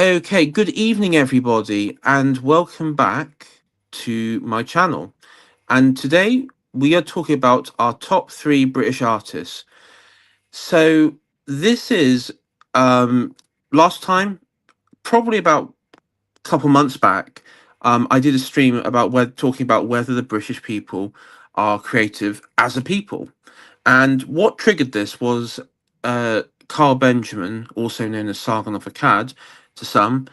Okay, good evening, everybody, and welcome back to my channel. And today we are talking about our top three British artists. So this is last time, probably about a couple months back, I did a stream about talking about whether the British people are creative as a people. And what triggered this was Carl Benjamin, also known as Sargon of Akkad to some,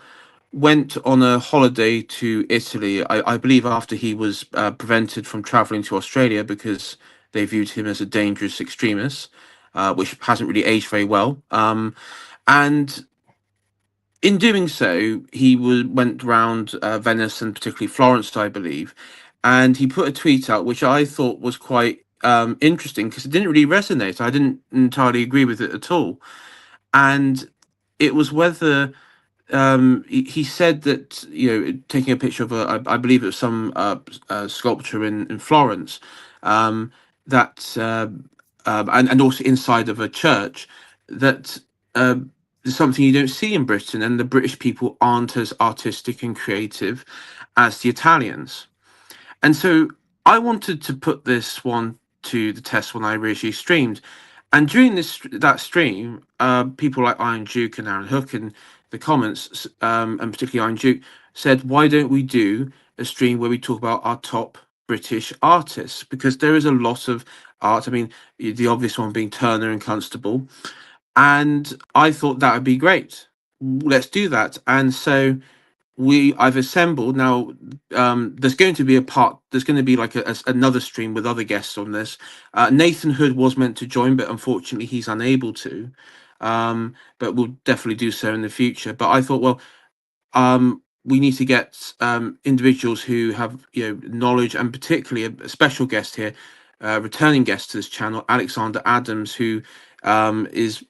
went on a holiday to Italy, I believe after he was prevented from traveling to Australia because they viewed him as a dangerous extremist, which hasn't really aged very well. And in doing so, he went around Venice and particularly Florence, I believe, and he put a tweet out which I thought was quite interesting because it didn't really resonate. I didn't entirely agree with it at all, and it was whether he said that, taking a picture of I believe it was some sculpture in Florence, um, that and also inside of a church, that there's something you don't see in Britain, and the British people aren't as artistic and creative as the Italians. And so I wanted to put this one to the test when I originally streamed. And during that stream, people like Iron Duke and Aaron Hook in the comments, and particularly Iron Duke, said, "Why don't we do a stream where we talk about our top British artists? Because there is a lot of art. I mean, the obvious one being Turner and Constable, and I thought that would be great. Let's do that." And so I've assembled now. There's going to be there's going to be like another stream with other guests on this. Nathan Hood was meant to join, but unfortunately he's unable to. But we'll definitely do so in the future. But I thought, well, we need to get individuals who have knowledge, and particularly a special guest here, returning guest to this channel, Alexander Adams, who is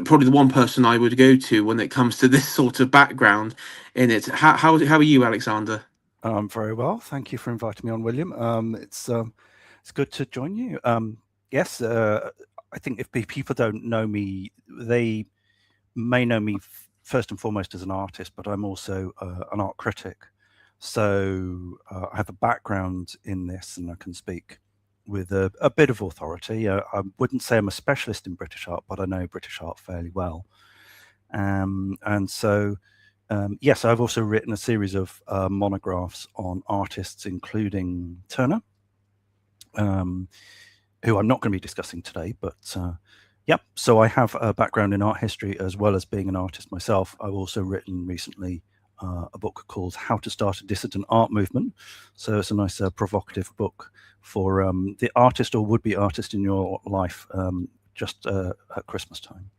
probably the one person I would go to when it comes to this sort of background in it. How are you, Alexander? Very well. Thank you for inviting me on, William. It's good to join you. Yes, I think if people don't know me, they may know me first and foremost as an artist, but I'm also an art critic. So I have a background in this, and I can speak with a bit of authority. I wouldn't say I'm a specialist in British art, but I know British art fairly well. And so yes, I've also written a series of monographs on artists, including Turner, who I'm not going to be discussing today, but yeah, so I have a background in art history as well as being an artist myself. I've also written recently a book called How to Start a Dissident Art Movement. So it's a nice provocative book for the artist or would-be artist in your life just at Christmas time.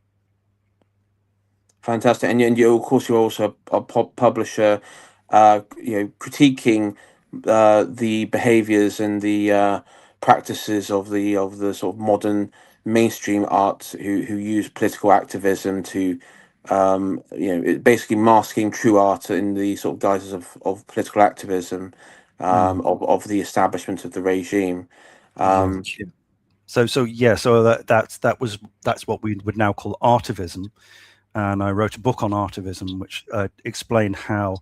Fantastic, and you, of course, you're also a publisher, critiquing the behaviours and the practices of the sort of modern mainstream art who use political activism to, basically masking true art in the sort of guises of political activism, of the establishment of the regime. Yeah. So that's what we would now call artivism. And I wrote a book on artivism, which explained how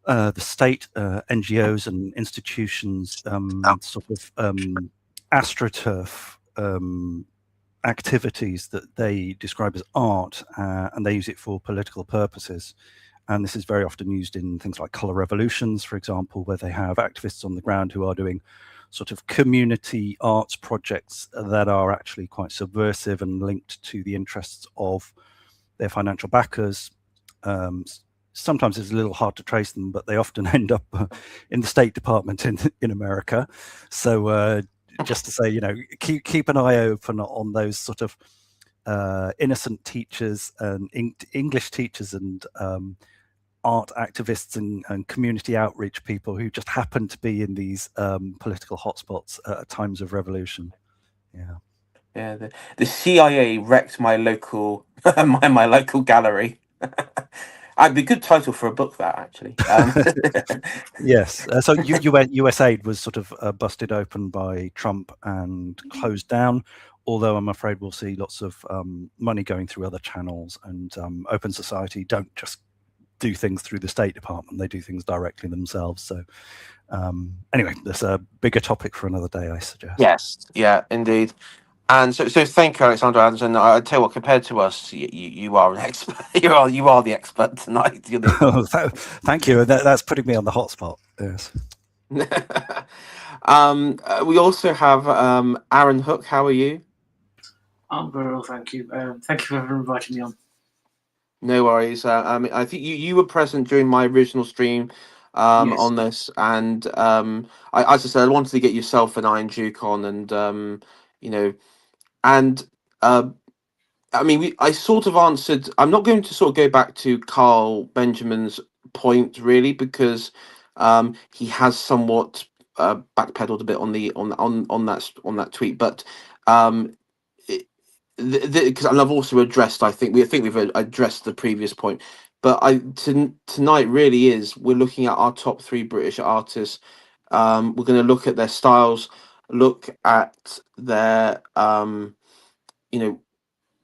the state, NGOs and institutions sort of astroturf activities that they describe as art, and they use it for political purposes. And this is very often used in things like colour revolutions, for example, where they have activists on the ground who are doing sort of community arts projects that are actually quite subversive and linked to the interests of their financial backers. Sometimes it's a little hard to trace them, but they often end up in the State Department in America. So just to say, keep an eye open on those sort of innocent teachers and English teachers and art activists and community outreach people who just happen to be in these political hotspots at times of revolution. Yeah. Yeah, the CIA wrecked my local my local gallery. I'd be a good title for a book, that actually. Yes. So USAID was sort of busted open by Trump and closed down. Although I'm afraid we'll see lots of money going through other channels, and Open Society don't just do things through the State Department. They do things directly themselves. So anyway, that's a bigger topic for another day, I suggest. Yes, yeah, indeed. And so thank you, Alexander Anderson. I tell you what, compared to us, you are an expert. You are the expert tonight. You're the Thank you. That's putting me on the hot spot. Yes. We also have Aaron Hook. How are you? I'm very well, thank you. Thank you for inviting me on. No worries. I think you were present during my original stream Yes. on this, and as I said, I wanted to get yourself and Iron Duke on, and you know, and I mean, I sort of answered. I'm not going to sort of go back to Carl Benjamin's point really, because he has somewhat backpedaled a bit on the on that tweet, but because and I've also addressed. I think we've addressed the previous point, but tonight really is we're looking at our top 3 British artists. We're going to look at their styles, look at their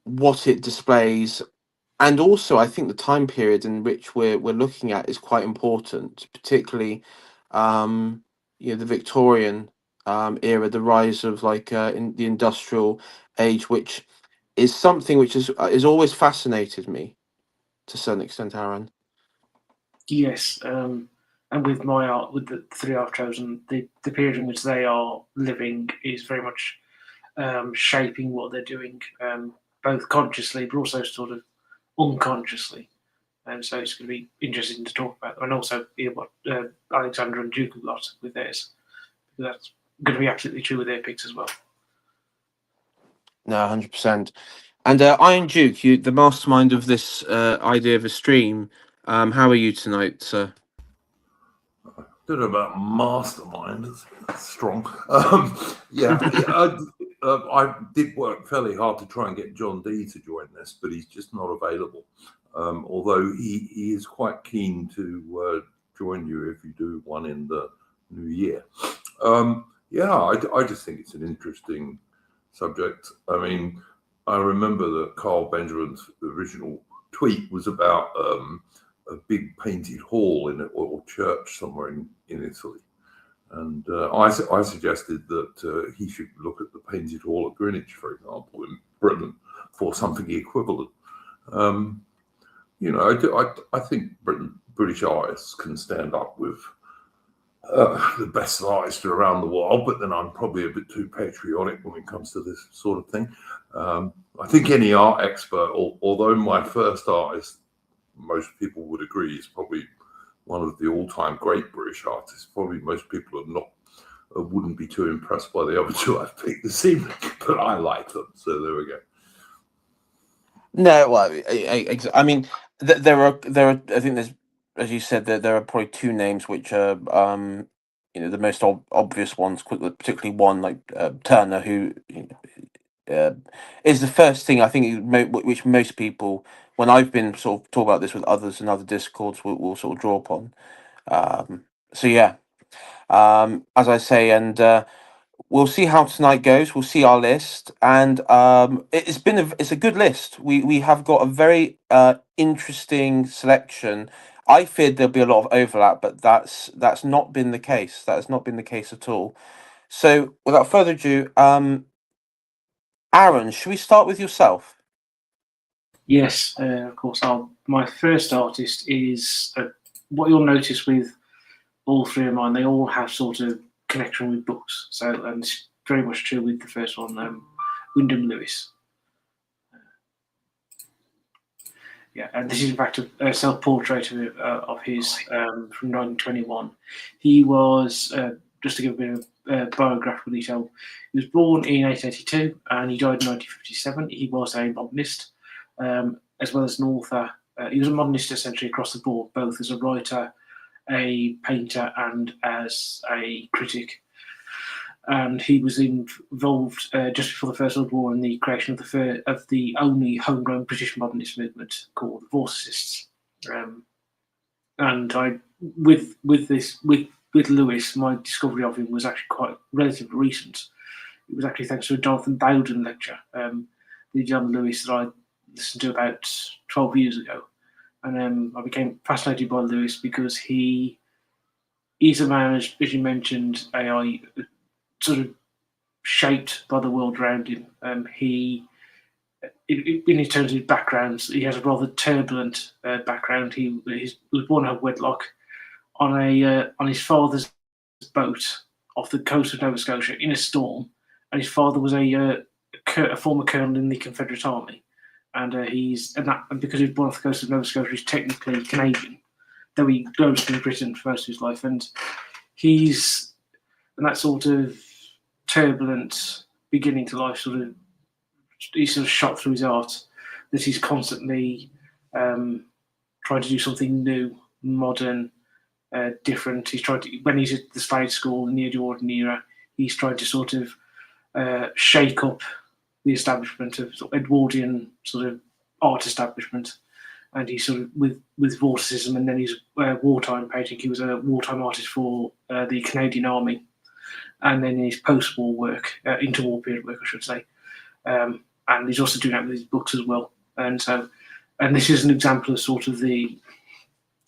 what it displays, and also I think the time period in which we're looking at is quite important, particularly the Victorian era, the rise of in the industrial age, which is something which is always fascinated me to a certain extent, Aaron. Yes, and with my art, with the 3 I've chosen, the period in which they are living is very much shaping what they're doing, both consciously but also sort of unconsciously. And so it's going to be interesting to talk about, and also hear what Alexander and Duke have got with theirs. That's going to be absolutely true with their picks as well. No, 100%. And Iron Duke, you the mastermind of this idea of a stream. How are you tonight, sir? I don't know about mastermind. That's strong. I did work fairly hard to try and get John D to join this, but he's just not available. Although he is quite keen to join you if you do one in the new year. I just think it's an interesting subject. I mean, I remember that Carl Benjamin's original tweet was about a big painted hall or church somewhere in Italy. And I suggested that he should look at the painted hall at Greenwich, for example, in Britain, for something equivalent. I think British artists can stand up with the best artists around the world, but then I'm probably a bit too patriotic when it comes to this sort of thing. I think any art expert, although my first artist, most people would agree, is probably one of the all-time great British artists. Probably most people wouldn't be too impressed by the other 2 I've picked this evening, but I like them, so there we go. No, well, I mean, there are. I think there's, as you said, there are probably 2 names which are, the most obvious ones. Particularly one like Turner, who is the first thing I think which most people, when I've been sort of talk about this with others in other discords, will sort of draw upon. So yeah, as I say, and we'll see how tonight goes. We'll see our list, and it's a good list. We have got a very interesting selection. I feared there'll be a lot of overlap, but that's not been the case. That has not been the case at all. So without further ado, Aaron, should we start with yourself? Yes, of course. My first artist is what you'll notice with all 3 of mine. They all have sort of connection with books. So, and it's very much true with the first one, Wyndham Lewis. And this is in fact a self-portrait of his from 1921. He was, just to give a bit of biographical detail, he was born in 1882 and he died in 1957. He was a modernist, as well as an author. He was a modernist essentially across the board, both as a writer, a painter, and as a critic. And he was involved just before the First World War in the creation of the only homegrown British modernist movement called the Vorticists. And with Lewis, my discovery of him was actually quite relatively recent. It was actually thanks to a Jonathan Bowden lecture, the John Lewis that I listened to about 12 years ago. And I became fascinated by Lewis because he's a man, as you mentioned, AI, sort of shaped by the world around him. In terms of his backgrounds, he has a rather turbulent background. He was born out of wedlock on his father's boat off the coast of Nova Scotia in a storm, and his father was a former colonel in the Confederate Army, and because he was born off the coast of Nova Scotia, he's technically Canadian, though he grew up in Britain for most of his life, and that sort of turbulent beginning to life he's sort of shot through his art that he's constantly trying to do something new, modern, different. He's tried to, when he's at the stage school in the Edwardian era, he's trying to sort of shake up the establishment of Edwardian sort of art establishment, and he's sort of with vorticism, and then he's wartime painting. He was a wartime artist for the Canadian Army, and then his post-war work, interwar period work, I should say, and he's also doing that with his books as well. And this is an example of sort of the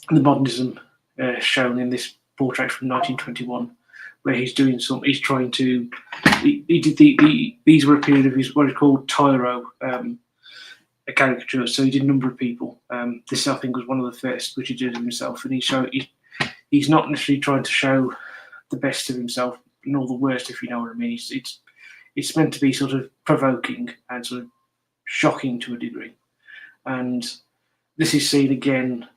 modernism shown in this portrait from 1921, where he's doing he's trying to. He did these were a period of his what is called tyro, a caricature. So he did a number of people. This I think was one of the first, which he did himself, and he's not necessarily trying to show the best of himself nor the worst, if you know what I mean. It's meant to be sort of provoking and sort of shocking to a degree, and this is seen again.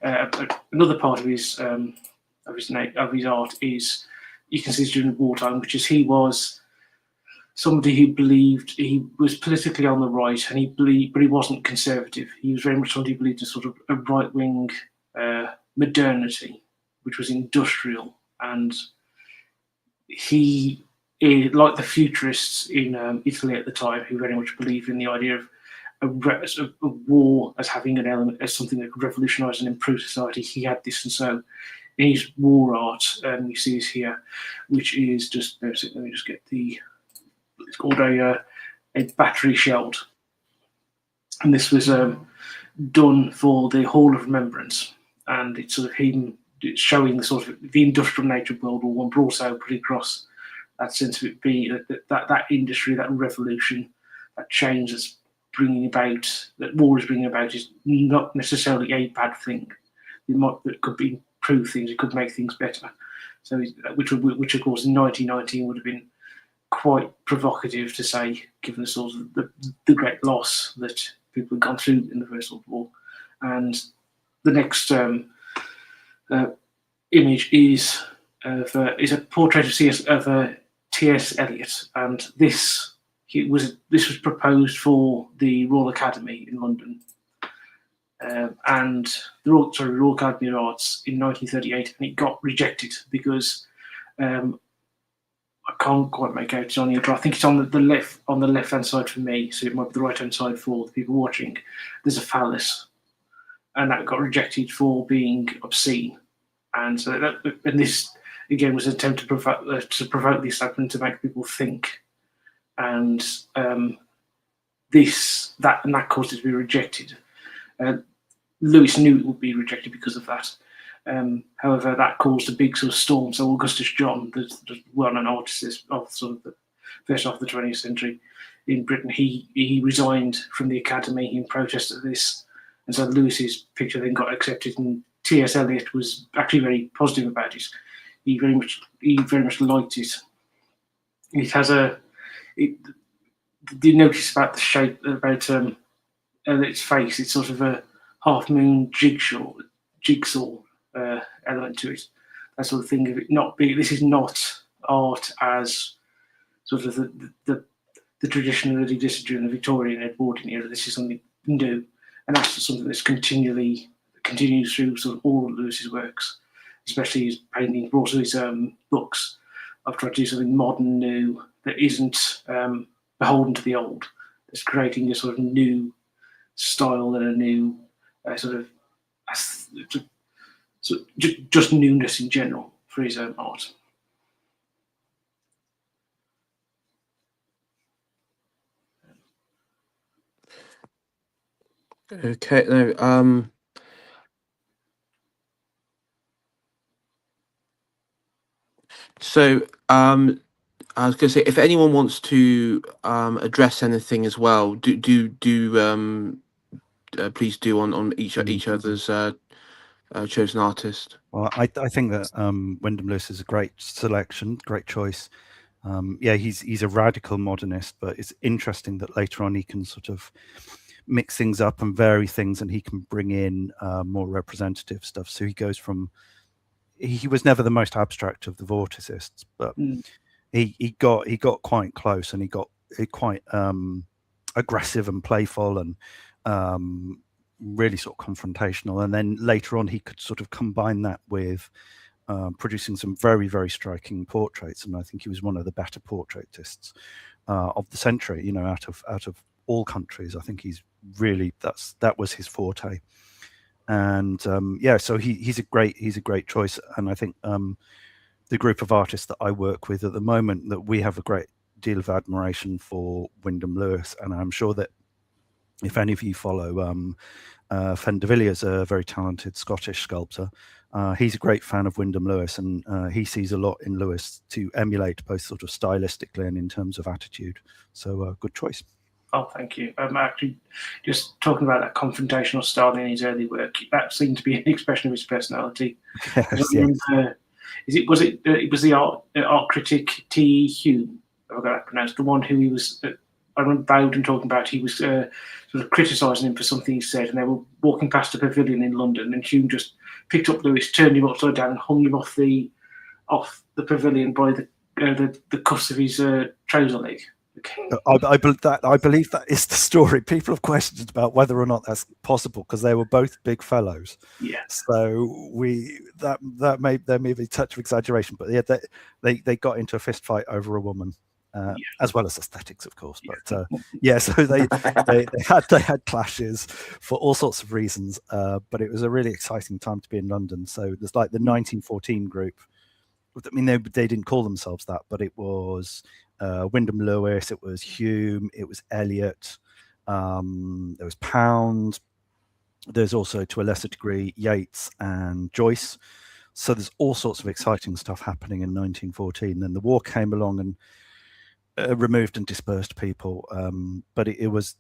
Another part of his art is you can see during wartime, which is he was somebody who believed he was politically on the right, and but he wasn't conservative. He was very much somebody who believed in sort of a right wing modernity, which was industrial, and he, like the futurists in Italy at the time, who very much believed in the idea of a war as having an element, as something that could revolutionise and improve society. He had this, and so in his war art, you see this here, which is just, let me just get it's called a battery shelled, and this was done for the Hall of Remembrance, and it's sort of it's showing the sort of the industrial nature of World War I, but also putting across that sense of it being that industry, that revolution, that change that's bringing about, that war is bringing about, is not necessarily a bad thing. It could improve things, it could make things better. So, which of course in 1919 would have been quite provocative to say, given the sort of the great loss that people had gone through in the First World War. And the next image is a portrait of T.S. Eliot, and this was proposed for the Royal Academy in London, and the Royal Academy of Arts in 1938, and it got rejected because I can't quite make out it's on here, but I think it's on the left hand side for me, so it might be the right hand side for the people watching. There's a phallus, and that got rejected for being obscene, and so this again was an attempt to provoke the establishment, to make people think, and that caused it to be rejected. Lewis knew it would be rejected because of that. However, that caused a big sort of storm. So Augustus John, the well-known artist of sort of the first half of the 20th century in Britain, he resigned from the Academy in protest of this, and so Lewis's picture then got accepted. And T.S. Eliot was actually very positive about it. He very much liked it. It has do you notice about the shape, about its face? It's sort of a half moon jigsaw element to it. That sort of thing of it not being. This is not art as sort of the tradition that existed during the Victorian and Edwardian era. This is something new, and that's something that's continues through sort of all of Lewis's works, especially his paintings, but also his books. I've tried to do something modern, new, that isn't beholden to the old. That's creating a sort of new style and a new just newness in general for his own art. Okay, no, So I was going to say, if anyone wants to address anything as well, please do on each other's chosen artist. Well, I think that Wyndham Lewis is a great selection, great choice. Yeah, he's a radical modernist, but it's interesting that later on he can sort of mix things up and vary things, and he can bring in more representative stuff. So he goes from, he was never the most abstract of the vorticists, but he got quite close, and he got quite aggressive and playful, and really sort of confrontational. And then later on he could sort of combine that with producing some very, very striking portraits, and I think he was one of the better portraitists of the century. You know, out of all countries, I think he's really, that was his forte. And yeah, so he's a great choice. And I think the group of artists that I work with at the moment, that we have a great deal of admiration for Wyndham Lewis, and I'm sure that if any of you follow Fen de Villiers, a very talented Scottish sculptor, he's a great fan of Wyndham Lewis, and he sees a lot in Lewis to emulate, both sort of stylistically and in terms of attitude. So good choice. Oh, thank you. Actually, just talking about that confrontational style in his early work, that seemed to be an expression of his personality. Yes, yes. Was the art critic T. Hume, if I got that pronounced, the one who he was, I remember Bowden talking about, he was sort of criticising him for something he said, and they were walking past a pavilion in London, and Hume just picked up Lewis, turned him upside down, and hung him off the pavilion by the cuffs of his trouser leg. I believe that is the story. People have questioned about whether or not that's possible, because they were both big fellows. Yeah. So there may be a touch of exaggeration, but yeah, they got into a fist fight over a woman, as well as aesthetics, of course. But yeah, so they had clashes for all sorts of reasons. But it was a really exciting time to be in London. So there's like the 1914 group. I mean, they didn't call themselves that, but it was Wyndham Lewis, it was Hume, it was Eliot, there was Pound, there's also, to a lesser degree, Yeats and Joyce. So there's all sorts of exciting stuff happening in 1914. Then the war came along and removed and dispersed people, but it was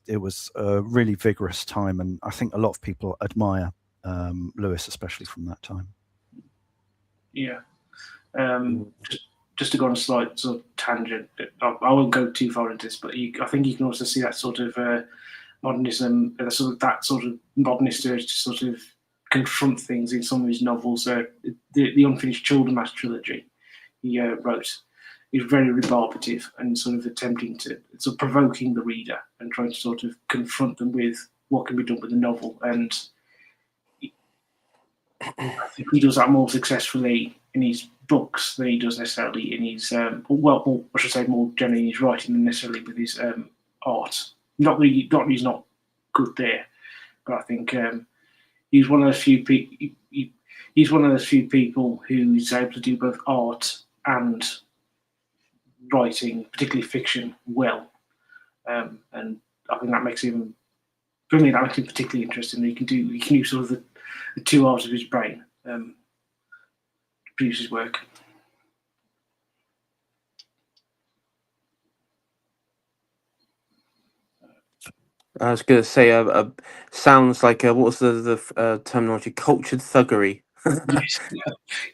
a really vigorous time, and I think a lot of people admire Lewis, especially from that time. Yeah. Just to go on a slight sort of tangent, I won't go too far into this, but I think you can also see that sort of modernism, that sort of modernist urge to sort of confront things in some of his novels. The Unfinished Childermas trilogy he wrote is very rebarbative and sort of attempting to, sort of provoking the reader and trying to sort of confront them with what can be done with the novel. And I think he does that more successfully in his books than he does necessarily in his more generally in his writing than necessarily with his art. Not that he's not good there, but I think he's one of those few people. He's one of those few people who's able to do both art and writing, particularly fiction, well. And I think that makes him particularly interesting. He can use sort of the two halves of his brain to produce his work. I was going to say, sounds like what was the terminology? Cultured thuggery.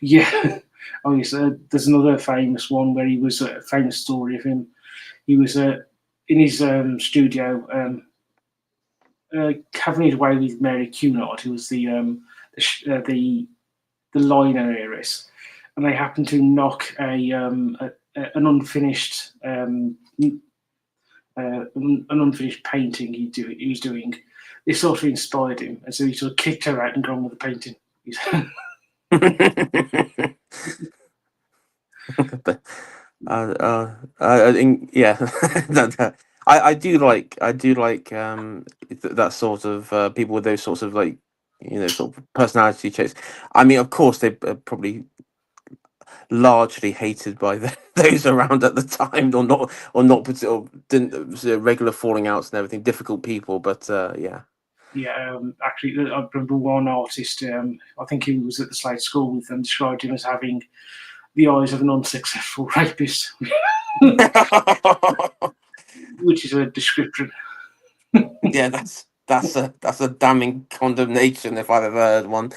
Yeah. Oh yes. There's another famous one where he was a famous story of him. He was in his studio having his way with Mary Cunard, who was the liner heiress, and they happened to knock an unfinished painting he was doing. This sort of inspired him, and so he sort of kicked her out and gone with the painting. I think, yeah. I do like that sort of people with those sorts of, like, sort of personality traits. I mean, of course, they are probably largely hated by those around at the time, or didn't regular falling outs and everything. Difficult people, but yeah. Yeah, actually, I remember one artist. I think he was at the Slade School with them. Described him as having the eyes of an unsuccessful rapist, which is a description. Yeah, that's a damning condemnation if I've ever heard one.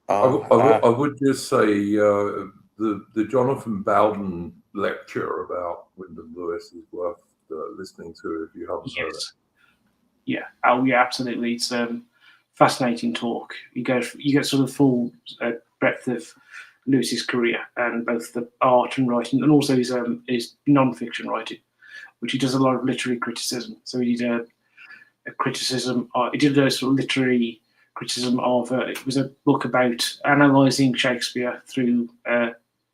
I would just say the Jonathan Bowden lecture about Wyndham Lewis is worth listening to if you haven't heard it. Yeah. Oh, yeah, absolutely. It's fascinating talk. You get sort of full breadth of Lewis's career, and both the art and writing, and also his non-fiction writing, which he does a lot of literary criticism. So he did a criticism. He did a sort of literary criticism of. It was a book about analysing Shakespeare through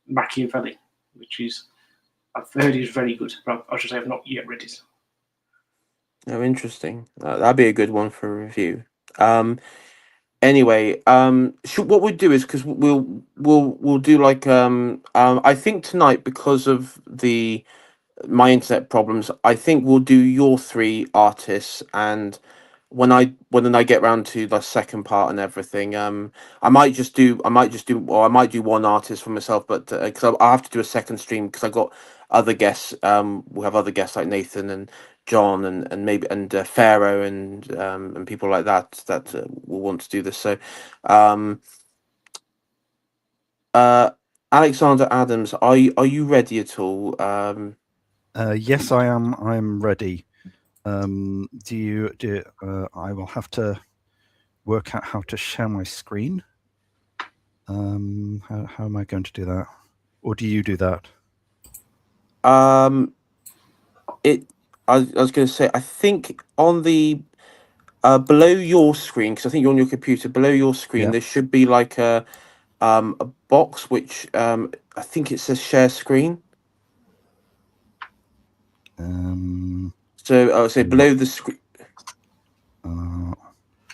Machiavelli, which is, I've heard is very good, but I should say I've not yet read it. Oh, interesting. That'd be a good one for a review. Anyway, what we'll do is, because we'll do like I think tonight, because of my internet problems, I think we'll do your three artists, and when I get round to the second part and everything, I might do one artist for myself, but because I have to do a second stream because I got other guests. We'll have other guests like Nathan and John and maybe Pharaoh and people like that will want to do this. So, Alexander Adams, are you ready at all? Yes, I am. I'm ready. I will have to work out how to share my screen. How am I going to do that? Or do you do that? I was going to say, I think on the below your screen, because I think you're on your computer. Below your screen, there should be like a box which I think it says share screen. So I would say below the screen.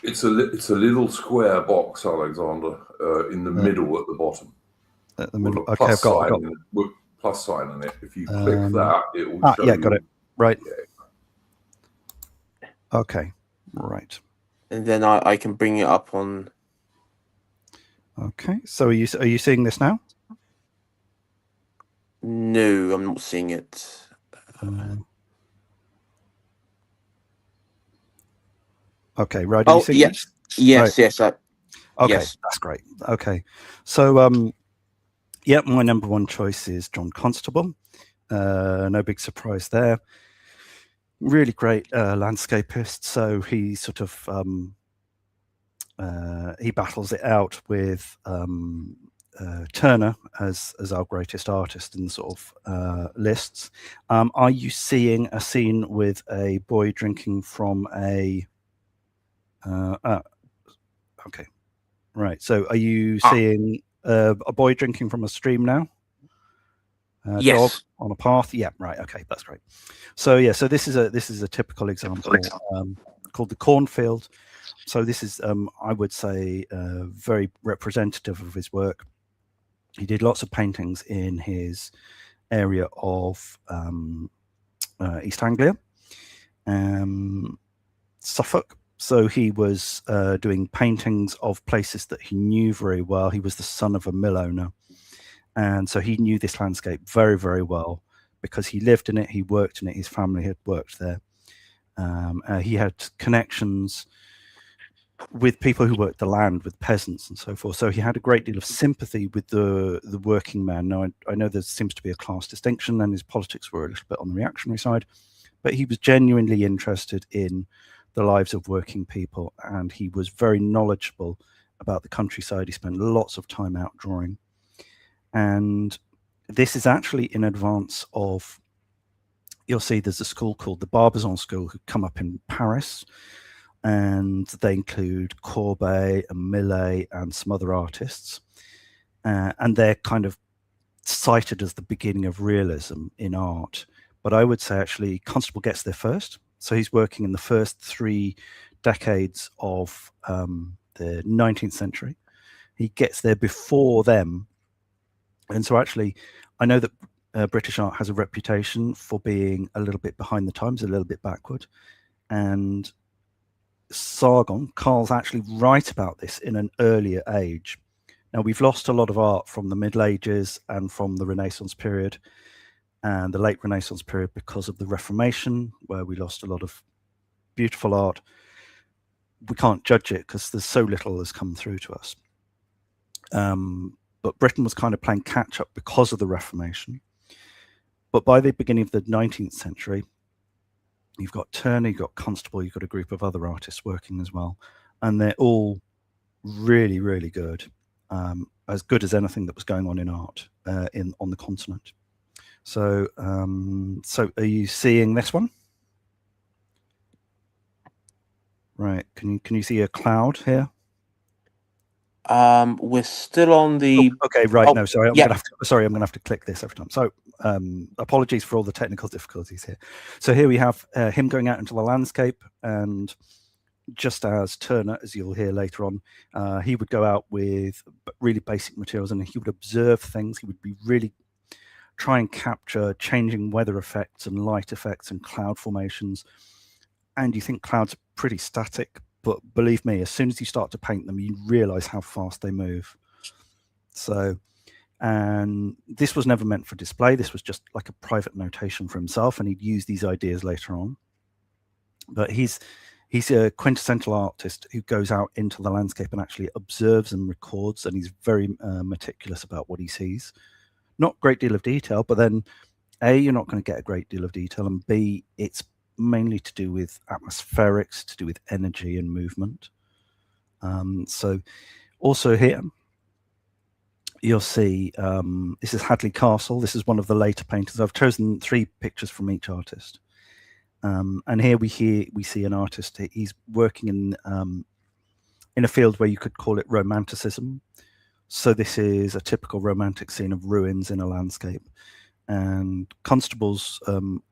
It's a little square box, Alexander, in the middle at the bottom. At the middle. With a Okay, I've got with plus sign in it. If you click that, it will show you. Got it. Right. Yeah. Okay. Right. And then I can bring it up on. Okay. So are you seeing this now? No, I'm not seeing it. Okay. Right. Are you seeing yes. this? Yes. Right. Yes. Okay. Yes. That's great. Okay. So my number one choice is John Constable. No big surprise there. Really great landscapist. So he sort of he battles it out with Turner as our greatest artist in the sort of lists. Are you seeing a scene with a boy drinking from a? Okay, right. So are you seeing a boy drinking from a stream now? Yes. Dog on a path. Yeah. Right. Okay. That's great. So yeah. So this is a typical example called the Cornfield. So this is, I would say, very representative of his work. He did lots of paintings in his area of East Anglia, Suffolk. So he was doing paintings of places that he knew very well. He was the son of a mill owner. And so he knew this landscape very, very well because he lived in it, he worked in it, his family had worked there. He had connections with people who worked the land, with peasants and so forth. So he had a great deal of sympathy with the working man. Now, I know there seems to be a class distinction and his politics were a little bit on the reactionary side, but he was genuinely interested in the lives of working people and he was very knowledgeable about the countryside. He spent lots of time out drawing. And this is actually in advance of, you'll see there's a school called the Barbizon School who come up in Paris, and they include Courbet and Millet and some other artists. And they're kind of cited as the beginning of realism in art. But I would say actually Constable gets there first. So he's working in the first 3 decades of the 19th century. He gets there before them. And so actually, I know that British art has a reputation for being a little bit behind the times, a little bit backward. And Sargon, Carl's actually right about this in an earlier age, Now, we've lost a lot of art from the Middle Ages and from the Renaissance period and the late Renaissance period because of the Reformation, where we lost a lot of beautiful art. We can't judge it because there's so little that's come through to us. But Britain was kind of playing catch up because of the Reformation. But by the beginning of the 19th century, you've got Turner, you've got Constable, you've got a group of other artists working as well. And they're all really, really good. As good as anything that was going on in art on the continent. So, so are you seeing this one? Right. Can you see a cloud here? We're still on the. Oh, okay, right. Oh, no, sorry. I'm yeah. gonna have to click this every time. So, apologies for all the technical difficulties here. So here we have him going out into the landscape, and just as Turner, as you'll hear later on, he would go out with really basic materials, and he would observe things. He would be really try and capture changing weather effects and light effects and cloud formations. And you think clouds are pretty static, but believe me, as soon as you start to paint them, you realize how fast they move. So, and this was never meant for display. This was just like a private notation for himself, and he'd use these ideas later on. But he's a quintessential artist who goes out into the landscape and actually observes and records, and he's very meticulous about what he sees. Not a great deal of detail, but then A, you're not going to get a great deal of detail, and B, it's mainly to do with atmospherics, to do with energy and movement. So also here, you'll see, this is Hadley Castle. This is one of the later painters. I've chosen 3 pictures from each artist. And here we see an artist. He's working in a field where you could call it romanticism. So this is a typical romantic scene of ruins in a landscape. And Constable's,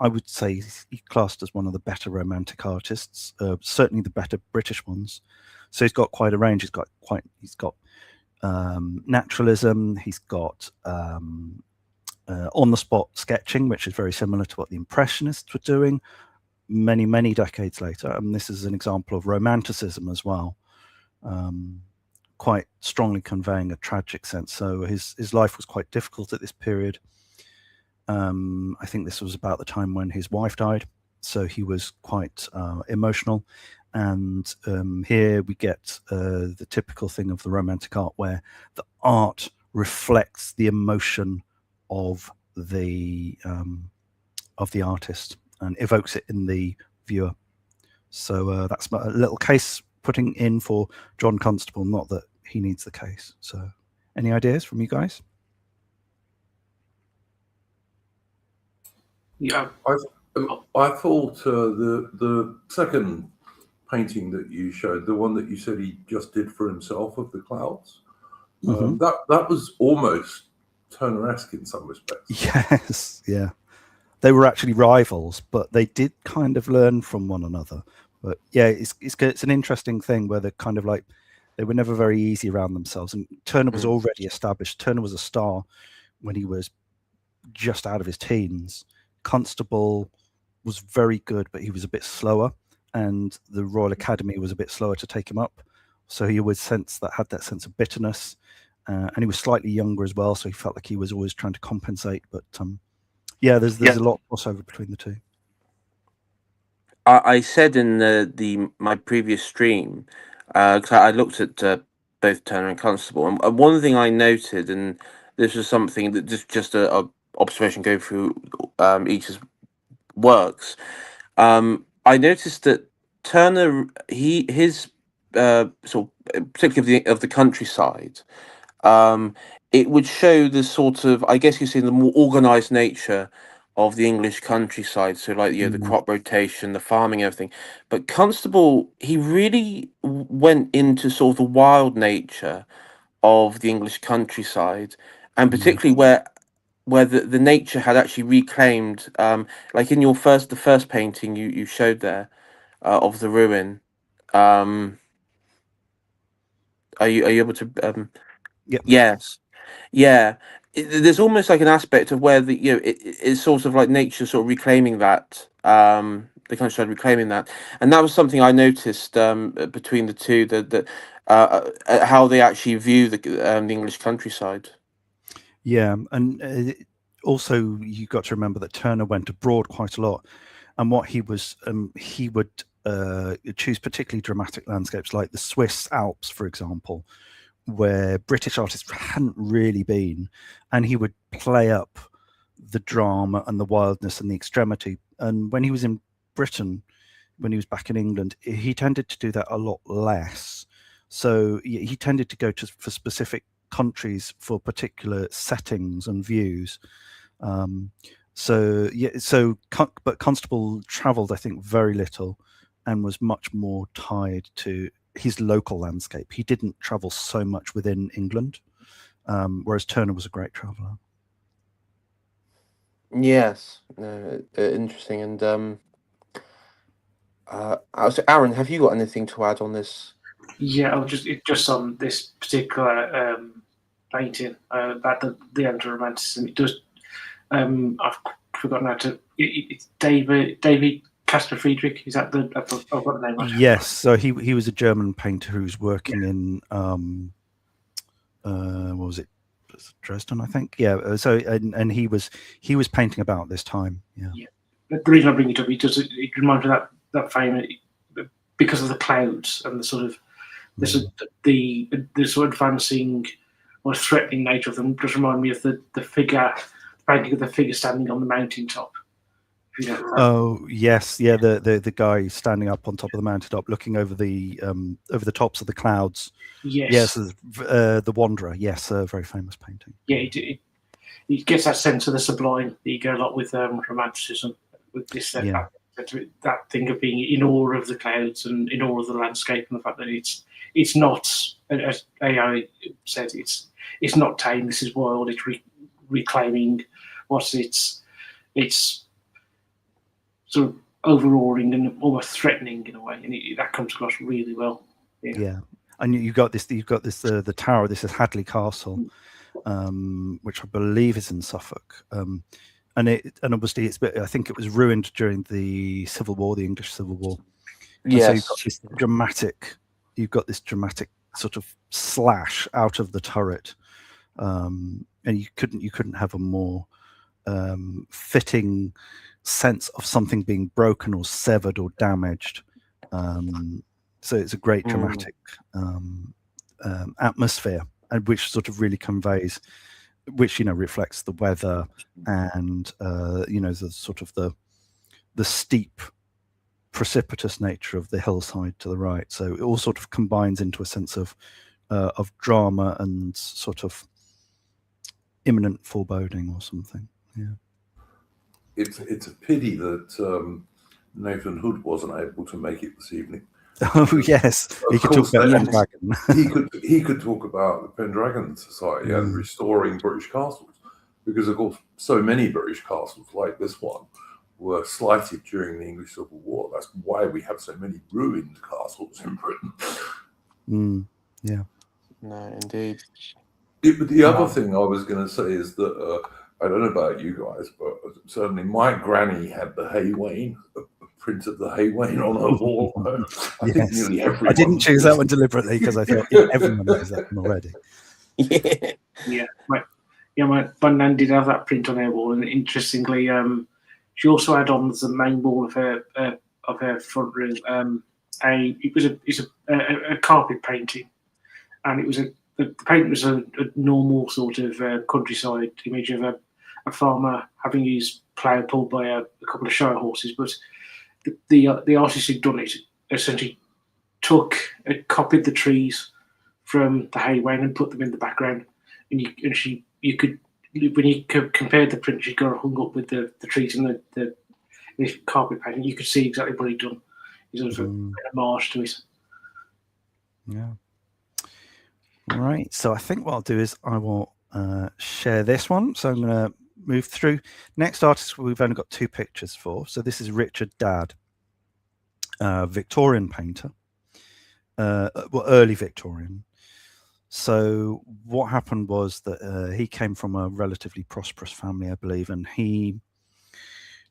I would say, he's classed as one of the better romantic artists, certainly the better British ones. So he's got quite a range. He's got naturalism. He's got on-the-spot sketching, which is very similar to what the Impressionists were doing many decades later. And this is an example of romanticism as well, quite strongly conveying a tragic sense. So his life was quite difficult at this period. I think this was about the time when his wife died, so he was quite emotional. And here we get the typical thing of the romantic art, where the art reflects the emotion of the artist and evokes it in the viewer. So that's a little case putting in for John Constable, not that he needs the case. So any ideas from you guys? Yeah, I thought the second painting that you showed, the one that you said he just did for himself of the clouds, that was almost Turner-esque in some respects. Yes, yeah. They were actually rivals, but they did kind of learn from one another. But yeah, it's an interesting thing where they're kind of like, they were never very easy around themselves. And Turner was already established. Turner was a star when he was just out of his teens. Constable was very good, but he was a bit slower, and the Royal Academy was a bit slower to take him up. So he always had that sense of bitterness, and he was slightly younger as well, so he felt like he was always trying to compensate. But yeah, there's a lot of crossover between the two. I said in my previous stream, because I looked at both Turner and Constable, and one thing I noted, and this was something that just a observation going through each's works, I noticed that Turner, his sort of, particularly of the countryside, it would show the sort of, I guess you see, the more organized nature of the English countryside. So like, the crop rotation, the farming, everything. But Constable, he really went into sort of the wild nature of the English countryside, and particularly where the nature had actually reclaimed, like in the first painting you showed there, of the ruin. Are you able to? Yep. Yes. Yeah. There's almost like an aspect of where it's sort of like nature sort of reclaiming that, the countryside reclaiming that, and that was something I noticed between the two. That how they actually view the English countryside. Yeah, and also you got to remember that Turner went abroad quite a lot, and what he would choose particularly dramatic landscapes like the Swiss Alps, for example, where British artists hadn't really been, and he would play up the drama and the wildness and the extremity. And when he was in Britain, when he was back in England, he tended to do that a lot less. So he tended to go for specific countries for particular settings and views. But Constable travelled, I think, very little, and was much more tied to his local landscape. He didn't travel so much within England, whereas Turner was a great traveller. Yes, interesting. And so Aaron, have you got anything to add on this? Yeah, I'll just on this particular painting about the anti-romanticism. It does. I've forgotten how to. It's David Caspar Friedrich. Is that I've got the name right? Yes. So he was a German painter who was working in what was it? Dresden, I think. Yeah. So and he was painting about this time. Yeah. The reason I bring it up, it reminds me of that famous, because of the clouds and the sort of the sort of advancing or threatening nature of them. Just remind me of the painting of the figure standing on the mountaintop. Oh yes, yeah, the guy standing up on top of the mountaintop, looking over the tops of the clouds. Yes, the Wanderer. Yes, a very famous painting. Yeah, it gets that sense of the sublime that you get a lot with romanticism. With this, that thing of being in awe of the clouds and in awe of the landscape, and the fact that it's not, as AI said, it's not tame. This is wild. It's reclaiming what's it's sort of overawing and almost threatening in a way, and that comes across really well. Yeah. And you've got this the tower. This is Hadley Castle, which I believe is in Suffolk. And obviously I think it was ruined during the Civil War, the English Civil War. Yes. So you've got this dramatic sort of slash out of the turret, and you couldn't have a more fitting sense of something being broken or severed or damaged. So it's a great dramatic atmosphere, and which sort of really conveys, which reflects the weather and the sort of the steep, precipitous nature of the hillside to the right. So it all sort of combines into a sense of drama and sort of imminent foreboding or something. Yeah. It's a pity that Nathan Hood wasn't able to make it this evening. Oh yes, he could talk about Pendragon. he could talk about the Pendragon Society and restoring British castles, because of course so many British castles like this one were slighted during the English Civil War. That's why we have so many ruined castles in Britain. Yeah. No, indeed. The other thing I was going to say is that I don't know about you guys, but certainly my granny had the Haywain, a print of the Haywain on her wall. I think nearly everyone. I didn't choose that one deliberately because I thought everyone knows that one already. Yeah. My nan did have that print on her wall, and interestingly, she also had on the main wall of her front room it's a carpet painting, and the painting was a normal sort of countryside image of a farmer having his plough pulled by a couple of show horses, but the artist who'd done it essentially copied the trees from the Haywain and put them in the background, and you could when you compared the print she got hung up with the trees and the carpet painting, you could see exactly what he'd done. He's sort of a homage to it. Yeah. All right. So I think what I'll do is I will share this one. So I'm going to move through. Next artist we've only got 2 pictures for. So this is Richard Dadd, Victorian painter, early Victorian. So what happened was that he came from a relatively prosperous family, I believe, and he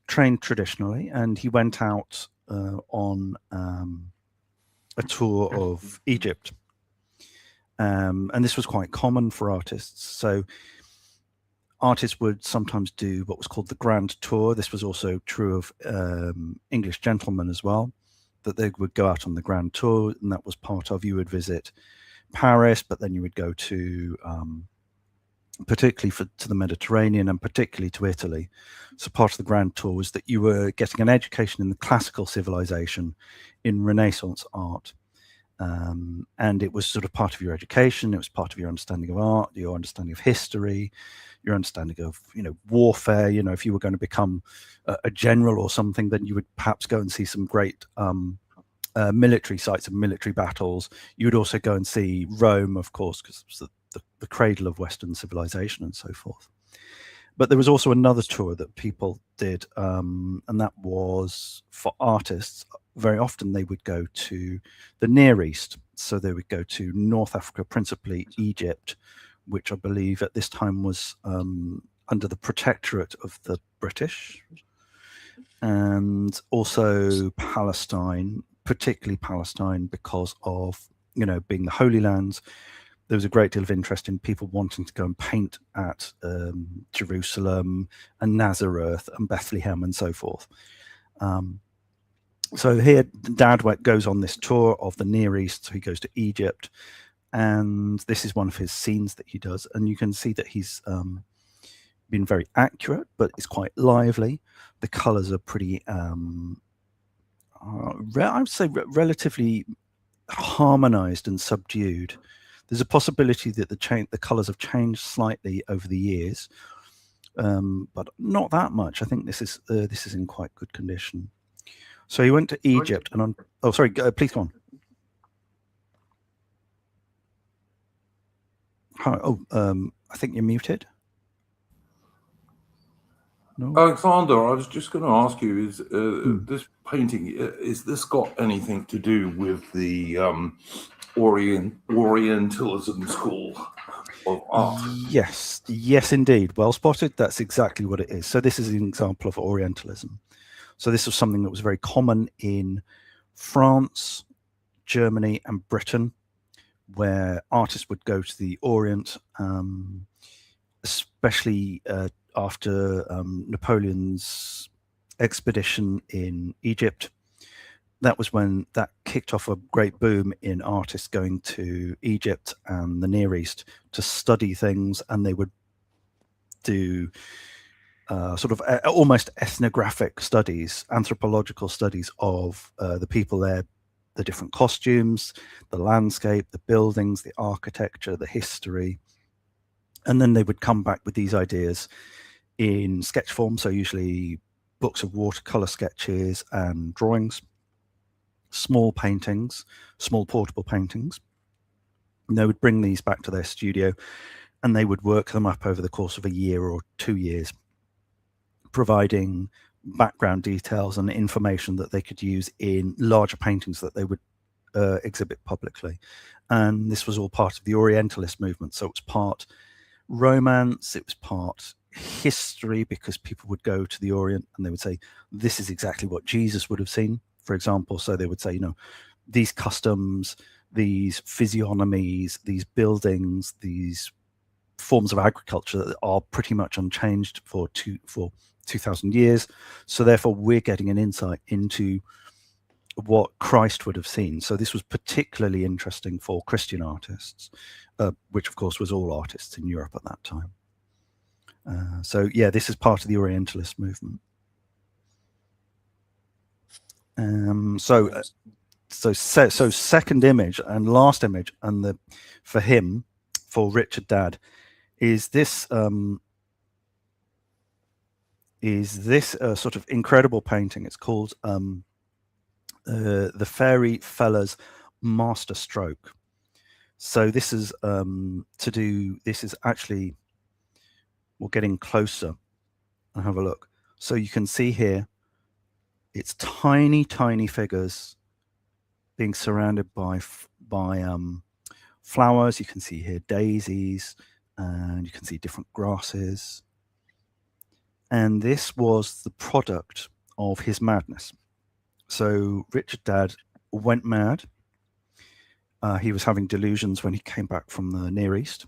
trained traditionally, and he went out on a tour of Egypt. And this was quite common for artists. So artists would sometimes do what was called the grand tour. This was also true of English gentlemen as well, that they would go out on the grand tour, and that was part of, you would visit Paris, but then you would go to particularly to the Mediterranean and particularly to Italy. So part of the grand tour was that you were getting an education in the classical civilization, in Renaissance art. And it was sort of part of your education. It was part of your understanding of art, your understanding of history, your understanding of, warfare. If you were going to become a general or something, then you would perhaps go and see some great military sites and military battles. You would also go and see Rome, of course, because it was the cradle of Western civilization and so forth. But there was also another tour that people did, and that was for artists. Very often they would go to the Near East. So they would go to North Africa, principally Egypt, which I believe at this time was under the protectorate of the British, and also Palestine, particularly Palestine, because of, being the Holy Lands. There was a great deal of interest in people wanting to go and paint at Jerusalem and Nazareth and Bethlehem and so forth. So here, Dad goes on this tour of the Near East. So he goes to Egypt, and this is one of his scenes that he does. And you can see that he's been very accurate, but it's quite lively. The colors are pretty, I would say, relatively harmonized and subdued. There's a possibility that the colors have changed slightly over the years, but not that much. I think this is in quite good condition. So he went to Egypt, and please go on. Hi, I think you're muted. No? Alexander, I was just going to ask you: is this painting, is this got anything to do with the Orientalism school of art? Yes, indeed. Well spotted. That's exactly what it is. So this is an example of Orientalism. So this was something that was very common in France, Germany, and Britain, where artists would go to the Orient, especially after Napoleon's expedition in Egypt. That was when that kicked off a great boom in artists going to Egypt and the Near East to study things, and they would do sort of almost ethnographic studies, anthropological studies of the people there, the different costumes, the landscape, the buildings, the architecture, the history. And then they would come back with these ideas in sketch form, so usually books of watercolor sketches and drawings, small paintings, small portable paintings. And they would bring these back to their studio, and they would work them up over the course of a year or 2 years, providing background details and information that they could use in larger paintings that they would exhibit publicly. And this was all part of the Orientalist movement. So it was part romance, it was part history, because people would go to the Orient and they would say, this is exactly what Jesus would have seen, for example. So they would say, these customs, these physiognomies, these buildings, these forms of agriculture that are pretty much unchanged for 2,000 years. So therefore we're getting an insight into what Christ would have seen. So this was particularly interesting for Christian artists, which of course was all artists in Europe at that time. So yeah, this is part of the Orientalist movement. So second image and last image, and for Richard Dadd, is this sort of incredible painting. It's called the Fairy Feller's Master Stroke. So this is this is actually, we're getting closer and have a look. So you can see here, it's tiny figures being surrounded by flowers. You can see here daisies, and you can see different grasses. And this was the product of his madness. So Richard Dadd went mad, He was having delusions when he came back from the Near East,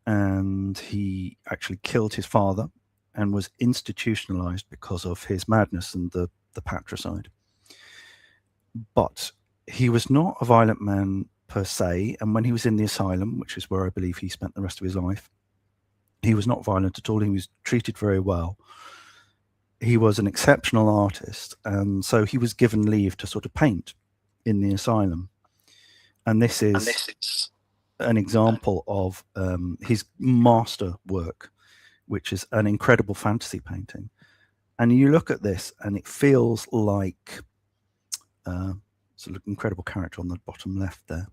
and he actually killed his father and was institutionalized because of his madness and the patricide. But he was not a violent man per se, and when he was in the asylum, which is where I believe he spent the rest of his life, he was not violent at all. He was treated very well. He was an exceptional artist, and so he was given leave to sort of paint in the asylum. And this is an example of his master work, which is an incredible fantasy painting. And you look at this, and it feels like it's an incredible character on the bottom left there.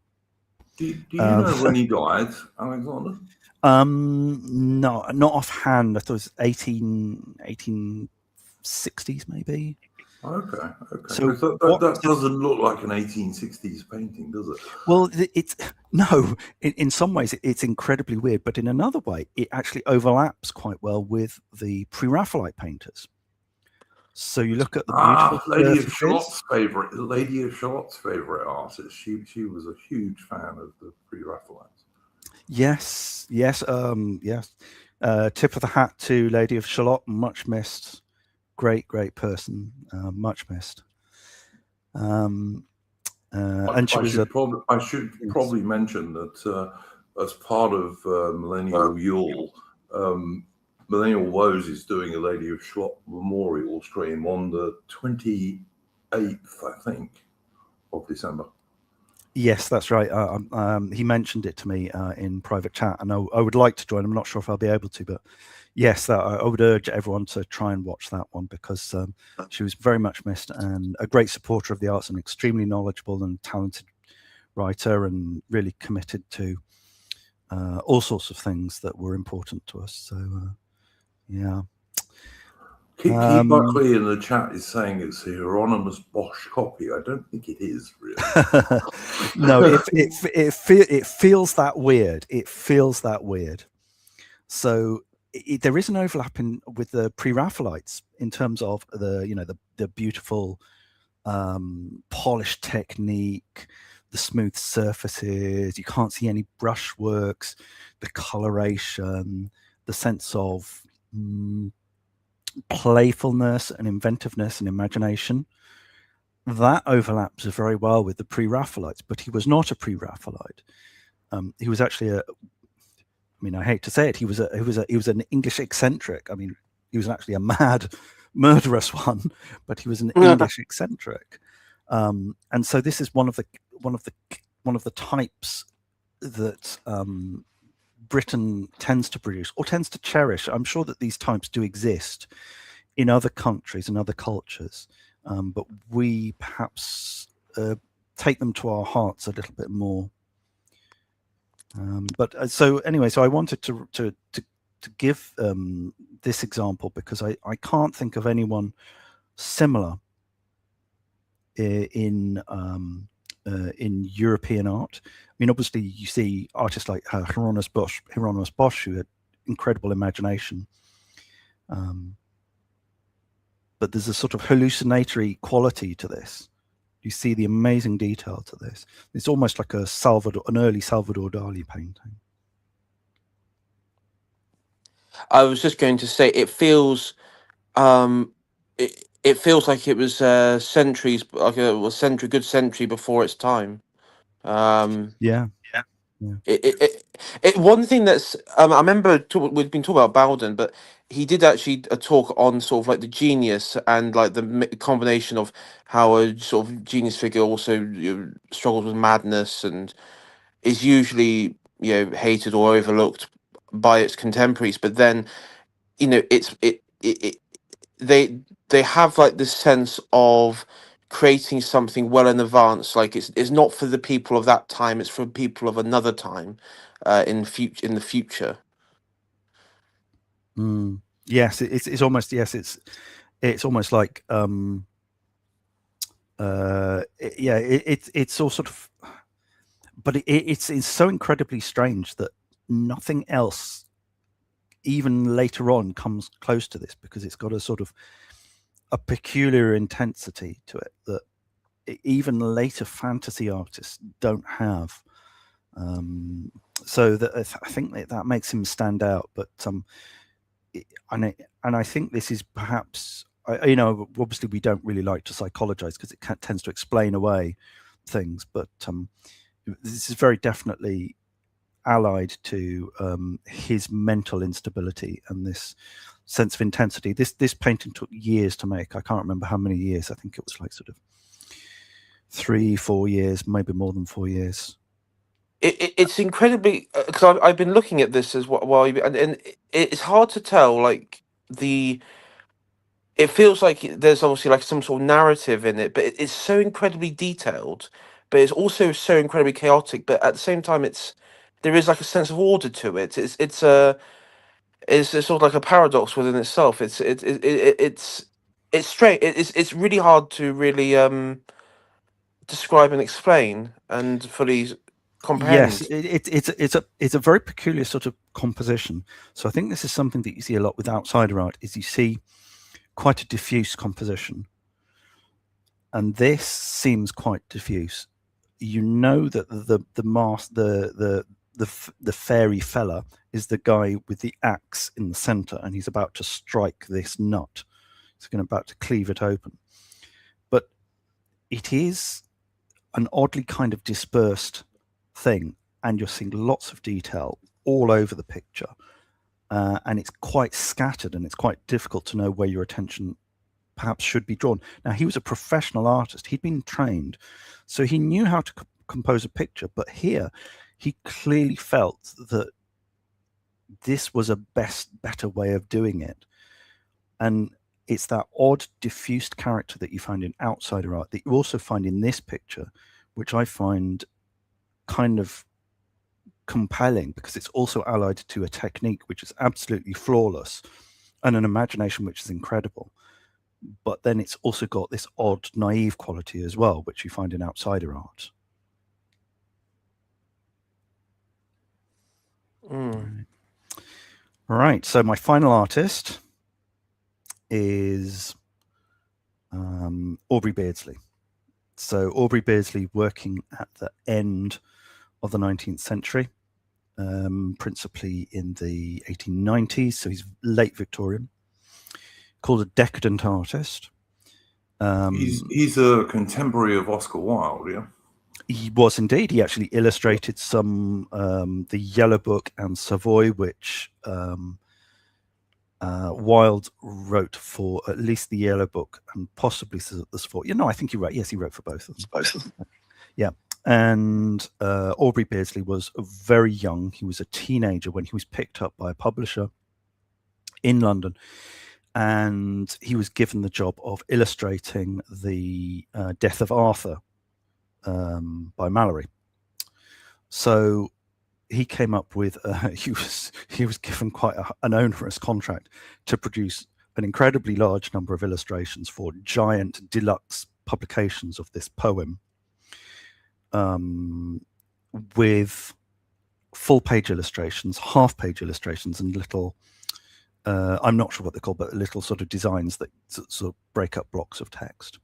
Do you know when he died, Alexander? No, not offhand. I thought it was 1860s, maybe. Okay. So that doesn't look like an 1860s painting, does it? Well, it's no. In some ways, it's incredibly weird, but in another way, it actually overlaps quite well with the Pre-Raphaelite painters. So you look at the beautiful Lady of Shallott's favorite artist. She was a huge fan of the Pre-Raphaelites. Yes. Tip of the hat to Lady of Shalott, much missed. Great person, much missed. And she was. I should probably mention that as part of Millennial Yule, Millennial Woes is doing a Lady of Shalott memorial stream on the 28th, I think, of December. Yes, that's right. He mentioned it to me in private chat, and I would like to join. I'm not sure if I'll be able to, but yes, I would urge everyone to try and watch that one, because she was very much missed and a great supporter of the arts, and extremely knowledgeable and talented writer, and really committed to all sorts of things that were important to us. So, yeah. Keith Buckley in the chat is saying it's a Hieronymus Bosch copy. I don't think it is, really. No, it feels that weird. It feels that weird. So there is an overlap with the Pre-Raphaelites in terms of the beautiful polished technique, the smooth surfaces. You can't see any brushworks, the coloration, the sense of playfulness and inventiveness and imagination. That overlaps very well with the Pre-Raphaelites, but he was not a Pre-Raphaelite. He was actually I hate to say it, he was an English eccentric. I mean, he was actually a mad, murderous one, but he was an English eccentric. And so this is one of the types that Britain tends to produce or tends to cherish. I'm sure that these types do exist in other countries and other cultures, but we perhaps take them to our hearts a little bit more. So I wanted to give this example because I can't think of anyone similar in European art. I mean, obviously, you see artists like Hieronymus Bosch, who had incredible imagination. But there's a sort of hallucinatory quality to this. You see the amazing detail to this. It's almost like an early Salvador Dali painting. I was just going to say, it feels, it feels like it was centuries, like a good century before its time. Yeah. One thing that's I remember we've been talking about Bowden, but he did actually a talk on sort of like the genius and like the combination of how a sort of genius figure also struggles with madness and is usually hated or overlooked by its contemporaries, but then they have like this sense of creating something well in advance. Like it's not for the people of that time; it's for people of another time, in the future. Yes, it's almost it's almost like it's all sort of, but it's so incredibly strange that nothing else, even later on, comes close to this, because it's got a sort of a peculiar intensity to it that even later fantasy artists don't have. So that I think that makes him stand out. But and I think this is perhaps, obviously we don't really like to psychologize because it tends to explain away things, but this is very definitely allied to his mental instability and this sense of intensity. This painting took years to make. I can't remember how many years. I think it was like sort of 3-4 years, maybe more than 4 years. It's incredibly, because I've been looking at this as well, and it's hard to tell. Like it feels like there's obviously like some sort of narrative in it, but it's so incredibly detailed, but it's also so incredibly chaotic. But at the same time, there is like a sense of order to it. It's sort of like a paradox within itself. It's strange. It's really hard to really describe and explain and fully comprehend. Yes, it's a very peculiar sort of composition. So I think this is something that you see a lot with outsider art, is you see quite a diffuse composition, and this seems quite diffuse. You know that the fairy fella is the guy with the axe in the center, and he's about to strike this nut. He's about to cleave it open, but it is an oddly kind of dispersed thing, and you're seeing lots of detail all over the picture, and it's quite scattered, and it's quite difficult to know where your attention perhaps should be drawn. Now, he was a professional artist. He'd been trained, so he knew how to compose a picture, but here he clearly felt that this was a better way of doing it. And it's that odd diffused character that you find in outsider art that you also find in this picture, which I find kind of compelling because it's also allied to a technique which is absolutely flawless and an imagination which is incredible. But then it's also got this odd naive quality as well, which you find in outsider art. Right, so my final artist is Aubrey Beardsley. So Aubrey Beardsley, working at the end of the 19th century, principally in the 1890s, so he's late Victorian, called a decadent artist. He's a contemporary of Oscar Wilde, yeah? He was indeed. He actually illustrated some, the Yellow Book and Savoy, which Wilde wrote for at least the Yellow Book and possibly the Savoy. I think you're right. Yes, he wrote for both of them. Yeah. And Aubrey Beardsley was very young. He was a teenager when he was picked up by a publisher in London, and he was given the job of illustrating the Death of Arthur by Mallory. So he came up with he was given quite an onerous contract to produce an incredibly large number of illustrations for giant deluxe publications of this poem, with full-page illustrations, half-page illustrations, and little I'm not sure what they're called, but little sort of designs that sort of break up blocks of text.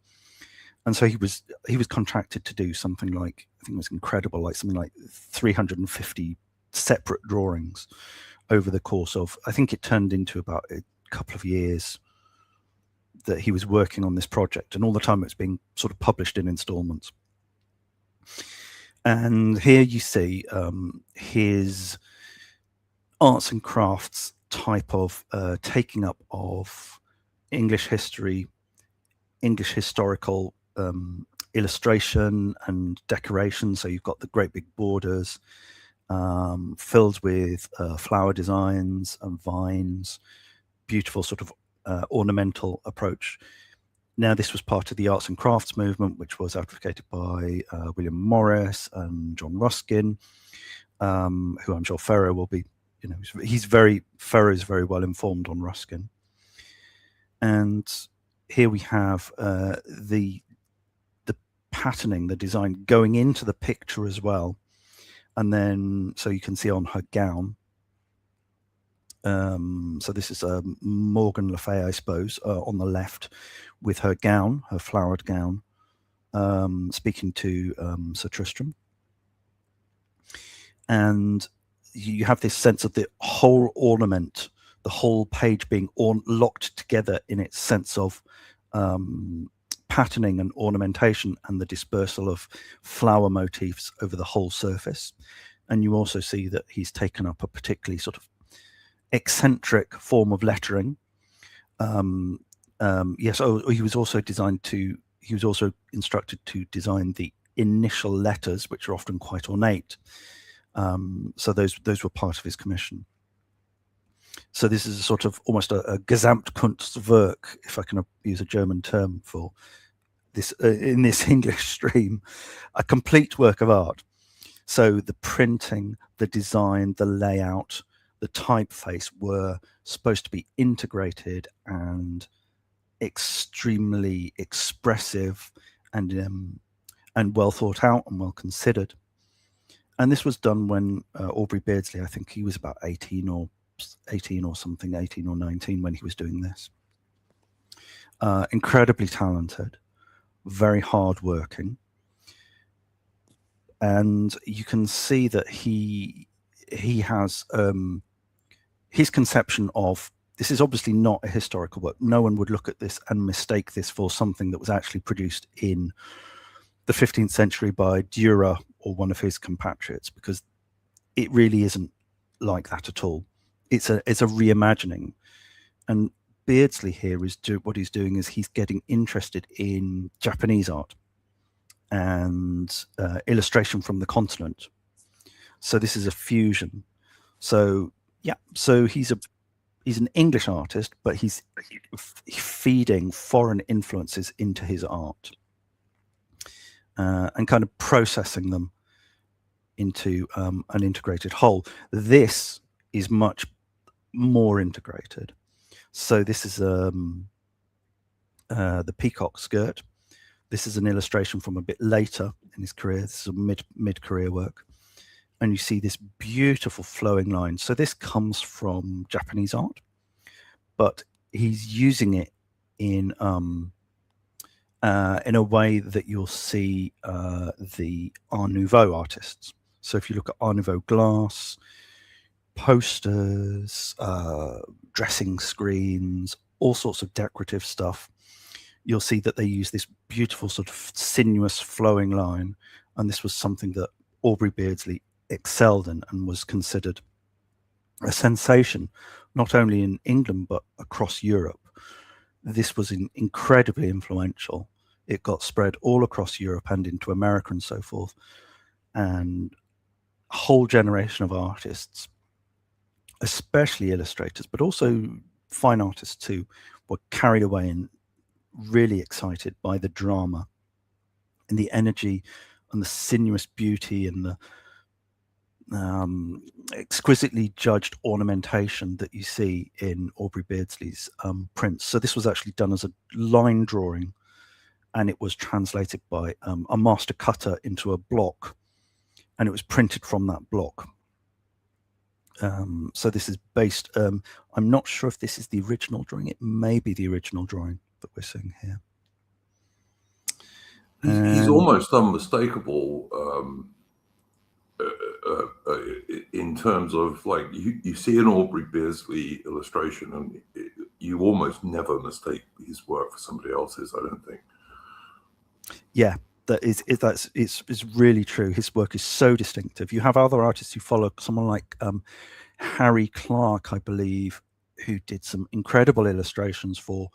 And so he was contracted to do something like, I think it was incredible, like something like 350 separate drawings over the course of, I think it turned into about a couple of years that he was working on this project, and all the time it's being sort of published in installments. And here you see his arts and crafts type of taking up of English history, English historical illustration and decoration. So you've got the great big borders filled with flower designs and vines, beautiful sort of ornamental approach. Now, this was part of the arts and crafts movement, which was advocated by William Morris and John Ruskin, who I'm sure Ferrer will be, Ferrer is very well informed on Ruskin. And here we have the patterning, the design going into the picture as well. And then, so you can see on her gown. So this is Morgan Le Fay, I suppose, on the left, with her gown, her flowered gown, speaking to Sir Tristram. And you have this sense of the whole ornament, the whole page being locked together in its sense of patterning and ornamentation and the dispersal of flower motifs over the whole surface. And you also see that he's taken up a particularly sort of eccentric form of lettering. Yes, he was also instructed to design the initial letters, which are often quite ornate. So those were part of his commission. So this is a sort of almost a Gesamtkunstwerk, if I can use a German term for this in this English stream, a complete work of art. So the printing, the design, the layout, the typeface were supposed to be integrated and extremely expressive and well thought out and well considered. And this was done when Aubrey Beardsley, I think he was about 18 or something, 18 or 19 when he was doing this. Incredibly talented, very hardworking. And you can see that he has his conception of, this is obviously not a historical work. No one would look at this and mistake this for something that was actually produced in the 15th century by Dürer or one of his compatriots, because it really isn't like that at all. It's a reimagining. And Beardsley here is what he's doing is he's getting interested in Japanese art and illustration from the continent. So this is a fusion. So yeah, so he's an English artist, but he's feeding foreign influences into his art and kind of processing them into an integrated whole. This is much more integrated. So this is the peacock skirt. This is an illustration from a bit later in his career. This is a mid-career work. And you see this beautiful flowing line. So this comes from Japanese art, but he's using it in a way that you'll see the Art Nouveau artists. So if you look at Art Nouveau glass, posters, dressing screens, all sorts of decorative stuff, you'll see that they use this beautiful sort of sinuous flowing line. And this was something that Aubrey Beardsley excelled in and was considered a sensation, not only in England, but across Europe. This was incredibly influential. It got spread all across Europe and into America and so forth. And a whole generation of artists, especially illustrators, but also fine artists too, were carried away and really excited by the drama and the energy and the sinuous beauty and the exquisitely judged ornamentation that you see in Aubrey Beardsley's prints. So this was actually done as a line drawing, and it was translated by a master cutter into a block, and it was printed from that block. So this is based, I'm not sure if this is the original drawing. It may be the original drawing that we're seeing here. He's almost unmistakable in terms of, like, you see an Aubrey Beardsley illustration and you almost never mistake his work for somebody else's, I don't think. Yeah, it's really true. His work is so distinctive. You have other artists who follow, someone like Harry Clarke, I believe, who did some incredible illustrations for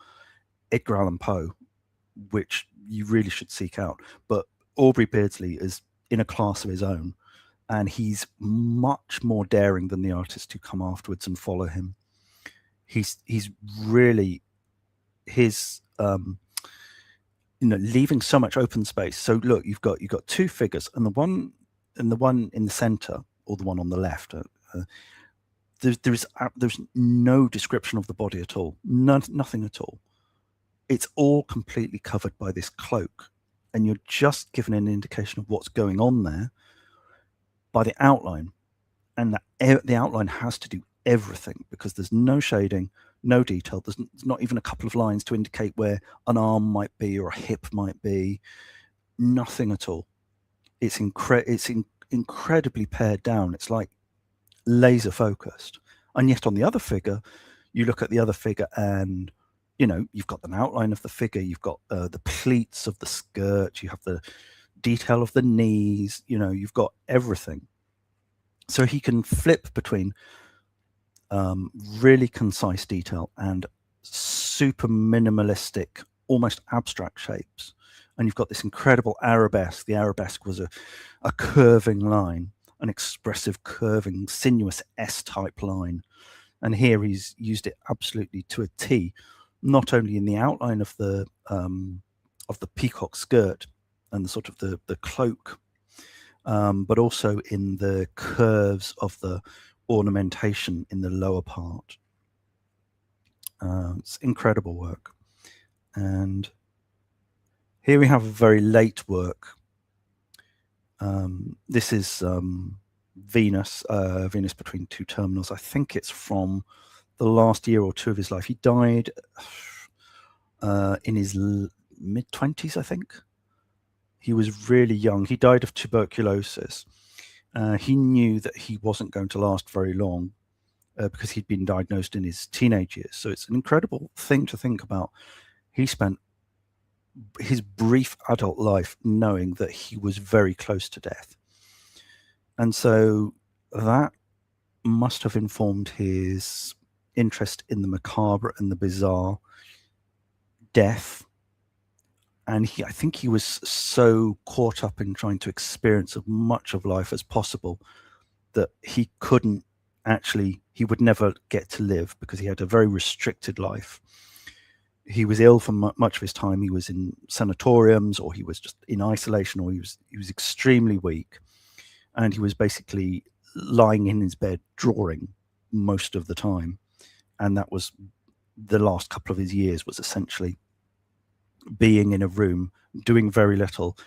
Edgar Allan Poe, which you really should seek out. But Aubrey Beardsley is in a class of his own, and he's much more daring than the artists who come afterwards and follow him. He's really leaving so much open space. So look, you've got two figures, and the one in the center, or the one on the left, there's no description of the body at all, nothing at all. It's all completely covered by this cloak, and you're just given an indication of what's going on there by the outline, and the outline has to do everything, because there's no shading, no detail. There's not even a couple of lines to indicate where an arm might be or a hip might be. nothing at all. It's incredibly pared down. It's like laser focused. And yet on the other figure, you look at the other figure and, you know, you've got an outline of the figure, you've got the pleats of the skirt, you have the detail of the knees, you know, you've got everything. So he can flip between really concise detail and super minimalistic, almost abstract shapes. And you've got this incredible arabesque. The arabesque was a curving line, an expressive, curving, sinuous S-type line. And here he's used it absolutely to a T, not only in the outline of the peacock skirt and the sort of the cloak, but also in the curves of the ornamentation in the lower part. It's incredible work. And here we have a very late work. This is Venus, Venus between two terminals. I think it's from the last year or two of his life. He died in his mid-20s, I think. He was really young. He died of tuberculosis. He knew that he wasn't going to last very long because he'd been diagnosed in his teenage years. So it's an incredible thing to think about. He spent his brief adult life knowing that he was very close to death. And so that must have informed his interest in the macabre and the bizarre, death. And I think he was so caught up in trying to experience as much of life as possible that he couldn't actually, he would never get to live because he had a very restricted life. He was ill for much of his time. He was in sanatoriums, or he was just in isolation, or he was extremely weak. And he was basically lying in his bed drawing most of the time. And that was the last couple of his years, was essentially being in a room, doing very little,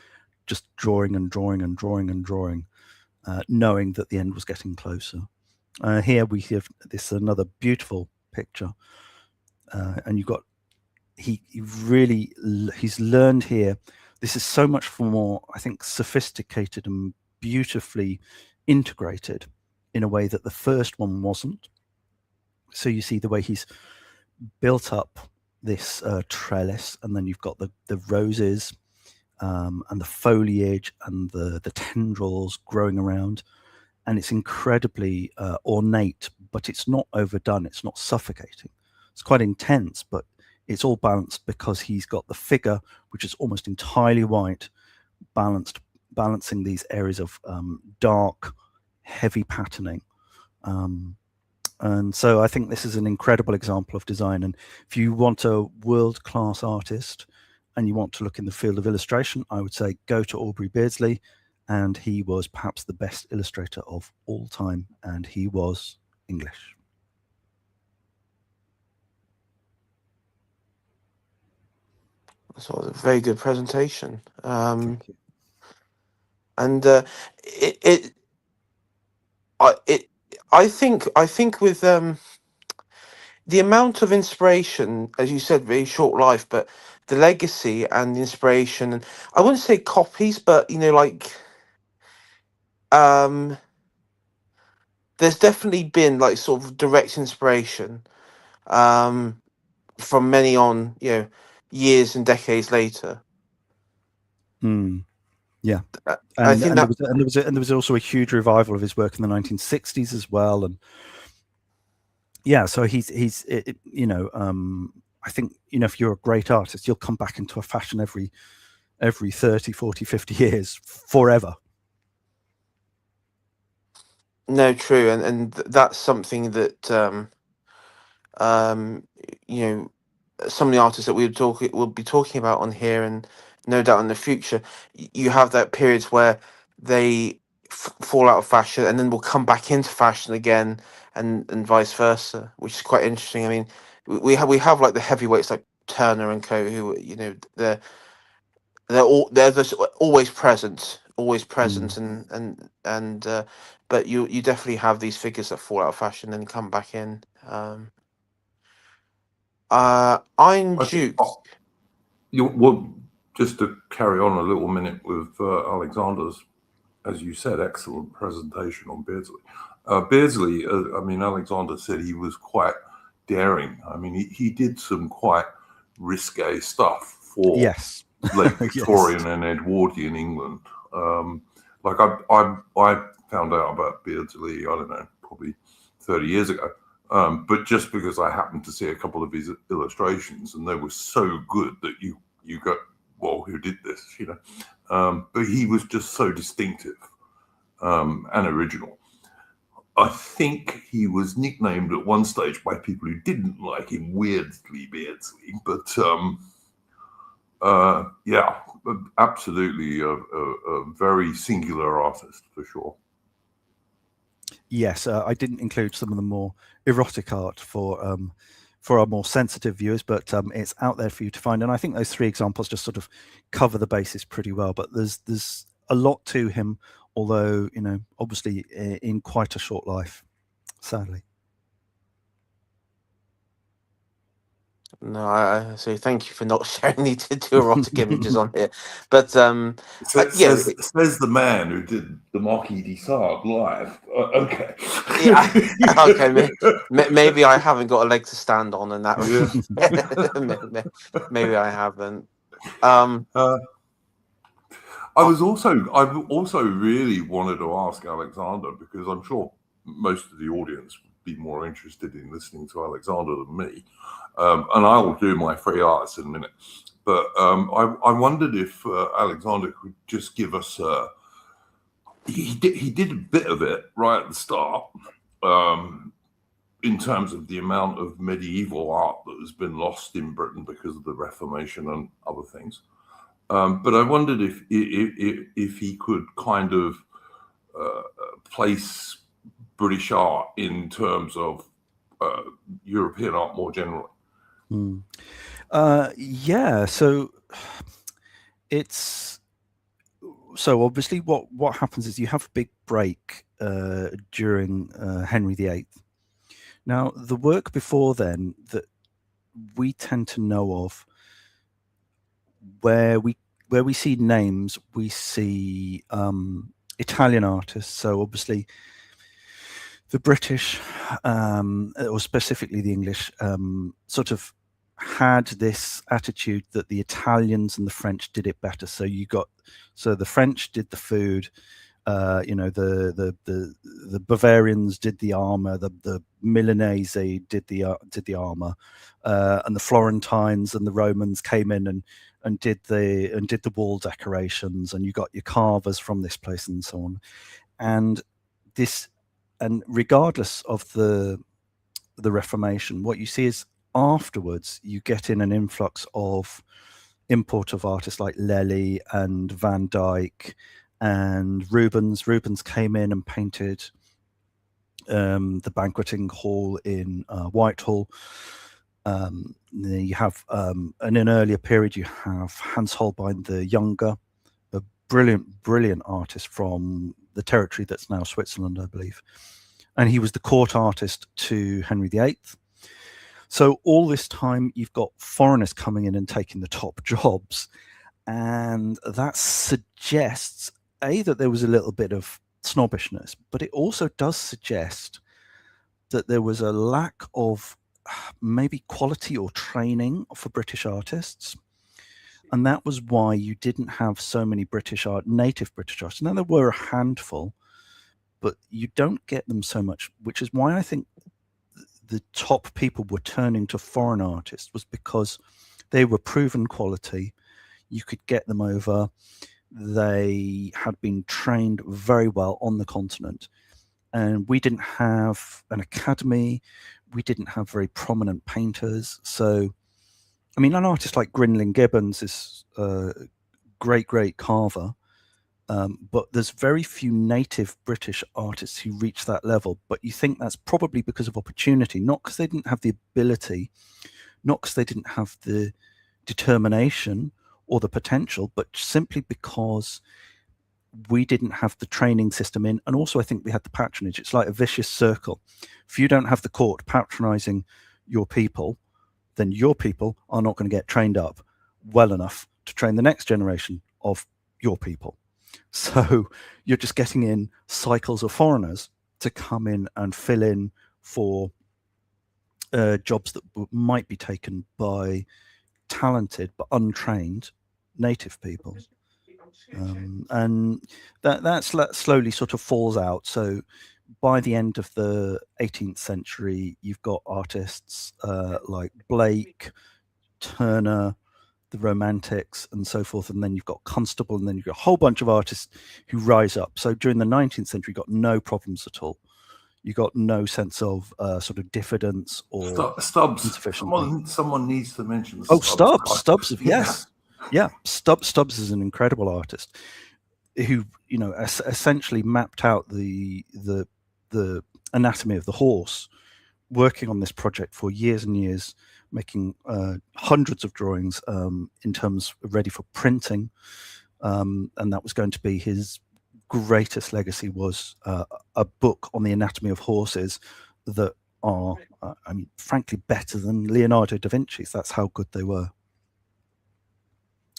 just drawing and drawing and drawing and drawing, knowing that the end was getting closer. Here we have this another beautiful picture, and you've got he's learned here. This is so much more, I think, sophisticated and beautifully integrated in a way that the first one wasn't. So you see the way he's built up this trellis, and then you've got the roses and the foliage and the tendrils growing around, and it's incredibly ornate, but it's not overdone, it's not suffocating. It's quite intense, but it's all balanced because he's got the figure, which is almost entirely white, balancing these areas of dark, heavy patterning. And so I think this is an incredible example of design. And if you want a world-class artist and you want to look in the field of illustration, I would say go to Aubrey Beardsley, and he was perhaps the best illustrator of all time, and he was English. That was a very good presentation. Thank you. And I think with the amount of inspiration, as you said, very short life, but the legacy and the inspiration, and I wouldn't say copies, but like there's definitely been like sort of direct inspiration from many on years and decades later. Yeah, I think and there was also a huge revival of his work in the 1960s as well, and yeah, so he's I think if you're a great artist, you'll come back into a fashion every 30, 40, 50 years forever. No, true, and that's something that some of the artists that we'll be talking about on here, and no doubt in the future, you have that periods where they fall out of fashion and then will come back into fashion again, and vice versa, which is quite interesting. I mean, we have like the heavyweights like Turner and Co, who they're just always present, and but you definitely have these figures that fall out of fashion and come back in. Iron Duke. just to carry on a little minute with Alexander's, as you said, excellent presentation on Beardsley. Beardsley, I mean, Alexander said he was quite daring. I mean, he did some quite risque stuff for Yes. late Victorian and Edwardian England. Like I found out about Beardsley, I don't know, probably 30 years ago. But just because I happened to see a couple of his illustrations and they were so good that you go, well, who did this, you know? But he was just so distinctive and original. I think he was nicknamed at one stage by people who didn't like him weirdly Beardsley, but yeah, absolutely a very singular artist for sure. Yes, I didn't include some of the more erotic art for our more sensitive viewers, but it's out there for you to find. And I think those three examples just sort of cover the basis pretty well. But there's a lot to him, although, you know, obviously in quite a short life, sadly. No, I say thank you for not sharing the two erotic images on here. But Says the man who did the Marquis de Sade live. Okay. Yeah. Okay. Maybe I haven't got a leg to stand on in that. Yeah. Maybe I haven't. I also really wanted to ask Alexander, because I'm sure most of the audience would be more interested in listening to Alexander than me. And I will do my free arts in a minute. But I wondered if Alexander could just give us he did a bit of it right at the start in terms of the amount of medieval art that has been lost in Britain because of the Reformation and other things. But I wondered if he could kind of place British art in terms of European art more generally. Yeah, so obviously what happens is you have a big break during Henry VIII. Now, the work before then that we tend to know of, where we see names, we see Italian artists. So obviously the British, or specifically the English, sort of had this attitude that the Italians and the French did it better. So the French did the food, you know, the Bavarians did the armor, the Milanese did the armor, and the Florentines and the Romans came in and did the wall decorations, and you got your carvers from this place and so on. And regardless of the Reformation, what you see is afterwards you get in an influx of import of artists like Lely and Van Dyck and Rubens. Rubens came in and painted the banqueting hall in Whitehall. You have, in an earlier period, you have Hans Holbein the Younger, a brilliant artist from the territory that's now Switzerland, I believe. And he was the court artist to Henry VIII. So all this time, you've got foreigners coming in and taking the top jobs. And that suggests, that there was a little bit of snobbishness, but it also does suggest that there was a lack of maybe quality or training for British artists. And that was why you didn't have so many native British artists. Now, there were a handful, but you don't get them so much, which is why I think the top people were turning to foreign artists, was because they were proven quality. You could get them over. They had been trained very well on the continent. And we didn't have an academy. We didn't have very prominent painters. So, I mean, an artist like Grinling Gibbons is a great carver. But there's very few native British artists who reach that level. But you think that's probably because of opportunity, not because they didn't have the ability, not because they didn't have the determination or the potential, but simply because we didn't have the training system in. And also, I think we had the patronage. It's like a vicious circle. If you don't have the court patronizing your people, then your people are not going to get trained up well enough to train the next generation of your people. So you're just getting in cycles of foreigners to come in and fill in for jobs that might be taken by talented but untrained native people. And that slowly sort of falls out. So by the end of the 18th century, you've got artists like Blake, Turner, the Romantics, and so forth, and then you've got Constable, and then you've got a whole bunch of artists who rise up. So during the 19th century, you've got no problems at all. You got no sense of sort of diffidence or Stubbs. Someone needs to mention. Stubbs. Yes, yeah. Stubbs is an incredible artist who, you know, essentially mapped out the anatomy of the horse, working on this project for years and years, making hundreds of drawings in terms ready for printing, and that was going to be his greatest legacy, was a book on the anatomy of horses that are, I mean, frankly, better than Leonardo da Vinci's. That's how good they were.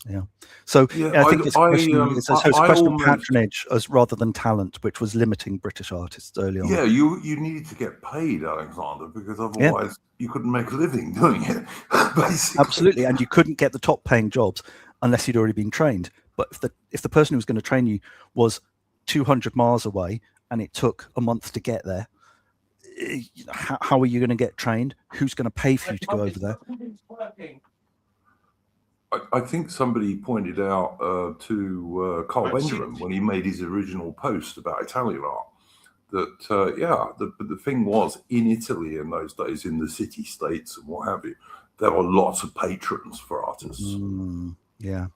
Yeah. So yeah, I think it's a question of patronage as rather than talent, which was limiting British artists early on. Yeah, you needed to get paid, Alexander, because otherwise you couldn't make a living doing it. Basically. Absolutely, and you couldn't get the top paying jobs unless you'd already been trained. But if the person who was going to train you was 200 miles away and it took a month to get there, how are you going to get trained? Who's going to pay for you to go over there? I think somebody pointed out to Carl Benjamin when he made his original post about Italian art that, the thing was, in Italy in those days, in the city-states and what have you, there were lots of patrons for artists. Yeah.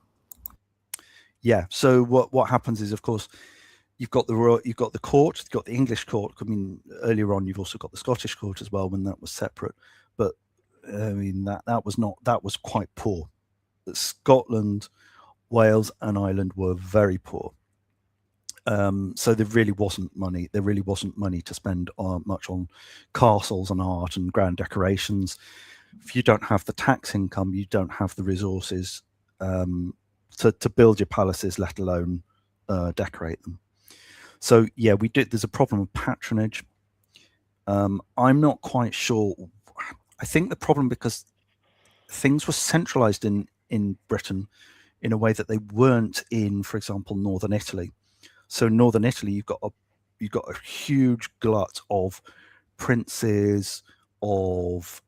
So what happens is, of course, you've got the court, you've got the English court. I mean, earlier on, you've also got the Scottish court as well when that was separate. But I mean, that was quite poor. Scotland, Wales, and Ireland were very poor. So there really wasn't money. There really wasn't money to spend much on castles and art and grand decorations. If you don't have the tax income, you don't have the resources to build your palaces, let alone decorate them. So yeah, there's a problem with patronage. I'm not quite sure. I think the problem, because things were centralized in Britain in a way that they weren't in, for example, northern Italy. So Northern Italy, you've got a huge glut of princes, of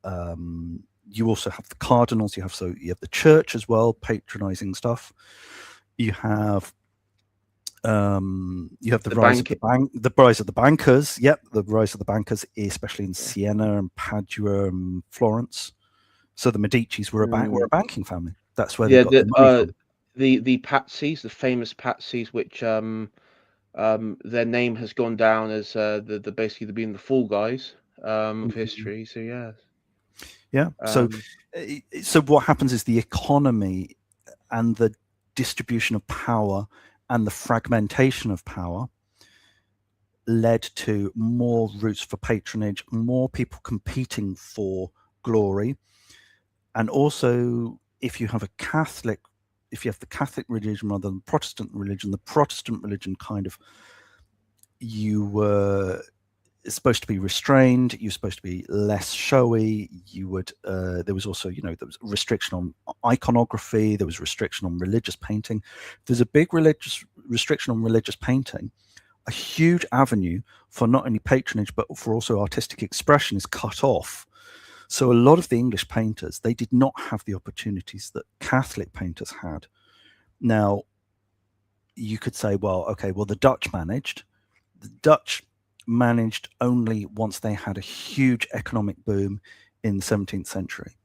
you also have the cardinals, you have the church as well, patronizing stuff. You have the rise of the bankers. Yep, the rise of the bankers, especially in Siena and Padua and Florence. So the Medicis were a banking family. That's where they got the money from. The Patseys, the famous Patseys, which their name has gone down as the basically being the fall guys of history. So yeah. So what happens is the economy and the distribution of power and the fragmentation of power led to more routes for patronage, more people competing for glory, and also if you have the Catholic religion rather than Protestant religion, the Protestant religion kind of, you were supposed to be restrained, you're supposed to be less showy, there was also, there was restriction on iconography, there was restriction on religious painting. There's a big restriction on religious painting. A huge avenue for not only patronage but for also artistic expression is cut off. So a lot of the English painters, they did not have the opportunities that Catholic painters had. Now, you could say, the Dutch managed. The Dutch managed only once they had a huge economic boom in the 17th century.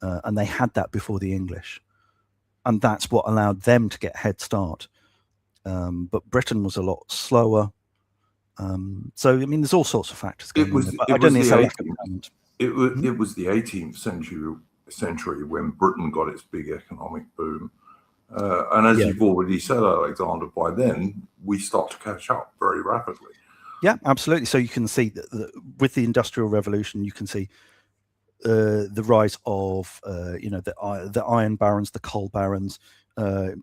And they had that before the English. And that's what allowed them to get a head start. But Britain was a lot slower. So, I mean, there's all sorts of factors going on. I don't think it's It was the 18th century when Britain got its big economic boom. And as you've already said, Alexander, by then we start to catch up very rapidly. Yeah, absolutely. So you can see that with the Industrial Revolution, you can see the rise of the iron barons, the coal barons,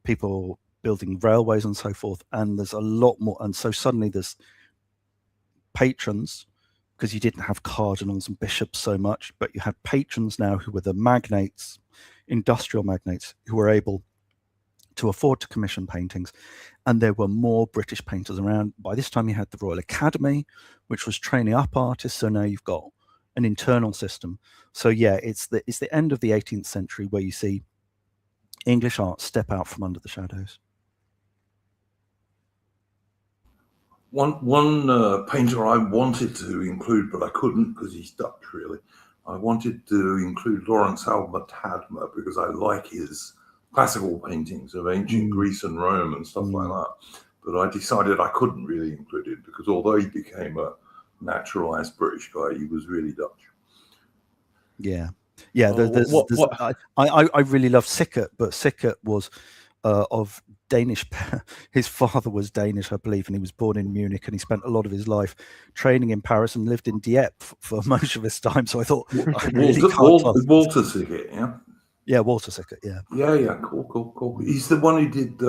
people building railways and so forth, and there's a lot more. And so suddenly there's patrons, because you didn't have cardinals and bishops so much, but you had patrons now who were the magnates, industrial magnates, who were able to afford to commission paintings, and there were more British painters around. By this time, you had the Royal Academy, which was training up artists. So now you've got an internal system. So yeah, it's the end of the 18th century where you see English art step out from under the shadows. One painter I wanted to include, but I couldn't because he's Dutch, really. I wanted to include Lawrence Albert Hadmer because I like his classical paintings of ancient Greece and Rome and stuff like that. But I decided I couldn't really include it because although he became a naturalized British guy, he was really Dutch. Yeah. I really love Sickert, but Sickert was of Danish. His father was Danish, I believe, and he was born in Munich, and he spent a lot of his life training in Paris and lived in Dieppe for most of his time. So I thought, Walter Sickert, yeah. Yeah, Walter Sickert, yeah. Yeah, cool. He's the one who did,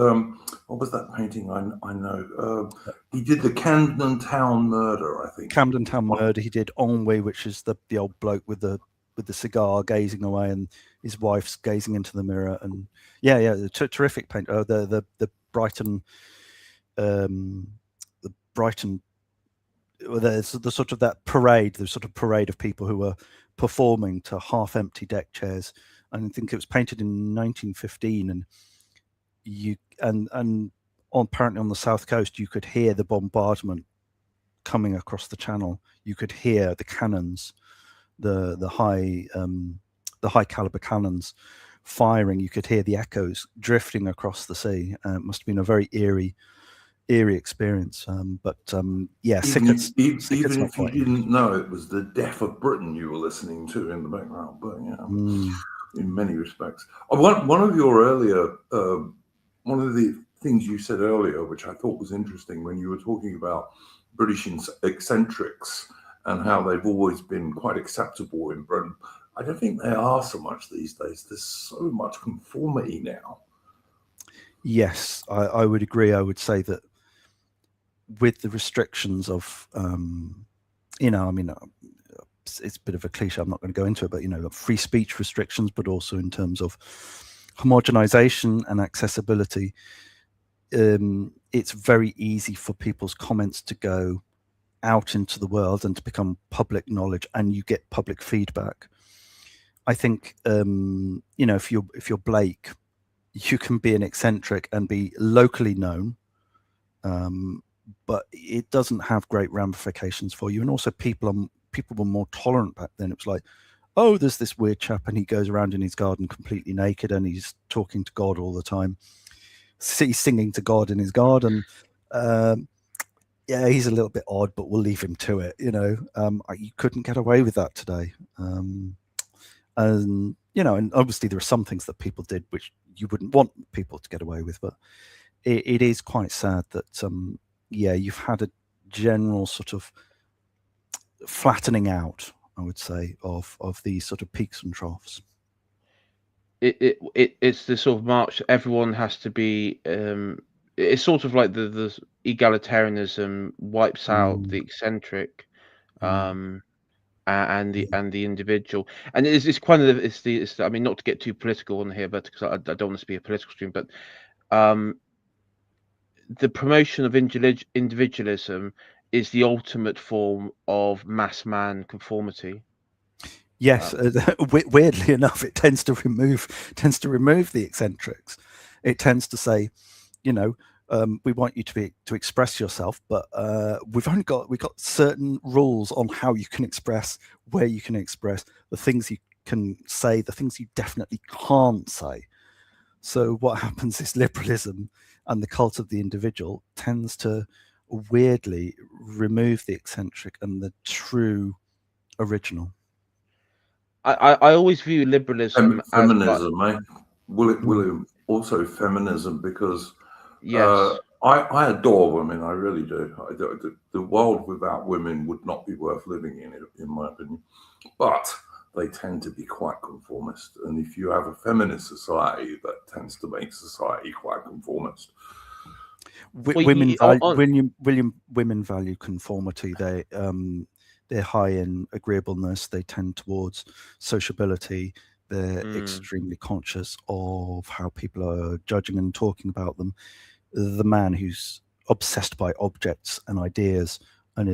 what was that painting I know? He did the Camden Town Murder, I think. Camden Town Murder. He did Ennui, which is the old bloke with the cigar gazing away and his wife's gazing into the mirror. And terrific paint. The Brighton, the sort of that parade, the sort of parade of people who were performing to half-empty deck chairs. I think it was painted in 1915, and apparently on the south coast you could hear the bombardment coming across the channel. You could hear the cannons, the high caliber cannons firing. You could hear the echoes drifting across the sea. It must have been a very eerie experience. Even if you didn't know it was the death of Britain you were listening to in the background, but in many respects. One of your earlier, one of the things you said earlier, which I thought was interesting when you were talking about British eccentrics and how they've always been quite acceptable in Britain. I don't think they are so much these days. There's so much conformity now. Yes, I would agree. I would say that with the restrictions of, it's a bit of a cliche, I'm not going to go into it, but, free speech restrictions, but also in terms of homogenization and accessibility, it's very easy for people's comments to go out into the world and to become public knowledge, and you get public feedback. I think, if you're Blake, you can be an eccentric and be locally known, but it doesn't have great ramifications for you. And also people were more tolerant back then. It was like, oh, there's this weird chap and he goes around in his garden completely naked and he's talking to God all the time. He's singing to God in his garden. He's a little bit odd, but we'll leave him to it. You couldn't get away with that today. And obviously there are some things that people did which you wouldn't want people to get away with, but it is quite sad that you've had a general sort of flattening out, I would say, of these sort of peaks and troughs. It's the sort of march. Everyone has to be. It's sort of like the egalitarianism wipes out the eccentric, and the individual. And it's kind of it's I mean, not to get too political on here, but because I don't want this to be a political stream, but the promotion of individualism is the ultimate form of mass man conformity. Yes, weirdly enough, it tends to remove the eccentrics. It tends to say, we want you to express yourself, but we've got certain rules on how you can express, where you can express, the things you can say, the things you definitely can't say. So what happens is liberalism and the cult of the individual tends to weirdly remove the eccentric and the true original. I always view liberalism feminism, mate. Will it also feminism, because yes, I adore women. I really do. The world without women would not be worth living in my opinion. But they tend to be quite conformist. And if you have a feminist society, that tends to make society quite conformist. Women value conformity. They're high in agreeableness. They tend towards sociability. They're extremely conscious of how people are judging and talking about them. The man who's obsessed by objects and ideas and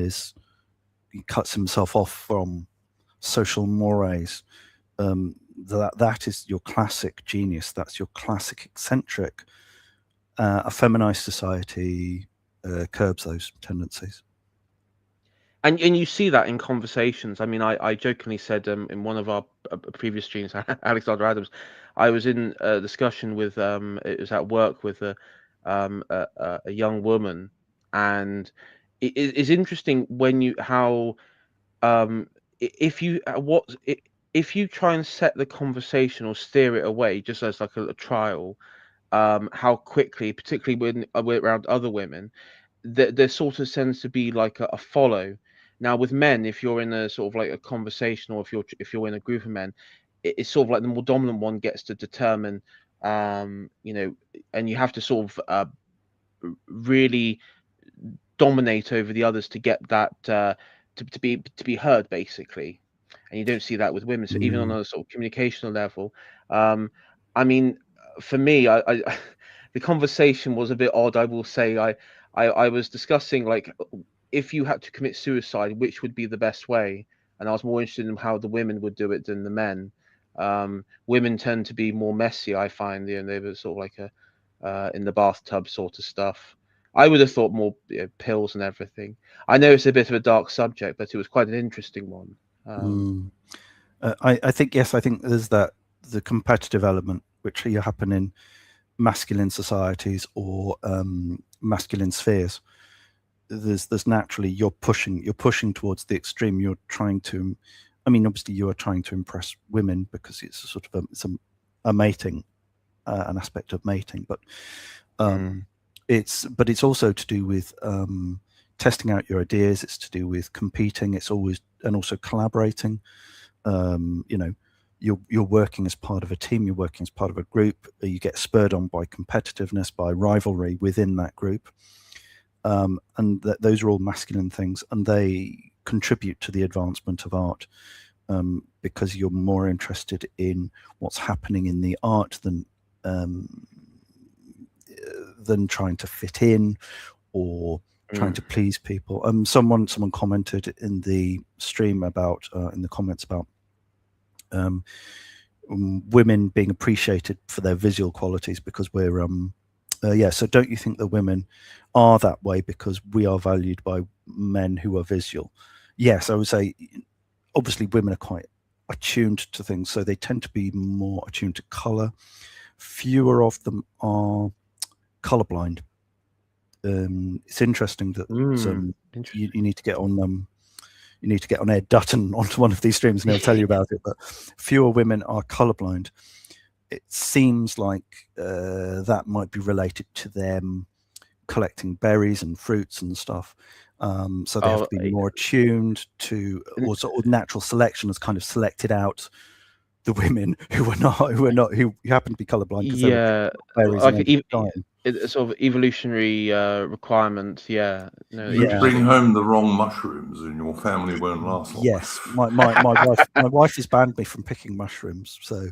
he cuts himself off from social mores. That is your classic genius. That's your classic eccentric. A feminized society curbs those tendencies. And you see that in conversations. I mean, I jokingly said in one of our previous streams, Alexander Adams, I was in a discussion with it was at work with a young woman, and it is interesting when if you try and set the conversation or steer it away just as like a trial, how quickly, particularly when we're around other women, there sort of tends to be like a follow. Now with men, if you're in a sort of like a conversation, or if you're in a group of men, it's sort of like the more dominant one gets to determine, and you have to sort of really dominate over the others to get that to be heard, basically. And you don't see that with women. So even on a sort of communicational level, I mean, for me, I the conversation was a bit odd. I will say, I was discussing, like, if you had to commit suicide, which would be the best way? And I was more interested in how the women would do it than the men. Women tend to be more messy, I find. They were sort of like in the bathtub sort of stuff. I would have thought more pills and everything. I know it's a bit of a dark subject, but it was quite an interesting one. I think, yes, I think there's the competitive element, which you happen in masculine societies or masculine spheres. There's naturally you're pushing towards the extreme. You're trying to, I mean, obviously you are trying to impress women because it's a sort of a mating, an aspect of mating, but it's also to do with testing out your ideas. It's to do with competing. It's always, and also collaborating. You're working as part of a team. You're working as part of a group. You get spurred on by competitiveness, by rivalry within that group. And those are all masculine things, and they contribute to the advancement of art, because you're more interested in what's happening in the art than trying to fit in or trying to please people. Someone commented in the stream about in the comments about women being appreciated for their visual qualities because we're so don't you think that women are that way because we are valued by men who are visual? Yes, I would say obviously women are quite attuned to things, so they tend to be more attuned to color. Fewer of them are colorblind. It's interesting that you need to get on you need to get on Ed Dutton onto one of these streams and he'll tell you about it, but fewer women are colorblind. It seems like that might be related to them collecting berries and fruits and stuff. So they have to be more attuned to, or natural selection has kind of selected out the women who happen to be colorblind. Yeah, like sort of evolutionary requirement. Yeah, no, you bring home the wrong mushrooms, and your family won't last long. Yes, my wife has banned me from picking mushrooms, so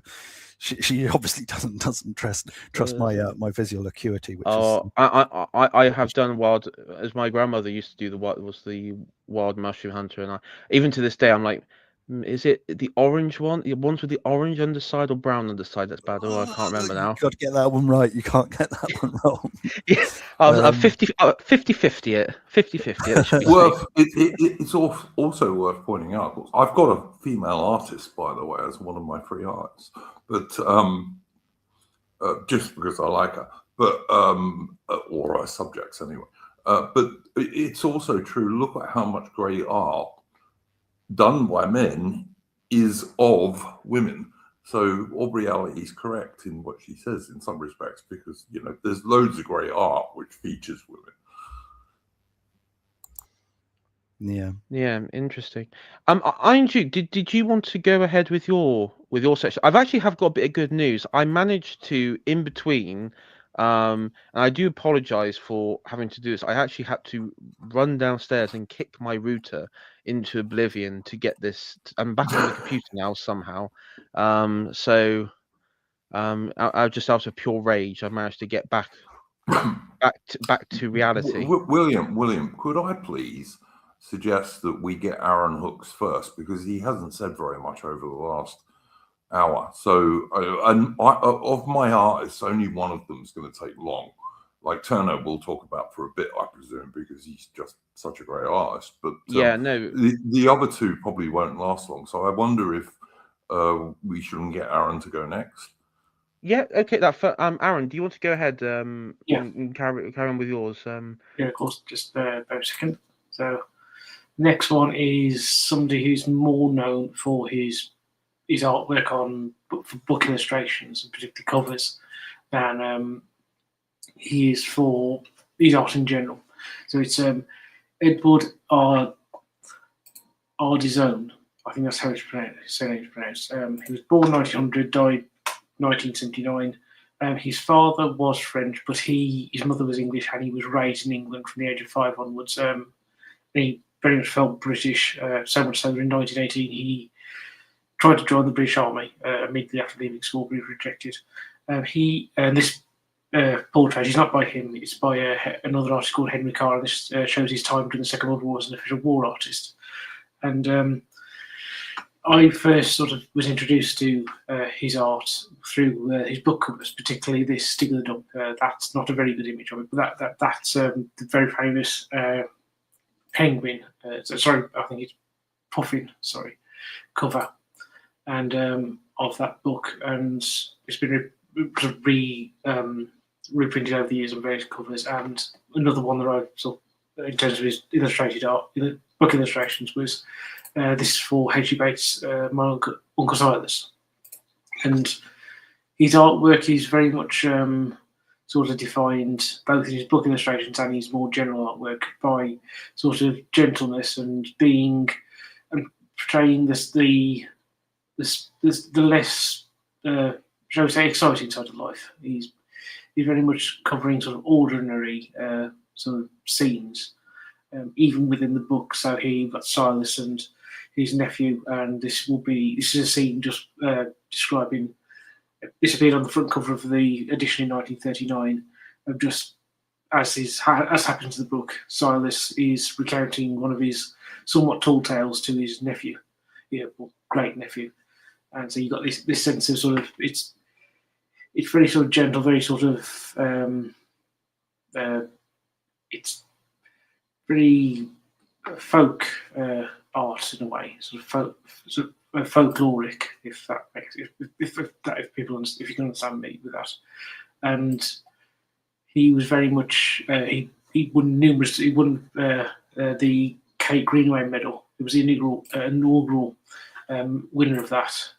she obviously doesn't trust my visual acuity. Which I have done wild, as my grandmother used to do. The wild mushroom hunter, and even to this day I'm like, is it the orange one? The ones with the orange underside or brown underside that's bad? I can't remember now. You've got to get that one right. You can't get that one wrong. Yeah, I was 50-50 it. 50-50 It's also worth pointing out, I've got a female artist, by the way, as one of my free arts, but just because I like her, but or her subjects anyway. But it's also true. Look at how much great art done by men is of women. So Aubrey Alley is correct in what she says in some respects, because there's loads of great art which features women. Yeah. Yeah, interesting. Andrew, did you want to go ahead with your section? I've actually have got a bit of good news. I managed to in between, and I do apologize for having to do this. I actually had to run downstairs and kick my router into oblivion to get this. I'm back on the computer now somehow. So just out of pure rage, I managed to get back to reality. William, could I please suggest that we get Aaron Hooks first, because he hasn't said very much over the last hour. So, of my artists, only one of them is going to take long. Like Turner, we'll talk about for a bit, I presume, because he's just such a great artist. But yeah, no, the other two probably won't last long. So I wonder if we shouldn't get Aaron to go next. Yeah, okay. Aaron, do you want to go ahead? Yeah. And carry on with yours. Yeah, of course. Just a second. So, next one is somebody who's more known for his artwork on for book illustrations and particularly covers than he is for his art in general. So it's Edward Ardizone. I think that's how his surname is pronounced. He was born 1900, died 1979. His father was French, but his mother was English, and he was raised in England from the age of 5 onwards. He very much felt British, so much so that in 1918 he tried to join the British Army immediately after leaving school, but he was rejected. This portrait is not by him; it's by another artist called Henry Carr, and this shows his time during the Second World War as an official war artist. And I first sort of was introduced to his art through his book covers, particularly this Stig of the Dog. That's not a very good image of it, but that's the very famous penguin. I think it's puffin. Cover, and of that book, and it's been reprinted over the years on various covers. And another one that I saw in terms of his illustrated art, book illustrations, was. This is for H.G. Bates, my Uncle Silas. And his artwork is very much sort of defined, both in his book illustrations and his more general artwork, by sort of gentleness and portraying the less, shall we say, exciting side of life. He's very much covering sort of ordinary sort of scenes, even within the book. So here you've got Silas and his nephew, and this is a scene just describing. This appeared on the front cover of the edition in 1939. Of just as happens in the book, Silas is recounting one of his somewhat tall tales to his nephew, great nephew, and so you got this sense of sort of it's very sort of gentle, very sort of it's very folk art in a way, sort of folkloric, if that makes if you can understand me with that. And he was very much he won the Kate Greenaway Medal. It was the inaugural winner of that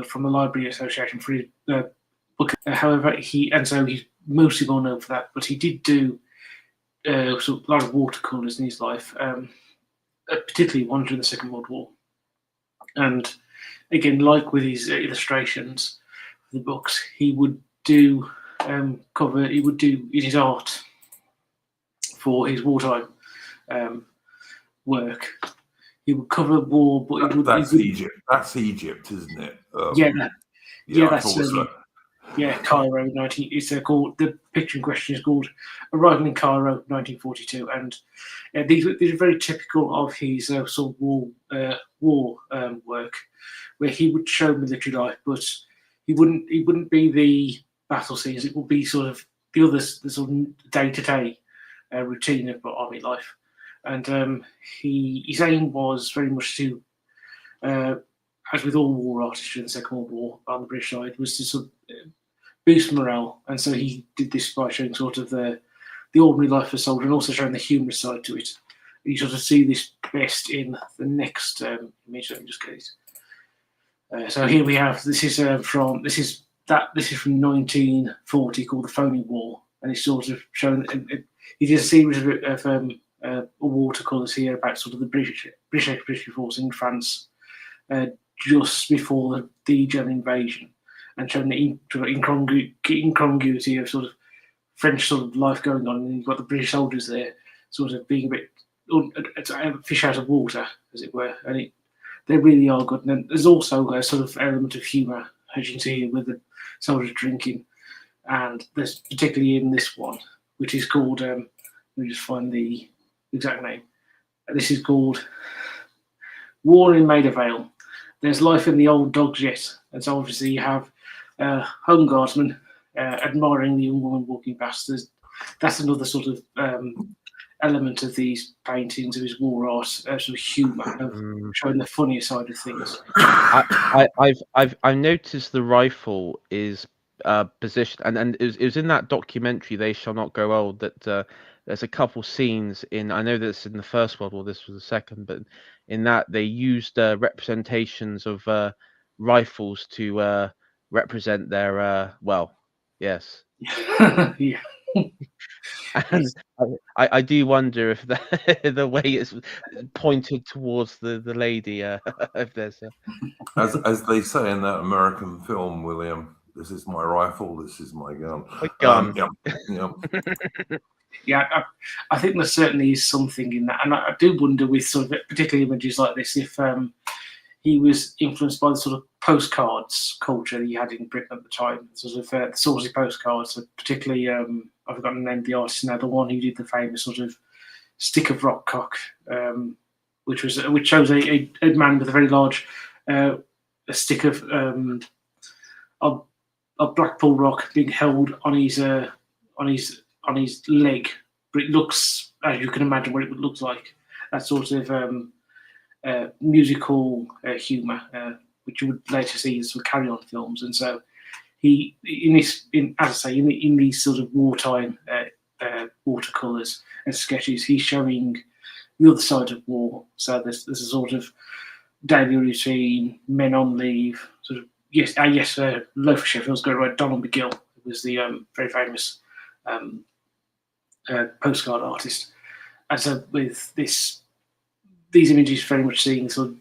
from the Library Association for his book. However, he's mostly well known for that, but he did do sort of a lot of watercolors in his life, particularly one during the Second World War. And again, like with his illustrations for the books, he would do in his art for his wartime work. He would cover war, but that's Egypt. That's Egypt, isn't it? Cairo, 19. It's called, the picture in question is called "Arrival in Cairo, 1942," and these are very typical of his sort of war work, where he would show military life, but he wouldn't be the battle scenes. It would be sort of the sort of day-to-day routine of army life, and his aim was very much to, as with all war artists during the Second World War on the British side, was to sort of boost morale. And so he did this by showing sort of the ordinary life of a soldier and also showing the humorous side to it. And you sort of see this best in the next image. Let me just get it. So here we have, this is from 1940, called The Phony War, and it's sort of showing. He did a series of watercolours here about sort of the British expeditionary force in France just before the German invasion, and showing the incongruity of sort of French sort of life going on, and you've got the British soldiers there, sort of being a bit fish out of water, as it were, and they really are good. And then there's also a sort of element of humour, as you can see, with the soldiers drinking, and there's particularly in this one, which is called. Let me just find the exact name. This is called War in Maida Vale. There's life in the old dogs yet, and so obviously you have Home Guardsmen admiring the young woman walking past. That's another sort of element of these paintings, of his war art, sort of humour, of showing the funnier side of things. I've noticed the rifle is positioned, and it was in that documentary They Shall Not Grow Old that there's a couple scenes in. I know that's in the First World War. This was the second, but in that they used representations of rifles to represent their yes. Yeah. And I do wonder if the way it's pointed towards the lady, if there's as they say in that American film, William, this is my rifle, this is my gun. a gun. Yeah, I think there certainly is something in that, and I do wonder with sort of particularly images like this if he was influenced by the sort of postcards culture that you had in Britain at the time, sort of the Salisbury postcards, so particularly I've forgotten the name of the artist now, the one who did the famous sort of stick of rock cock, which shows a man with a very large a stick of Blackpool rock being held on his leg, but it looks, as you can imagine, what it would look like. That sort of musical humour, which you would later see as sort of carry-on films. And so he, in these sort of wartime watercolours and sketches, he's showing the other side of war. So there's a sort of daily routine, men on leave, sort of Loaf of Sheffield's got right. Donald McGill was the very famous postcard artist, and so with these images, very much seeing sort of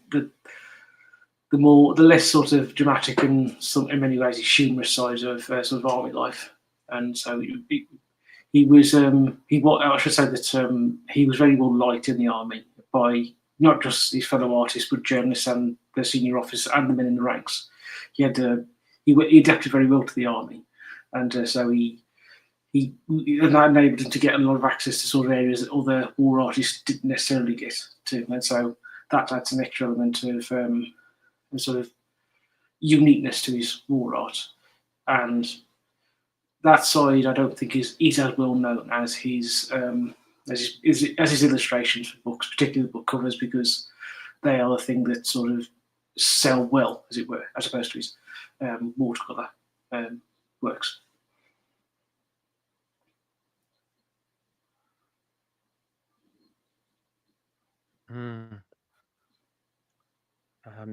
the less sort of dramatic and in many ways humorous side of sort of army life, and so he was I should say that he was very well liked in the army by not just his fellow artists but journalists and the senior officers and the men in the ranks. He adapted very well to the army, and so he that enabled him to get a lot of access to sort of areas that other war artists didn't necessarily get to, and so that adds an extra element of sort of uniqueness to his war art, and that side I don't think is as well known as his illustrations for books, particularly book covers, because they are the thing that sort of sell well, as it were, as opposed to his watercolour works.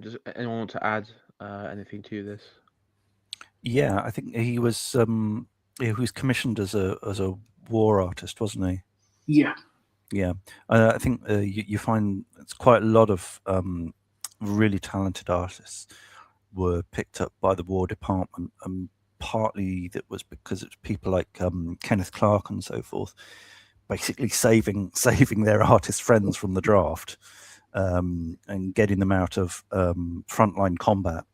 Does anyone want to add anything to this? Yeah, I think he was commissioned as a war artist, wasn't he? Yeah. Yeah, I think you find it's quite a lot of really talented artists were picked up by the War Department, and partly that was because it's people like Kenneth Clark and so forth, basically saving their artist friends from the draft, and getting them out of frontline combat.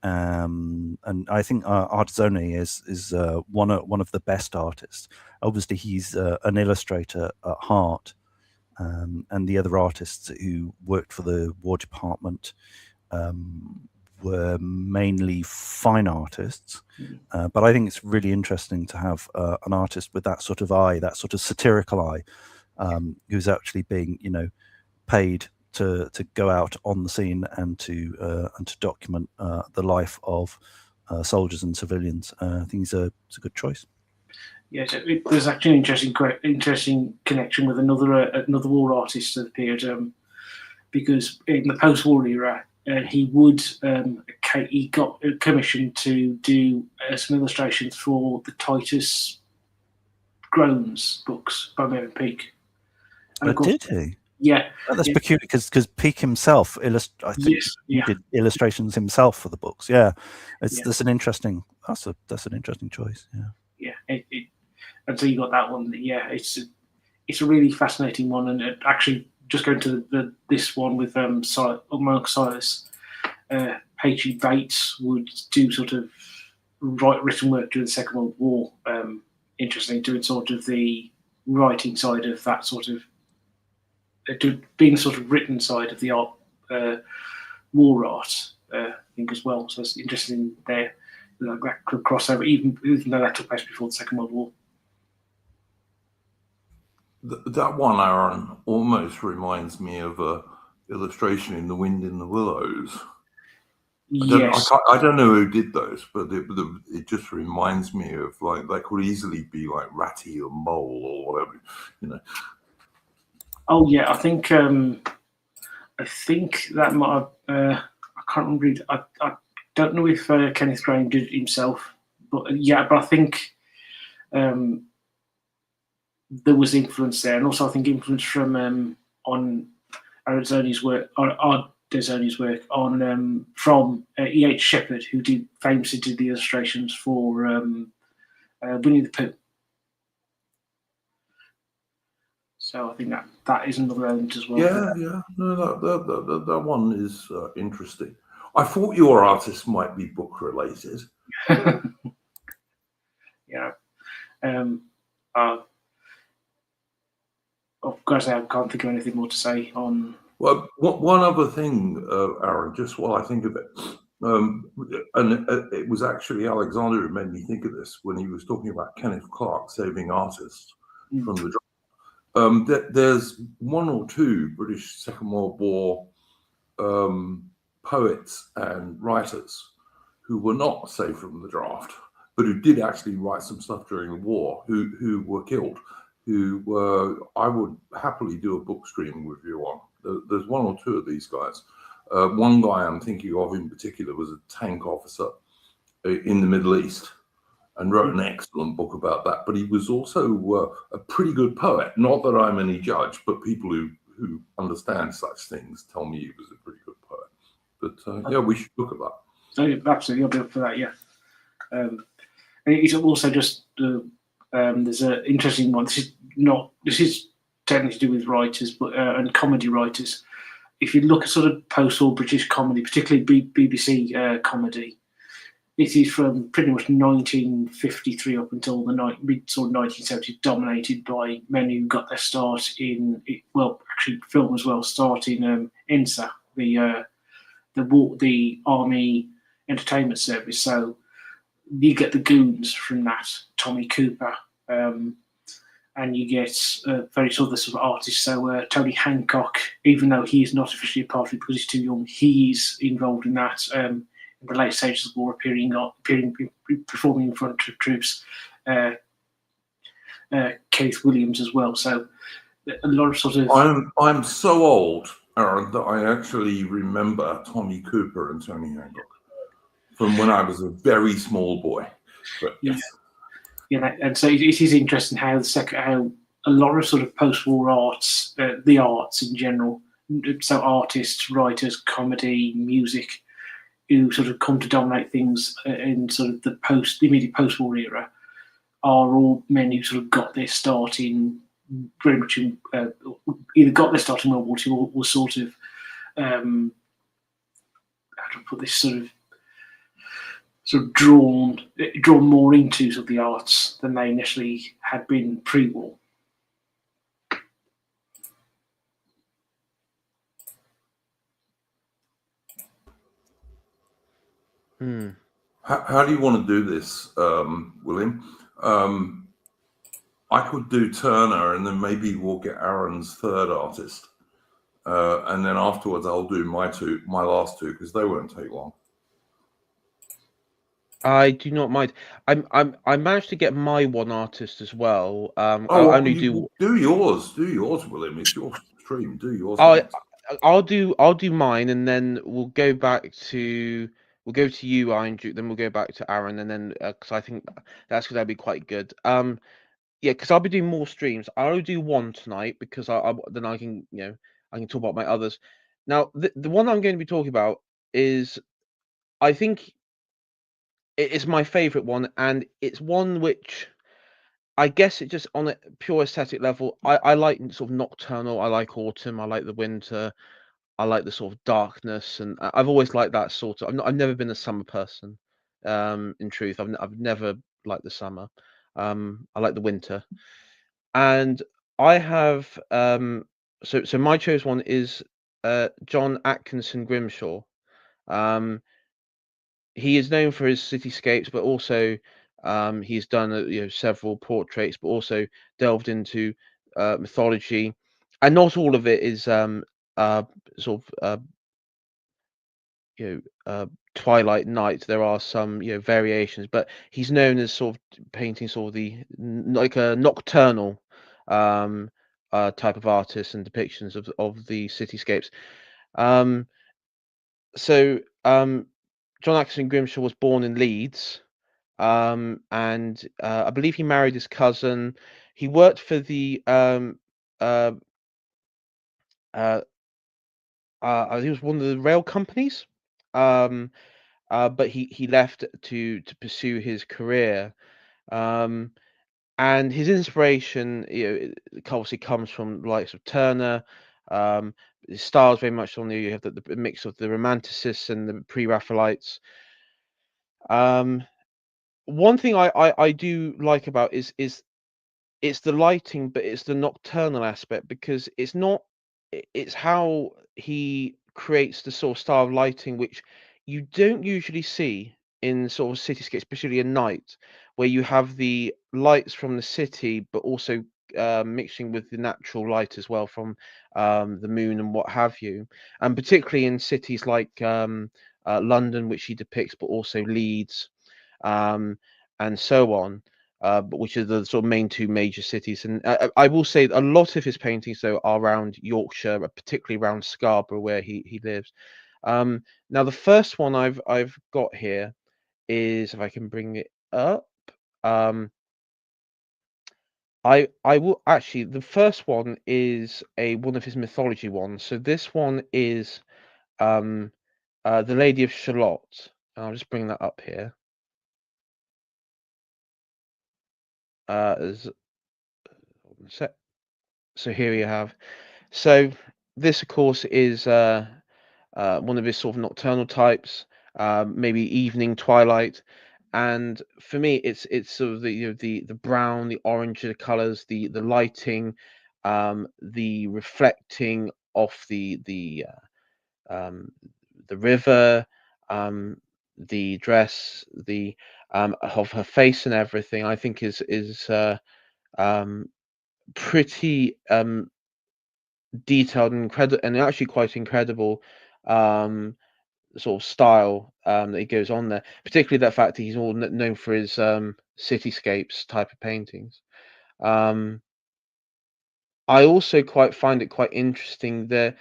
And I think Artesone is one of the best artists. Obviously, he's an illustrator at heart, and the other artists who worked for the War Department were mainly fine artists. But I think it's really interesting to have an artist with that sort of eye, that sort of satirical eye, who's actually being, paid to go out on the scene and to document the life of soldiers and civilians. I think it's a good choice. Yeah, so there's actually an interesting connection with another war artist that appeared, because in the post-war era, he got commissioned to do some illustrations for the Titus Groans books by Mervyn Peake. And of course, did he? yeah, Oh, that's yeah. peculiar because Peake himself, I think Yes, he yeah, did illustrations himself for the books. Yeah, Yeah. that's an interesting choice. Yeah. yeah. And so you got that one. Yeah, it's a really fascinating one, and actually just going to this one with Monk Silas, H.G. Bates would do sort of written work during the Second World War. Interesting, doing sort of the writing side of that sort of being the sort of written side of the art, war art, I think as well. So it's interesting there that could cross over, even though that took place before the Second World War. That one, Aaron, almost reminds me of a illustration in The Wind in the Willows. Yes. I don't know who did those, but it just reminds me of, like, they could easily be like Ratty or Mole or whatever, you know. Oh yeah, I think that might have, I can't remember. I don't know if Kenneth Grahame did it himself, but I think there was influence there, and also I think influence from on Dezzoni's work, on Dezzoni's work on from E.H. Shepard, who famously did the illustrations for Winnie the Pooh. So I think that is another element as well. Yeah. No, that one is interesting. I thought your artist might be book related. Yeah. Of course, I can't think of anything more to say on. Well, one other thing, Aaron, just while I think of it, and it was actually Alexander who made me think of this when he was talking about Kenneth Clark saving artists from the draft. There's one or two British Second World War poets and writers who were not saved from the draft, but who did actually write some stuff during the war, who were killed, I would happily do a book stream review on. There's one or two of these guys. One guy I'm thinking of in particular was a tank officer in the Middle East and wrote an excellent book about that. But he was also a pretty good poet. Not that I'm any judge, but people who understand such things tell me he was a pretty good poet. But yeah, we should look at that. Oh, absolutely, I'll be up for that. Yeah, and it's also just there's an interesting one. This is technically to do with writers, but and comedy writers. If you look at sort of post-war British comedy, particularly BBC comedy, it is from pretty much 1953 up until the mid sort of 1970s, dominated by men who got their start in film as well, start in ENSA, the Army Entertainment Service. So you get the goons from that, Tommy Cooper, and you get various other sort of artists. So Tony Hancock, even though he is not officially a part of it because he's too young, he's involved in that in the late stages of the war, performing in front of troops. Keith Williams as well. So a lot of sort of. I'm so old, Aaron, that I actually remember Tommy Cooper and Tony Hancock from when I was a very small boy. But yes. Yeah, and so it is interesting how a lot of sort of post-war arts, the arts in general, so artists, writers, comedy, music, who sort of come to dominate things in sort of the immediate post-war era, are all men who sort of got their start in very much in either got their start in World War II or sort of how to put this sort of drawn more into sort of the arts than they initially had been pre-war. How do you want to do this, William? I could do Turner, and then maybe we'll get Aaron's third artist, and then afterwards I'll do my last two, because they won't take long. I do not mind. I managed to get my one artist as well. I'll only do yours. Do yours, William. It's your stream. Do yours. I'll do mine, and then we'll go to you, Iron Duke. Then we'll go back to Aaron, and then because I think that'd be quite good. yeah, because I'll be doing more streams. I'll only do one tonight because then I can I can talk about my others. Now the one I'm going to be talking about is, I think it's my favorite one, and it's one which I guess it just on a pure aesthetic level. I like sort of nocturnal. I like autumn. I like the winter. I like the sort of darkness, and I've always liked that sort of. I've never been a summer person. In truth, I've never liked the summer. I like the winter, and I have so my chosen one is John Atkinson Grimshaw. Um, he is known for his cityscapes, but also he's done several portraits, but also delved into mythology, and not all of it is uh, sort of Twilight Night. There are some variations, but he's known as sort of painting sort of like a nocturnal type of artist and depictions of the cityscapes. Um, so John Atkinson Grimshaw was born in Leeds, and I believe he married his cousin. He worked for the uh, uh, he was one of the rail companies. Um, but he left to pursue his career. Um, and his inspiration, obviously comes from the likes of Turner. His style is very much on you have the mix of the Romanticists and the Pre-Raphaelites. One thing I do like about is it's the lighting, but it's the nocturnal aspect, because it's not it's how he creates the sort of style of lighting which you don't usually see in sort of cityscapes, especially at night, where you have the lights from the city, but also mixing with the natural light as well from the moon and what have you, and particularly in cities like London, which he depicts, but also Leeds, um, and so on, which are the sort of main two major cities. And I will say a lot of his paintings, though, are around Yorkshire, particularly around Scarborough, where he lives. Now, the first one I've got here is, if I can bring it up, I will actually. The first one is one of his mythology ones. So this one is the Lady of Shalott. I'll just bring that up here. As So here we have. So this, of course, is one of his sort of nocturnal types, maybe evening, twilight, and for me, it's sort of the brown, the orange, the colors, the lighting, the reflecting off um, the river, the dress, the of her face and everything. I think is um, pretty detailed and incredible, and actually quite incredible um sort of style that he goes on there, particularly that fact that he's all known for his cityscapes type of paintings. I also quite find it quite interesting that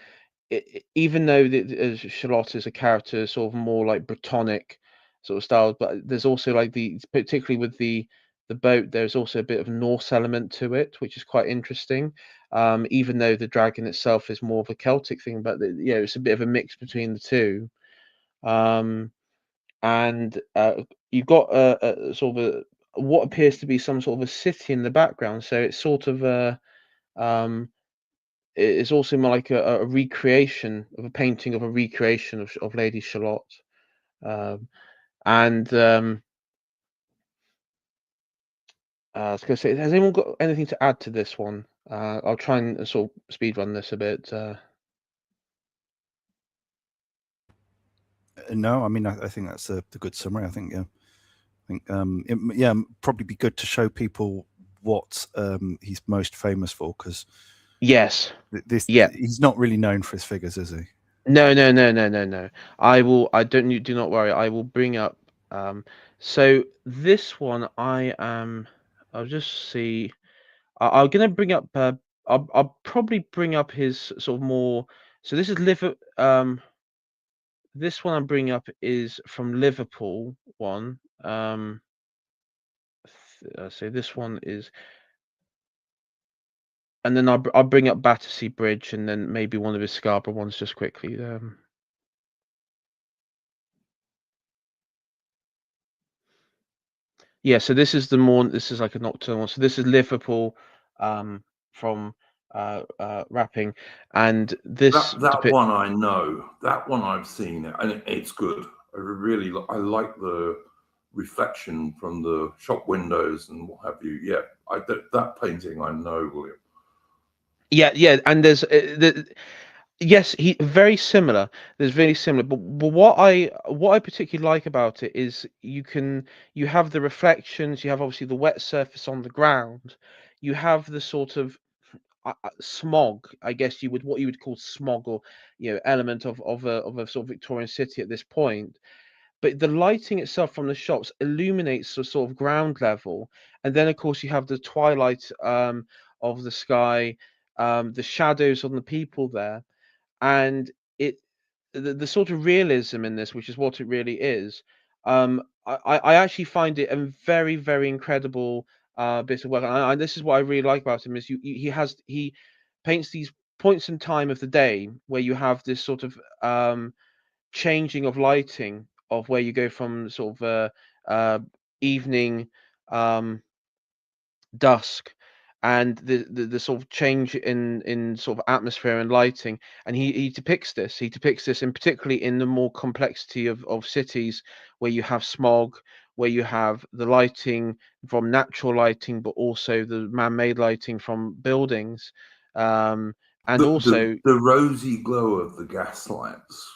even though Charlotte is a character sort of more like Brittonic sort of style, but there's also like particularly with the boat, there's also a bit of Norse element to it, which is quite interesting. Even though the dragon itself is more of a Celtic thing, but it's a bit of a mix between the two. Um, and you've got a sort of what appears to be some sort of a city in the background, so it's sort of um, it's also more like a recreation of a painting of a recreation of Lady Shalott. And I was going to say, has anyone got anything to add to this one? I'll try and sort of speed run this a bit. No, I mean, I think that's a good summary. I think, probably be good to show people what he's most famous for, because Yes, he's not really known for his figures, is he? No. I will. I don't. Do not worry. I will bring up. So this one, I am. I'll just see. I'm gonna bring up. I'll probably bring up his sort of more. So this is Liverpool. This one I'm bringing up is from Liverpool one. So this one is and then I'll bring up Battersea Bridge, and then maybe one of his Scarborough ones just quickly. Yeah, so this is this is like a nocturnal. So this is Liverpool from Rapping, and this That one I know. That one I've seen, and it's good. I like the reflection from the shop windows and what have you. Yeah, that painting I know, William. Yeah, and there's yes, he very similar. There's very similar, but what I particularly like about it is you have the reflections, you have obviously the wet surface on the ground, you have the sort of smog, I guess what you would call smog, or element of a sort of Victorian city at this point. But the lighting itself from the shops illuminates the sort of ground level, and then of course you have the twilight of the sky, the shadows on the people there, and the sort of realism in this, which is what it really is. I actually find it a very, very incredible bit of work, and this is what I really like about him is he paints these points in time of the day where you have this sort of changing of lighting, of where you go from sort of evening, dusk, and the sort of change in sort of atmosphere and lighting, and he depicts this, and particularly in the more complexity of cities, where you have smog, where you have the lighting from natural lighting, but also the man-made lighting from buildings, and also The rosy glow of the gas lights.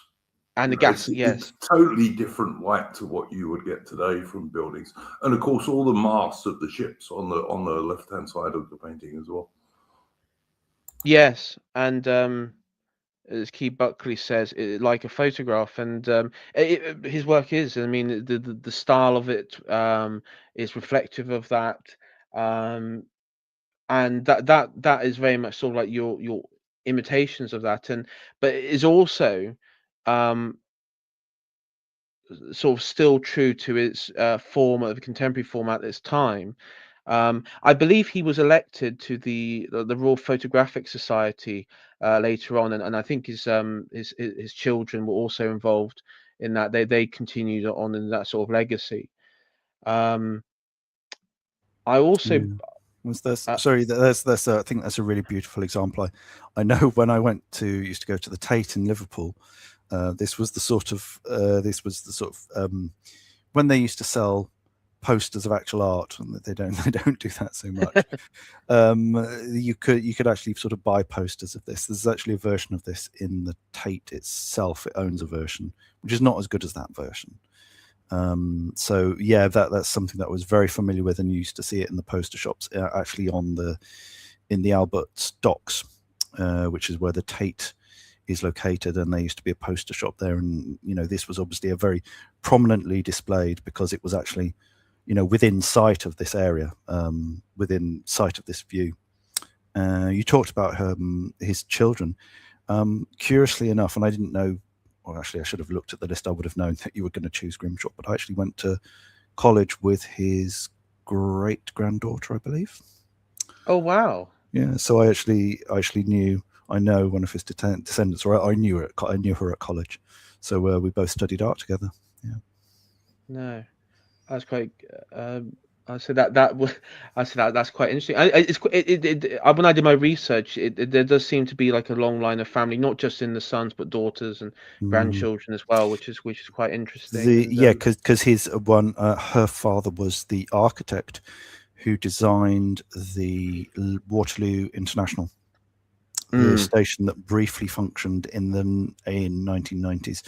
and the gas. Yes, It's totally different light to what you would get today from buildings, and of course all the masts of the ships on the left hand side of the painting as well. yes, and as Key Buckley says, like a photograph, and his work is. I mean, the style of it is reflective of that, and that is very much sort of like your imitations of that, but it is also um, sort of still true to its form of contemporary form at this time. I believe he was elected to the Royal Photographic Society later on, and I think his children were also involved in that. They continued on in that sort of legacy. I also was this sorry, that's I think that's a really beautiful example. I know when I used to go to the Tate in Liverpool, this was the sort of when they used to sell posters of actual art, and they don't do that so much. You could actually sort of buy posters of this. There's actually a version of this in the Tate itself. It owns a version which is not as good as that version. So yeah, that's something that I was very familiar with, and you used to see it in the poster shops, actually in the Albert Docks, which is where the Tate is located, and there used to be a poster shop there, and this was obviously a very prominently displayed, because it was actually within sight of this area, within sight of this view. You talked about his children. Curiously enough, and I didn't know, well, actually I should have looked at the list, I would have known that you were going to choose Grimshaw, but I actually went to college with his great granddaughter, I believe. Oh wow! Yeah, so I know one of his descendants, or I knew her at college, so we both studied art together. Yeah. No, that's quite. I said that's quite interesting. When I did my research, there does seem to be like a long line of family, not just in the sons, but daughters and grandchildren as well, which is quite interesting. Because her father was the architect who designed the Waterloo International, the station that briefly functioned in 1990s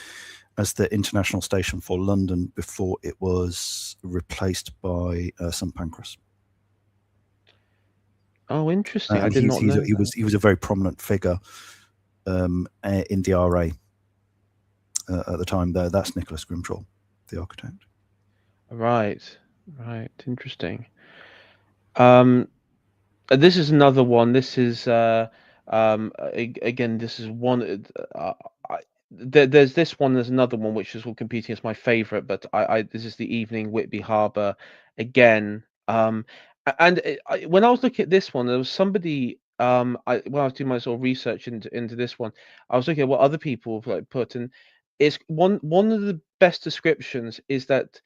as the international station for London before it was replaced by St Pancras. Oh, interesting! I did not know. He was a very prominent figure in the RA at the time. That's Nicholas Grimshaw, the architect. Right. Interesting. This is another one. This is again. This is one. There's this one. There's another one which is all competing as my favorite, but this is the Evening, Whitby Harbour again. And when I was looking at this one, there was somebody when I was doing my sort of research into this one, I was looking at what other people have like put, and it's one of the best descriptions is that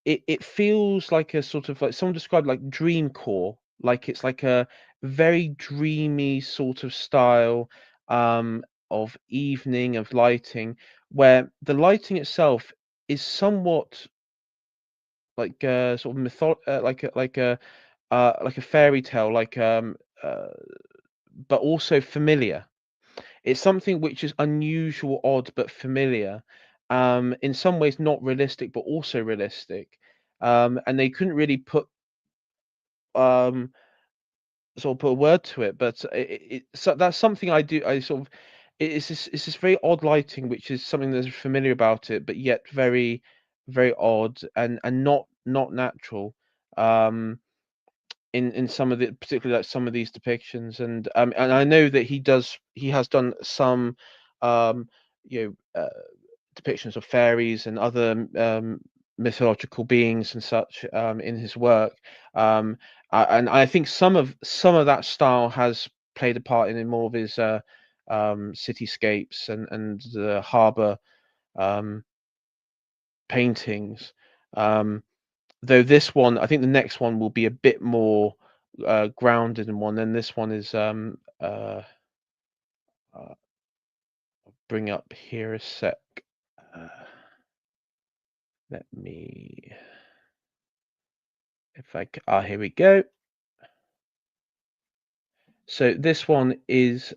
it feels like a sort of like someone described like dreamcore, like it's like a very dreamy sort of style of evening of lighting, where the lighting itself is somewhat like sort of like a fairy tale, uh, but also familiar. It's something which is unusual, odd, but familiar. In some ways, not realistic, but also realistic. And they couldn't really um, put a word to it, but so that's something I do. I sort of it's this very odd lighting, which is something that's familiar about it, but yet very, very odd and not natural. Um, in some of the particularly like some of these depictions, and I know that he has done some um you know depictions of fairies and other mythological beings and such in his work, and I think some of that style has played a part in more of his cityscapes and the harbor um paintings. um Though this one, I think the next one will be a bit more grounded in one. And this one is uh, bring up here a sec. Uh, Let me, if I here we go. So this one is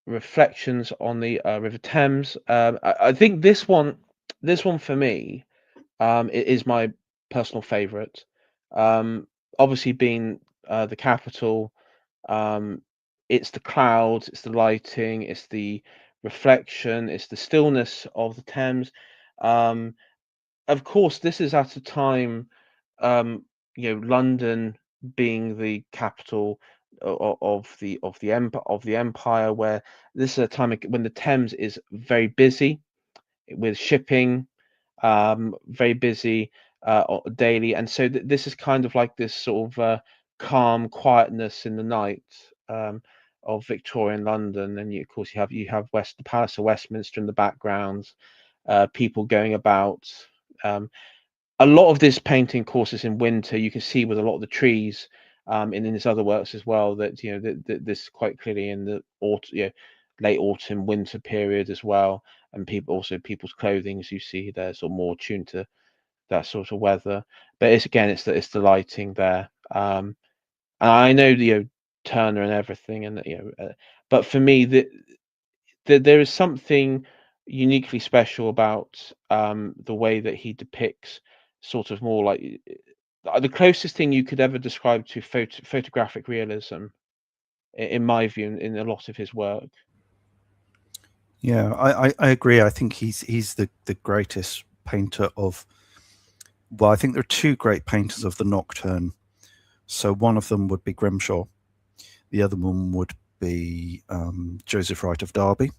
reflections on the River Thames. I think this one for me, it is my personal favourite. Obviously, being the capital. Um, it's the clouds, it's the lighting, it's the reflection, it's the stillness of the Thames. Um, of course, this is at a time, um, London being the capital of the empire, where this is a time when the Thames is very busy with shipping, very busy daily, and so this is kind of like this sort of calm quietness in the night of Victorian London, and of course the Palace of Westminster in the background, people going about. Um, a lot of this painting, of course, is in winter. You can see with a lot of the trees in his other works as well that this quite clearly in the late autumn winter period as well, and people's clothing, as you see there, sort of more attuned to that sort of weather. But it's the lighting there. And I know Turner and everything, and but for me there is something uniquely special about the way that he depicts sort of more like the closest thing you could ever describe to photographic realism, in my view, in a lot of his work. Yeah, I agree. I think he's the greatest painter of. Well, I think there are two great painters of the nocturne. So one of them would be Grimshaw. The other one would be Joseph Wright of Derby,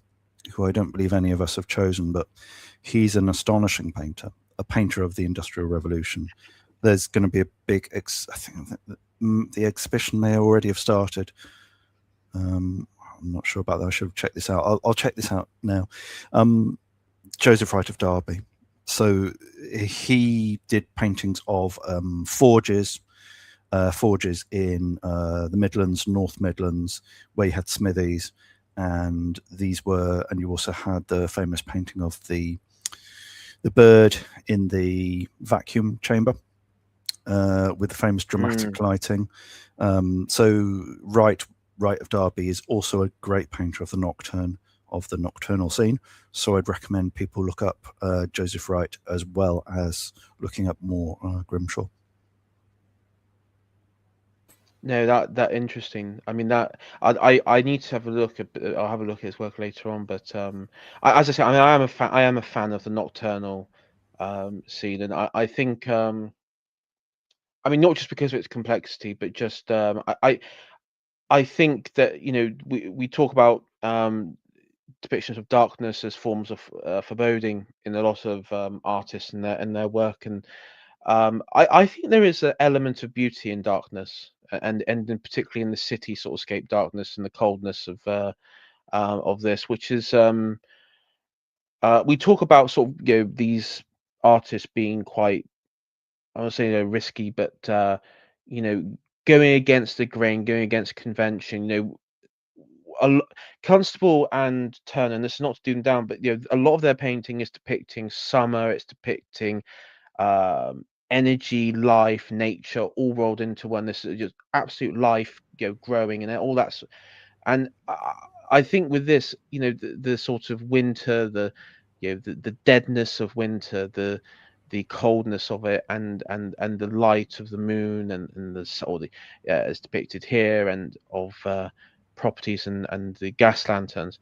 who I don't believe any of us have chosen, but he's an astonishing painter, a painter of the Industrial Revolution. There's going to be a big, I think the exhibition may already have started. I'm not sure about that. I should have checked this out. I'll check this out now. Joseph Wright of Derby. So he did paintings of forges in the Midlands, North Midlands, where you had smithies, and you also had the famous painting of the bird in the vacuum chamber with the famous dramatic lighting. So Wright of Derby is also a great painter of the nocturnal scene. So I'd recommend people look up Joseph Wright as well as looking up more Grimshaw. No, that interesting. I mean that I need to have a look at. I'll have a look at his work later on. But as I say, I mean, I am a fan of the nocturnal scene, and I think I mean not just because of its complexity, but just I think that we talk about depictions of darkness as forms of foreboding in a lot of artists and their work, and I think there is an element of beauty in darkness, and particularly in the city sort of scape darkness and the coldness of this, which is we talk about sort of these artists being quite, I won't say risky, but going against the grain, going against convention. Constable and Turner, and this is not to do them down, but a lot of their painting is depicting summer. It's depicting energy, life, nature, all rolled into one. This is just absolute life, growing and all that. And I think with this, the sort of winter, the deadness of winter, the coldness of it, and the light of the moon, and the sort of as depicted here, and of properties and the gas lanterns,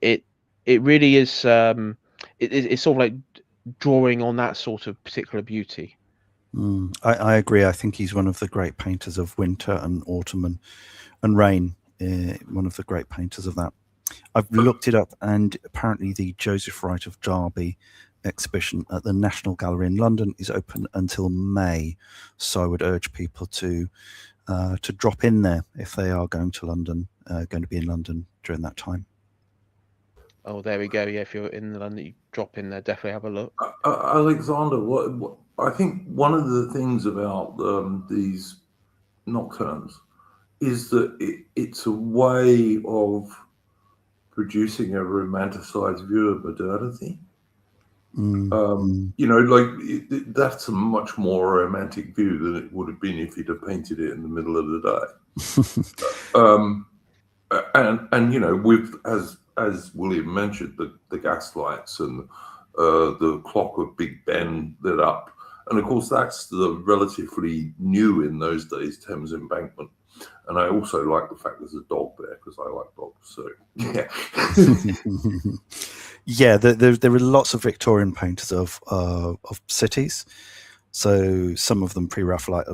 it really is it's sort of like drawing on that sort of particular beauty. I agree. I think he's one of the great painters of winter and autumn and rain. One of the great painters of that. I've looked it up, and apparently the Joseph Wright of Derby exhibition at the National Gallery in London is open until May. So I would urge people to drop in there if they are going to London, going to be in London during that time. Oh, there we go. Yeah, if you're in London, you drop in there. Definitely have a look. Alexander, what I think one of the things about these nocturnes is that it's a way of producing a romanticized view of modernity. That's a much more romantic view than it would have been if he'd have painted it in the middle of the day. And with as William mentioned, the gas lights and the clock of Big Ben lit up, and of course that's the relatively new in those days Thames Embankment. And I also like the fact there's a dog there because I like dogs. So yeah. Yeah, there are lots of Victorian painters of cities. So some of them pre-Raphaelite,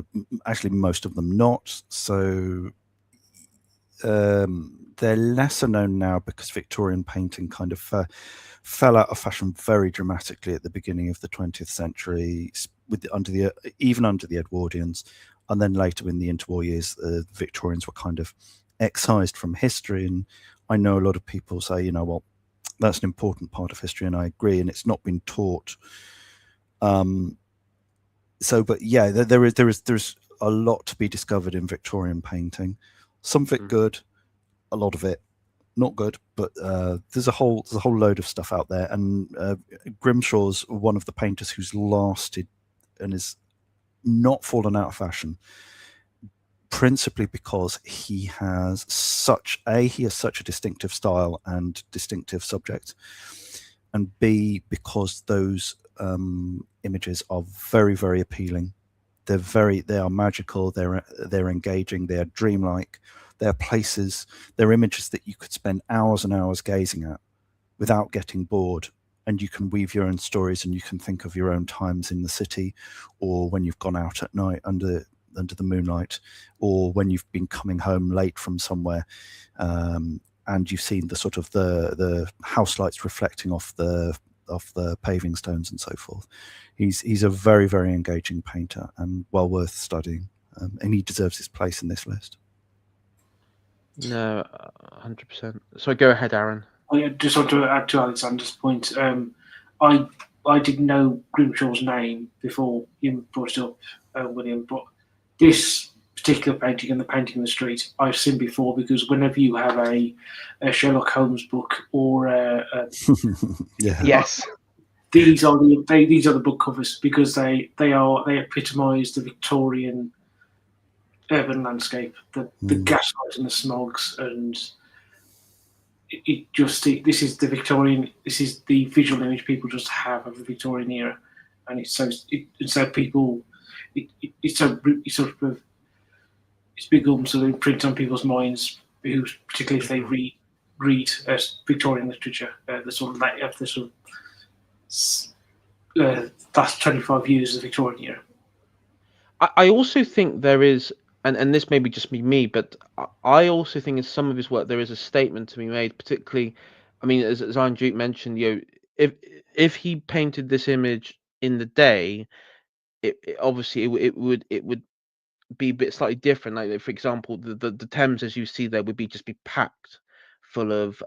actually most of them not. So they're lesser known now because Victorian painting kind of fell out of fashion very dramatically at the beginning of the 20th century, even under the Edwardians. And then later in the interwar years, the Victorians were kind of excised from history. And I know a lot of people say, well, that's an important part of history, and I agree, and it's not been taught. But yeah, there's a lot to be discovered in Victorian painting. Some of it good, a lot of it not good, but there's a whole load of stuff out there. And Grimshaw's one of the painters who's lasted and is not fallen out of fashion, principally because he has such a distinctive style and distinctive subject, and B, because those images are very, very appealing. They are magical, they're engaging, they're dreamlike, they're places, they're images that you could spend hours and hours gazing at without getting bored. And you can weave your own stories, and you can think of your own times in the city, or when you've gone out at night under the moonlight, or when you've been coming home late from somewhere, and you've seen the sort of the house lights reflecting off the paving stones and so forth. He's a very, very engaging painter and well worth studying, and he deserves his place in this list. No, 100%. So go ahead, Aaron. I just want to add to Alexander's point. I didn't know Grimshaw's name before you brought it up, William, but this particular painting and the painting in the street I've seen before, because whenever you have a Sherlock Holmes book or yes, these are the book covers, because they epitomise the Victorian urban landscape, the gaslight and the smogs, and this is the visual image people just have of the Victorian era, and it's become sort of imprint on people's minds, who, particularly if they read Victorian literature, the last 25 years of the Victorian era. I also think there is, and this may be just me, but I also think in some of his work there is a statement to be made, particularly, I mean, as Iron Duke mentioned, if he painted this image in the day, it obviously it would be a bit slightly different. Like, for example, the Thames, as you see there, would just be packed full of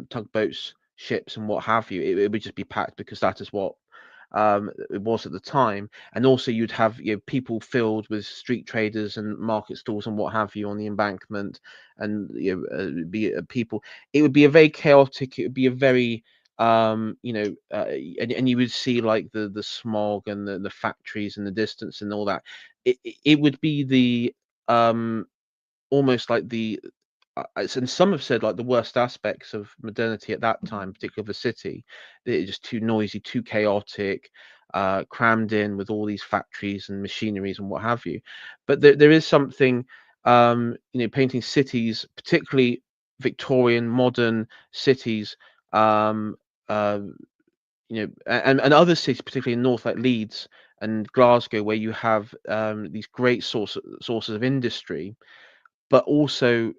tugboats, ships, and what have you. It would just be packed because that is what it was at the time. And also you'd have people filled with street traders and market stalls and what have you on the embankment, and people. It would be a very chaotic. It would be a very and you would see like the smog and the factories in the distance and all that. It would be the almost like the and some have said like the worst aspects of modernity at that time, particularly of a city. It's just too noisy, too chaotic, crammed in with all these factories and machineries and what have you. But there is something, painting cities, particularly Victorian modern cities, and other cities, particularly in north like Leeds and Glasgow, where you have these great sources of industry, but also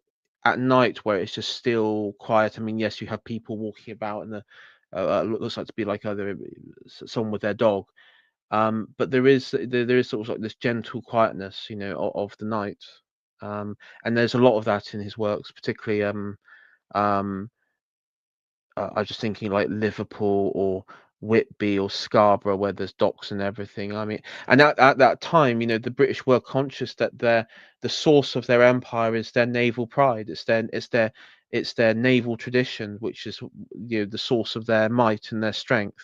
at night where it's just still quiet. I mean, yes, you have people walking about, and looks like to be like either someone with their dog, but there is sort of like this gentle quietness, of the night, and there's a lot of that in his works, particularly I was just thinking like Liverpool or Whitby or Scarborough, where there's docks and everything. I mean, and at that time, the British were conscious that the source of their empire is their naval pride. It's their naval tradition, which is the source of their might and their strength.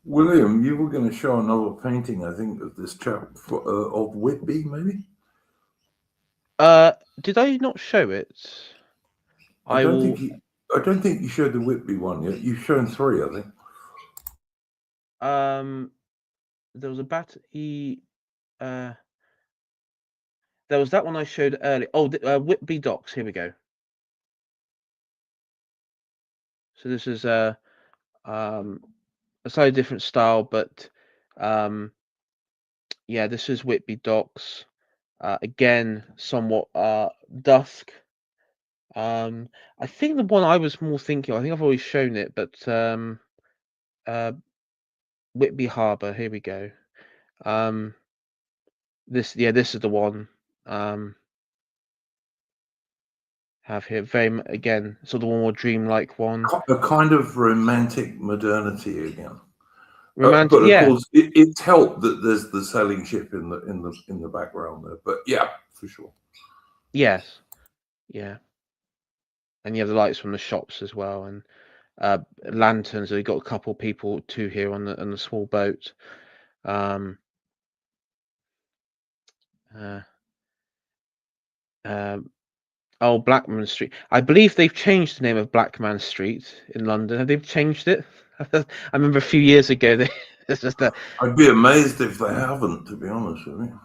William, you were going to show another painting, I think, of this chap of Whitby, maybe. Did I not show it? I don't think you showed the Whitby one yet. You've shown 3, I think. There was there was that one I showed earlier. Oh, Whitby Docks. Here we go. So this is a slightly different style, but yeah, this is Whitby Docks. Again, somewhat dusk. I think the one I was more thinking, I think I've always shown it, but Whitby Harbour. Here we go. This is the one. Have here again, sort of one more dreamlike one. A kind of romantic modernity again. Romantic, but of yeah. course, it's helped that there's the sailing ship in the background there. But yeah, for sure. Yes, yeah. And you have the lights from the shops as well, and lanterns. We've got a couple people too here on the small boat. Oh, Blackman Street. I believe they've changed the name of Blackman Street in London. Have they changed it? I remember a few years ago. It's just that. I'd be amazed if they haven't, to be honest with you.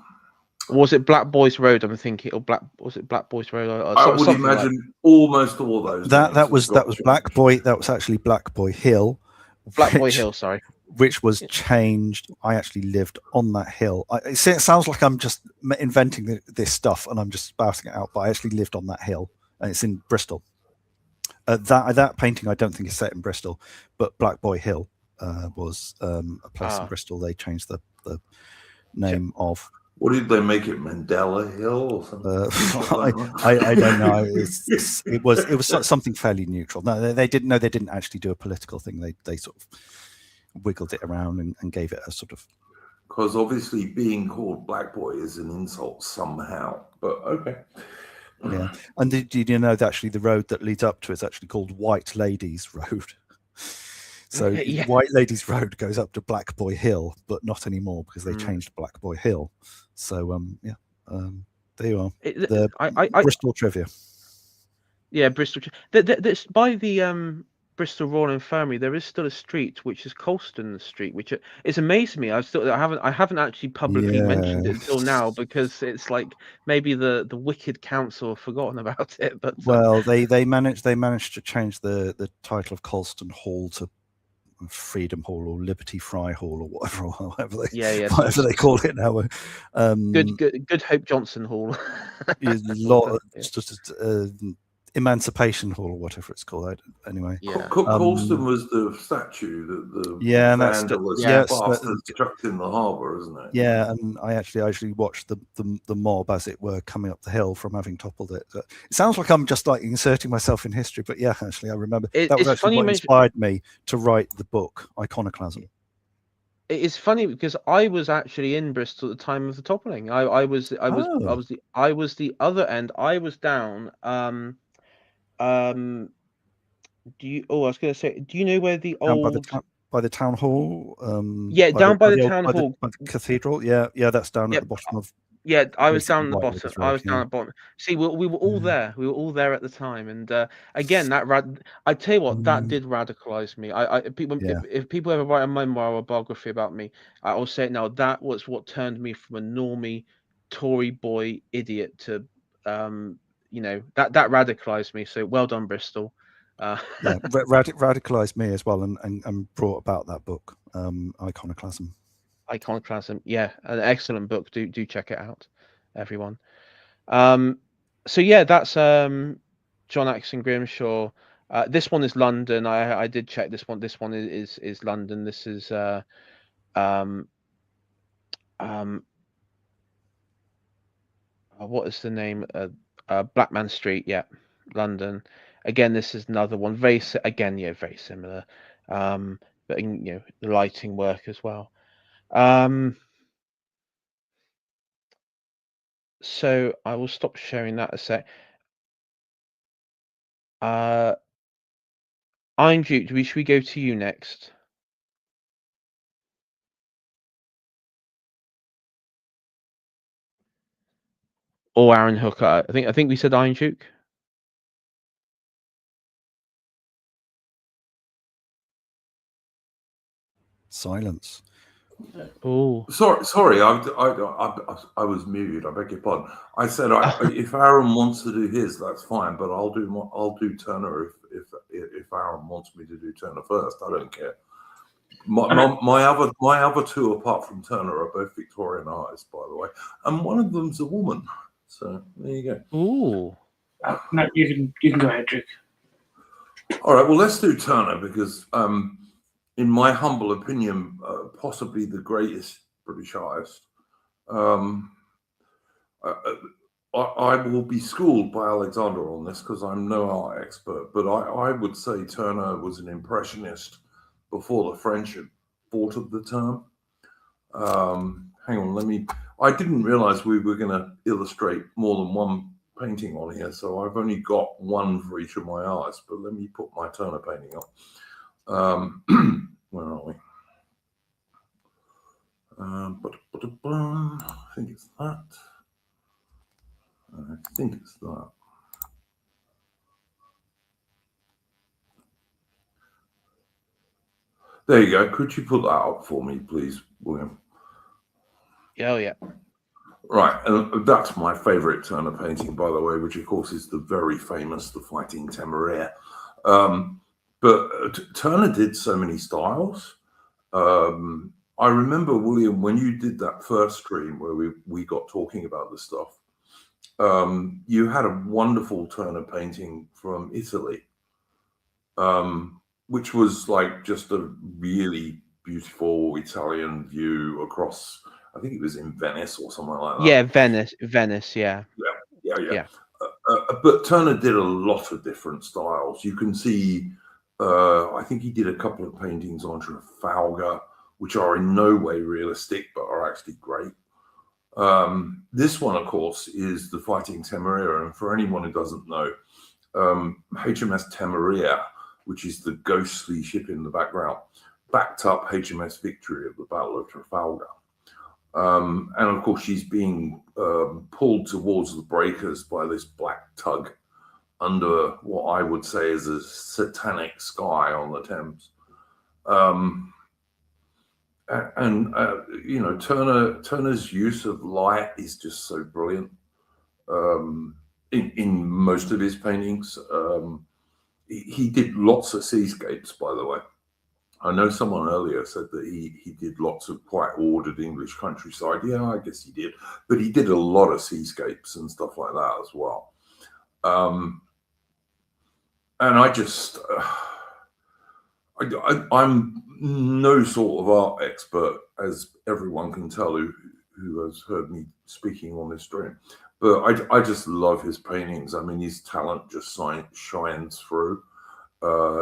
Was it Black Boys Road? I'm thinking, or was it Black Boys Road? I would imagine like almost all those. That was Black Boy. That was actually Black Boy Hill. Black Boy Hill, sorry. Which was changed. I actually lived on that hill. It sounds like I'm just inventing this stuff and I'm just spouting it out, but I actually lived on that hill, and it's in Bristol. That painting I don't think is set in Bristol, but Black Boy Hill was a place in Bristol. They changed the name of. What did they make it? Mandela Hill or something? I don't know. It was something fairly neutral. No, they didn't. No, they didn't actually do a political thing. They sort of wiggled it around and gave it a sort of. Because obviously, being called Black Boy is an insult somehow. But okay. Yeah, and did you know that actually the road that leads up to it is actually called White Ladies Road? So yeah. White Ladies Road goes up to Black Boy Hill, but not anymore because they changed Black Boy Hill. So there you are. Bristol trivia. Yeah, Bristol. That's by the Bristol Royal Infirmary. There is still a street which is Colston Street, which is amazing me. I haven't actually publicly mentioned it until now because it's like maybe the wicked council have forgotten about it. But well, they managed to change the title of Colston Hall to Freedom Hall or Liberty Fry Hall or whatever they call it now. Good Hope Johnson Hall. Emancipation Hall or whatever it's called. Anyway, Yeah. Colston was the statue that the vandalist yes, bastards chucked in the harbour, isn't it? Yeah, and I actually watched the mob, as it were, coming up the hill from having toppled it. It sounds like I'm just like inserting myself in history, but yeah, actually, I remember that was actually what inspired me to write the book Iconoclasm. It is funny because I was actually in Bristol at the time of the toppling. I was the other end. I was down. Do you? Oh, I was going to say. Do you know where the old by the town hall? Yeah, down by the town hall, by the cathedral. Yeah, that's down at the bottom of. Yeah, I was down at the bottom. I was down at the bottom. See, we were all there. We were all there at the time, and again, I tell you what, that did radicalize me. If people ever write a memoir or biography about me, I will say it now. That was what turned me from a normie Tory boy idiot to, that radicalized me. So well done, Bristol. Radicalized me as well, and brought about that book, Iconoclasm. Iconoclasm, yeah, an excellent book. Do check it out, everyone. So yeah, that's John Atkinson Grimshaw. This one is London. I did check this one. This one is London. This is what is the name? Blackman Street. Yeah, London. Again, this is another one. Very similar. But the lighting work as well. So I will stop sharing that a sec. Iron Duke, should we go to you next? Or Aaron Hooker? I think we said Iron Duke. Silence. Oh, sorry. I was muted. I beg your pardon. I said if Aaron wants to do his, that's fine. But I'll do Turner if Aaron wants me to do Turner first. I don't care. My other two, apart from Turner, are both Victorian artists, by the way, and one of them's a woman. So there you go. Ooh. No, you can go ahead, Duke. All right. Well, let's do Turner because. In my humble opinion, possibly the greatest British artist. I will be schooled by Alexander on this because I'm no art expert, but I would say Turner was an impressionist before the French had thought of the term. Hang on, I didn't realize we were going to illustrate more than one painting on here, so I've only got one for each of my artists, but let me put my Turner painting up. Where are we? I think it's that. There you go. Could you put that up for me, please, William? Oh, yeah. Right, and that's my favourite Turner painting, by the way, which of course is the very famous The Fighting Temeraire. But Turner did so many styles. I remember, William, when you did that first stream where we got talking about this stuff, you had a wonderful Turner painting from Italy, which was like just a really beautiful Italian view across, I think it was in Venice or somewhere like that. Yeah, Venice, yeah. Yeah. But Turner did a lot of different styles. You can see, I think he did a couple of paintings on Trafalgar, which are in no way realistic, but are actually great. This one, of course, is The Fighting Temeraire. And for anyone who doesn't know, HMS Temeraire, which is the ghostly ship in the background, backed up HMS Victory at the Battle of Trafalgar. And of course, she's being pulled towards the breakers by this black tug under what I would say is a satanic sky on the Thames. Turner's use of light is just so brilliant in most of his paintings. He did lots of seascapes, by the way. I know someone earlier said that he did lots of quite ordered English countryside. Yeah, I guess he did. But he did a lot of seascapes and stuff like that as well. and I just, I'm no sort of art expert, as everyone can tell who has heard me speaking on this stream. But I just love his paintings. I mean, his talent just shines through.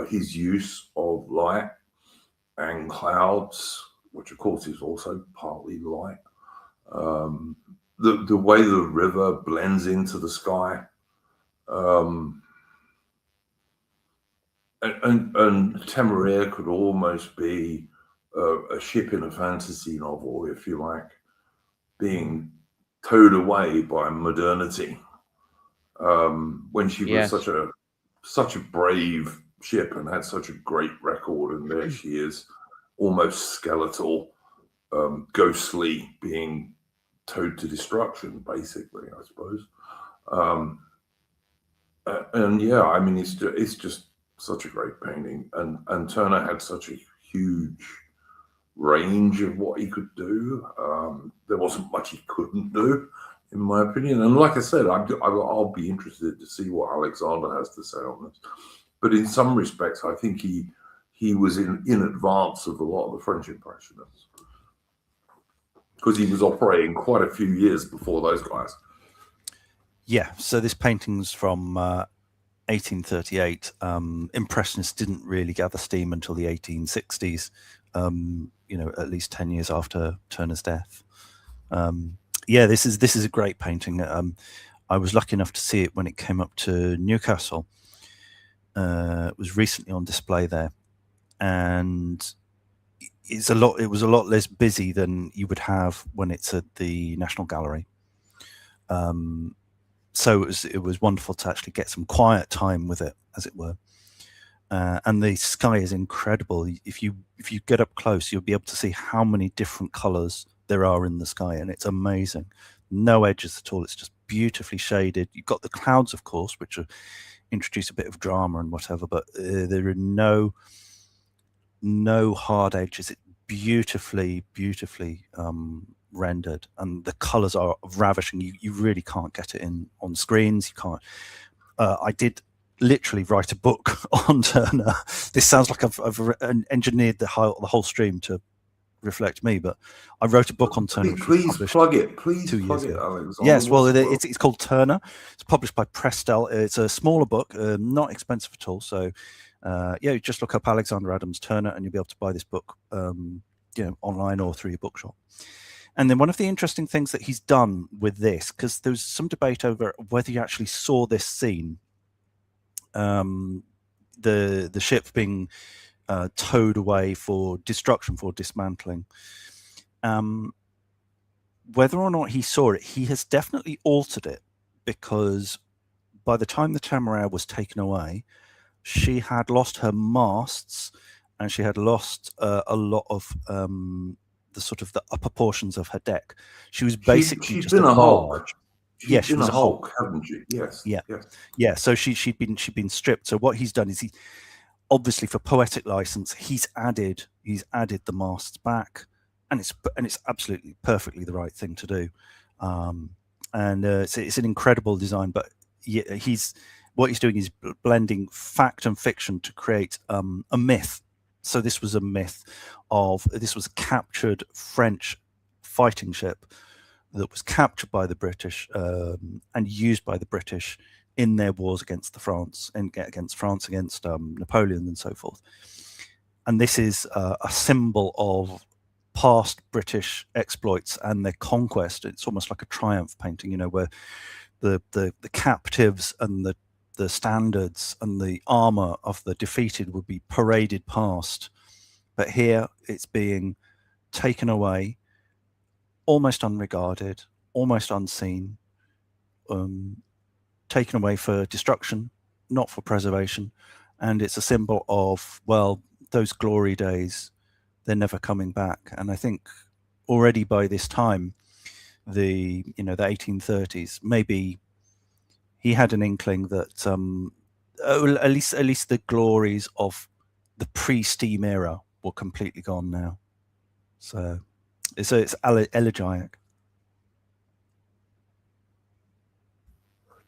His use of light and clouds, which of course is also partly light. The way the river blends into the sky. And Temeraire could almost be a ship in a fantasy novel, if you like, being towed away by modernity. When she was such a brave ship and had such a great record, and there she is, almost skeletal, ghostly, being towed to destruction, basically, I suppose. And yeah, I mean, it's just such a great painting, and Turner had such a huge range of what he could do. There wasn't much he couldn't do, in my opinion. And like I said, I'll be interested to see what Alexander has to say on this. But in some respects, I think he was in advance of a lot of the French Impressionists, because he was operating quite a few years before those guys. Yeah, so this painting's from 1838. Impressionists didn't really gather steam until the 1860s, at least 10 years after Turner's death. Yeah, this is a great painting. I was lucky enough to see it when it came up to Newcastle. It was recently on display there, and it was a lot less busy than you would have when it's at the National Gallery. So it was wonderful to actually get some quiet time with it, as it were. And the sky is incredible. If you get up close, you'll be able to see how many different colors there are in the sky, and it's amazing. No edges at all. It's just beautifully shaded. You've got the clouds, of course, which introduce a bit of drama and whatever, but there are no hard edges. It's beautifully rendered, and the colors are ravishing. You really can't get it on screens. You can't. I did literally write a book on Turner. This sounds like I've engineered the whole stream to reflect me, but I wrote a book on Turner. Please plug it. Please 2 plug years it, ago. Alexander. Yes, well, it's called Turner. It's published by Prestel. It's a smaller book, not expensive at all. So, you just look up Alexander Adams Turner, and you'll be able to buy this book, online or through your bookshop. And then one of the interesting things that he's done with this, because there was some debate over whether you actually saw this scene, the ship being towed away for destruction, for dismantling. Whether or not he saw it, he has definitely altered it, because by the time the Temeraire was taken away, she had lost her masts, and she had lost a lot of the sort of the upper portions of her deck. She was basically she's just been a a barge. hulk. Yeah, she was a hulk, haven't she? Yes. Yeah. Yes. Yeah. So she'd been stripped. So what he's done is he, obviously for poetic license, he's added the masts back, and it's absolutely perfectly the right thing to do. And it's an incredible design. But yeah, what he's doing is blending fact and fiction to create a myth. So this was a myth this was a captured French fighting ship that was captured by the British and used by the British in their wars against against Napoleon and so forth. And this is a symbol of past British exploits and their conquest. It's almost like a triumph painting, where the captives and the standards and the armor of the defeated would be paraded past. But here it's being taken away, almost unregarded, almost unseen, taken away for destruction, not for preservation. And it's a symbol of, well, those glory days, they're never coming back. And I think already by this time, the 1830s, maybe he had an inkling that at least the glories of the pre-steam era were completely gone now. So it's elegiac.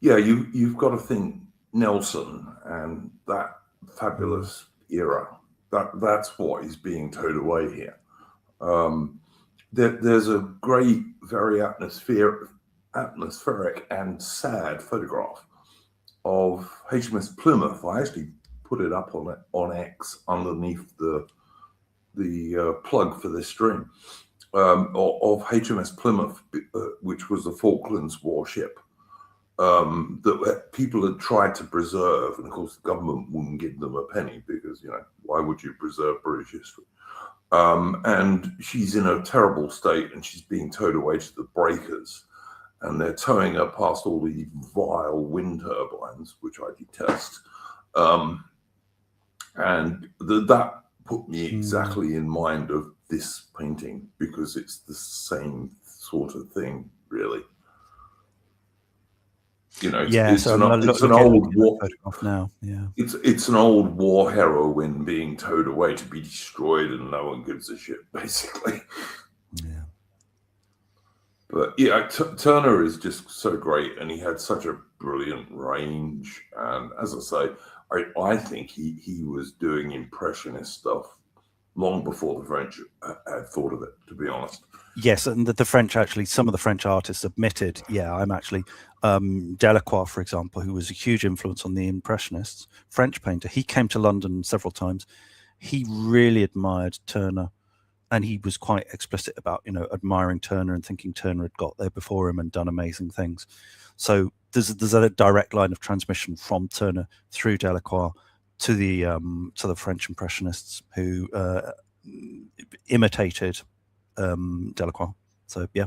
Yeah, you've got to think Nelson and that fabulous era. That's what is being towed away here. There's a great, very atmospheric and sad photograph of HMS Plymouth. I actually put it up on X underneath the plug for this stream, of HMS Plymouth, which was a Falklands warship that people had tried to preserve, and of course the government wouldn't give them a penny because, why would you preserve British history? And she's in a terrible state, and she's being towed away to the breakers, and they're towing her past all the vile wind turbines, which I detest. And that put me exactly in mind of this painting, because it's the same sort of thing, really. It's an old war now. Yeah, it's an old war heroine being towed away to be destroyed, and no one gives a shit, basically. Yeah. But yeah, Turner is just so great, and he had such a brilliant range. And as I say, I think he was doing impressionist stuff long before the French had thought of it, to be honest. Yes, and the French, actually, some of the French artists admitted, I'm actually, Delacroix, for example, who was a huge influence on the Impressionists, French painter. He came to London several times. He really admired Turner, and he was quite explicit about, admiring Turner and thinking Turner had got there before him and done amazing things. So there's a direct line of transmission from Turner through Delacroix to the French Impressionists, who imitated Delacroix. So yeah.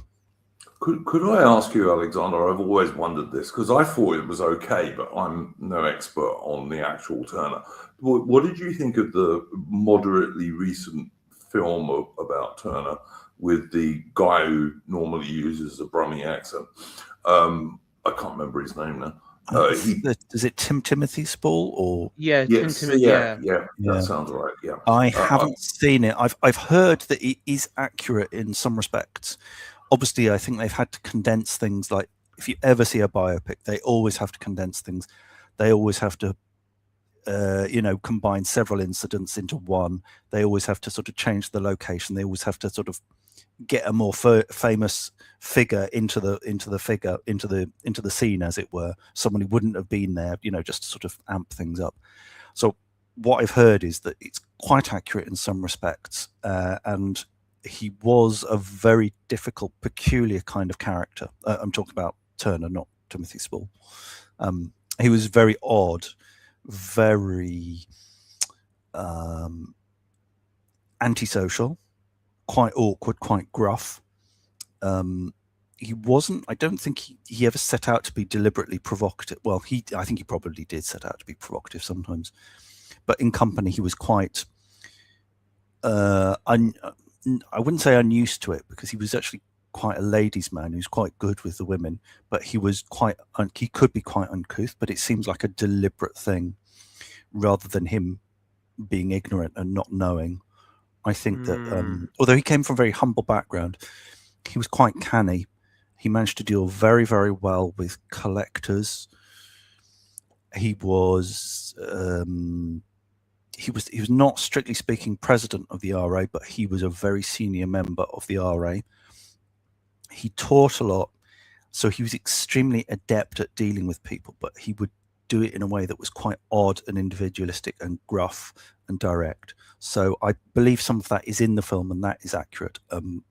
Could I ask you, Alexander? I've always wondered this, because I thought it was okay, but I'm no expert on the actual Turner. What did you think of the moderately recent film about Turner with the guy who normally uses a Brummie accent? I can't remember his name now. Is it Timothy Spall or? Yeah, yes, Timothy. Yeah, that sounds right. Yeah, I haven't seen it. I've heard that it is accurate in some respects. Obviously, I think they've had to condense things. Like, if you ever see a biopic, they always have to condense things. They always have to, combine several incidents into one. They always have to sort of change the location. They always have to sort of get a more famous figure into the scene, as it were. Someone who wouldn't have been there, just to sort of amp things up. So what I've heard is that it's quite accurate in some respects, and he was a very difficult, peculiar kind of character. I'm talking about Turner, not Timothy Spall. He was very odd, very antisocial, quite awkward, quite gruff. He wasn't, I don't think he ever set out to be deliberately provocative. Well, I think he probably did set out to be provocative sometimes, but in company he was quite I wouldn't say unused to it, because he was actually quite a ladies' man who's quite good with the women, but he could be quite uncouth, but it seems like a deliberate thing rather than him being ignorant and not knowing. I think that although he came from a very humble background, he was quite canny. He managed to deal very, very well with collectors. He was not strictly speaking president of the RA, but he was a very senior member of the RA. He taught a lot, so he was extremely adept at dealing with people, but he would do it in a way that was quite odd and individualistic and gruff and direct. So I believe some of that is in the film, and that is accurate.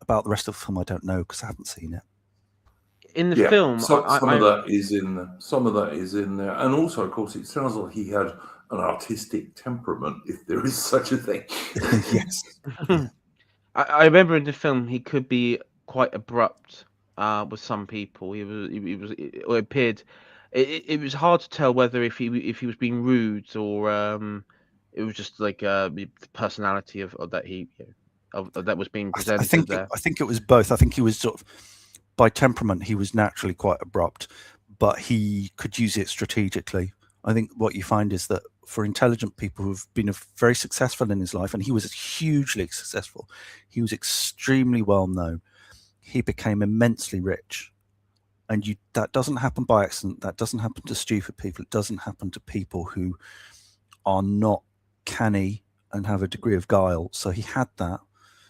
About the rest of the film, I don't know, because I haven't seen it. In the film, some of that is in there. Some of that is in there, and also, of course, it sounds like he had an artistic temperament, if there is such a thing. Yes. I remember in the film he could be quite abrupt with some people. It appeared. It was hard to tell whether if he was being rude or it was just like the personality of that that was being presented there. I think it was both. I think he was sort of, by temperament, he was naturally quite abrupt, but he could use it strategically. I think what you find is that for intelligent people who've been very successful in his life, and he was hugely successful, he was extremely well known, he became immensely rich. And that doesn't happen by accident. That doesn't happen to stupid people. It doesn't happen to people who are not canny and have a degree of guile. So he had that.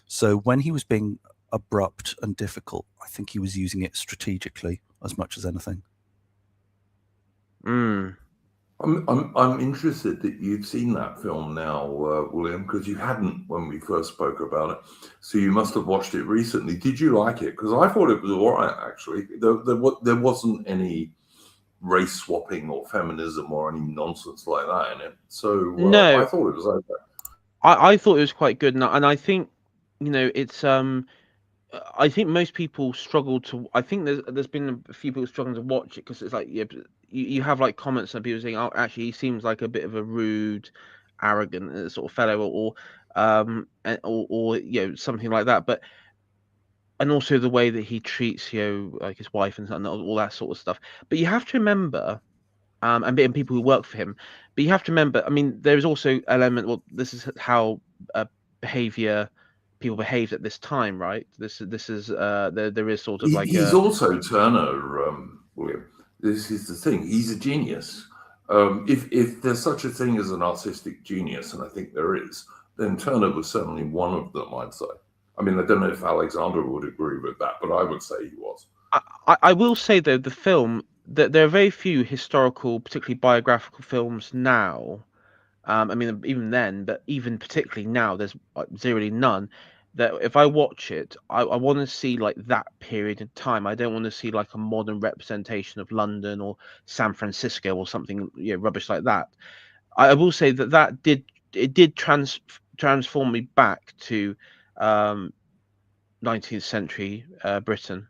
So when he was being abrupt and difficult, I think he was using it strategically as much as anything. Mm. I'm interested that you've seen that film now, William, because you hadn't when we first spoke about it. So you must have watched it recently. Did you like it? Because I thought it was all right, actually. There wasn't any race swapping or feminism or any nonsense like that in it. So No. I thought it was okay. I thought it was quite good, and I think, you know, it's I think most people struggle to. I think there's been a few people struggling to watch it because it's like, yeah, you have like comments and people saying, oh, actually he seems like a bit of a rude, arrogant sort of fellow, or you know, something like that. But and also the way that he treats, you know, like his wife and all that sort of stuff. But you have to remember, and people who work for him. But you have to remember, I mean, there is also element. Well, this is how people behaved at this time, right? This is there is sort of like he's also Turner, William. This is the thing. He's a genius. If there's such a thing as an artistic genius, and I think there is, then Turner was certainly one of them, I'd say. I mean, I don't know if Alexander would agree with that, but I would say he was. I will say, though, the film, that there are very few historical, particularly biographical films now. I mean, even then, but even particularly now, there's really none. That if I watch it, I want to see like that period of time. I don't want to see like a modern representation of London or San Francisco or something, you know, rubbish like that. I will say that did transform me back to 19th century Britain.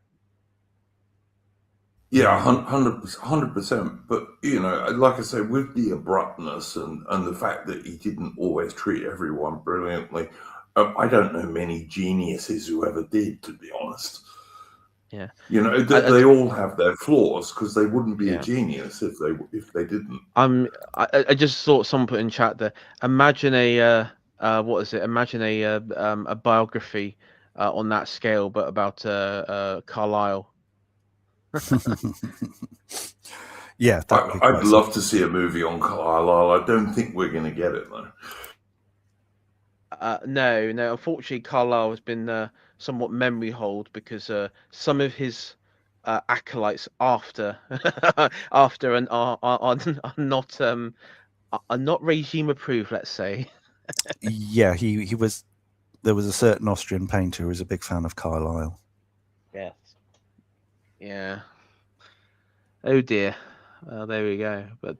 Yeah, 100%. But, you know, like I say, with the abruptness and the fact that he didn't always treat everyone brilliantly, I don't know many geniuses who ever did, to be honest. Yeah. You know, they all have their flaws because they wouldn't be a genius if they didn't. I just saw someone put in chat there. Imagine what is it? Imagine a biography on that scale, but about Carlyle. Yeah, I'd love to see a movie on Carlyle. I don't think we're going to get it though. No. Unfortunately, Carlyle has been somewhat memory hold because some of his acolytes after and are not regime approved. Let's say. Yeah, he was. There was a certain Austrian painter who was a big fan of Carlyle. Yes. Yeah. Oh dear. There we go. But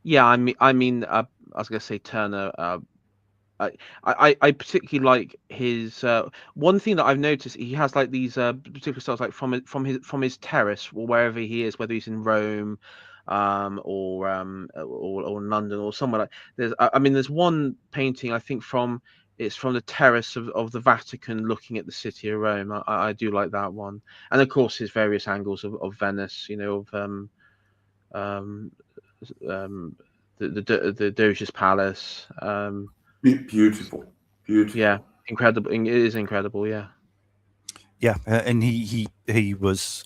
yeah, I mean, I was going to say Turner. I particularly like his one thing that I've noticed. He has like these particular styles, like from his terrace or wherever he is, whether he's in Rome, or London or somewhere like. There's one painting I think it's from the terrace of the Vatican, looking at the city of Rome. I do like that one, and of course his various angles of Venice. You know, of the Doge's Palace. Beautiful. Yeah, incredible. It is incredible. Yeah. Yeah, and he was,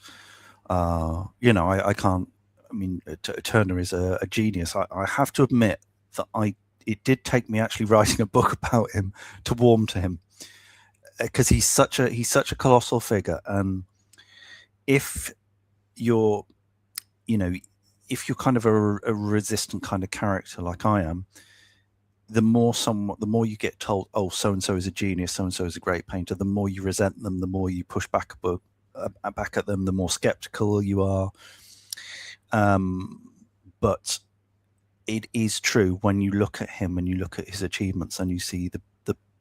you know, I can't. I mean, Turner is a genius. I have to admit that it did take me actually writing a book about him to warm to him, because he's such a colossal figure. And if you're, you know, if you're kind of a resistant kind of character like I am, the more you get told, oh, so and so is a genius, so and so is a great painter, the more you resent them, the more you push back at them, the more skeptical you are. But it is true when you look at him and you look at his achievements and you see the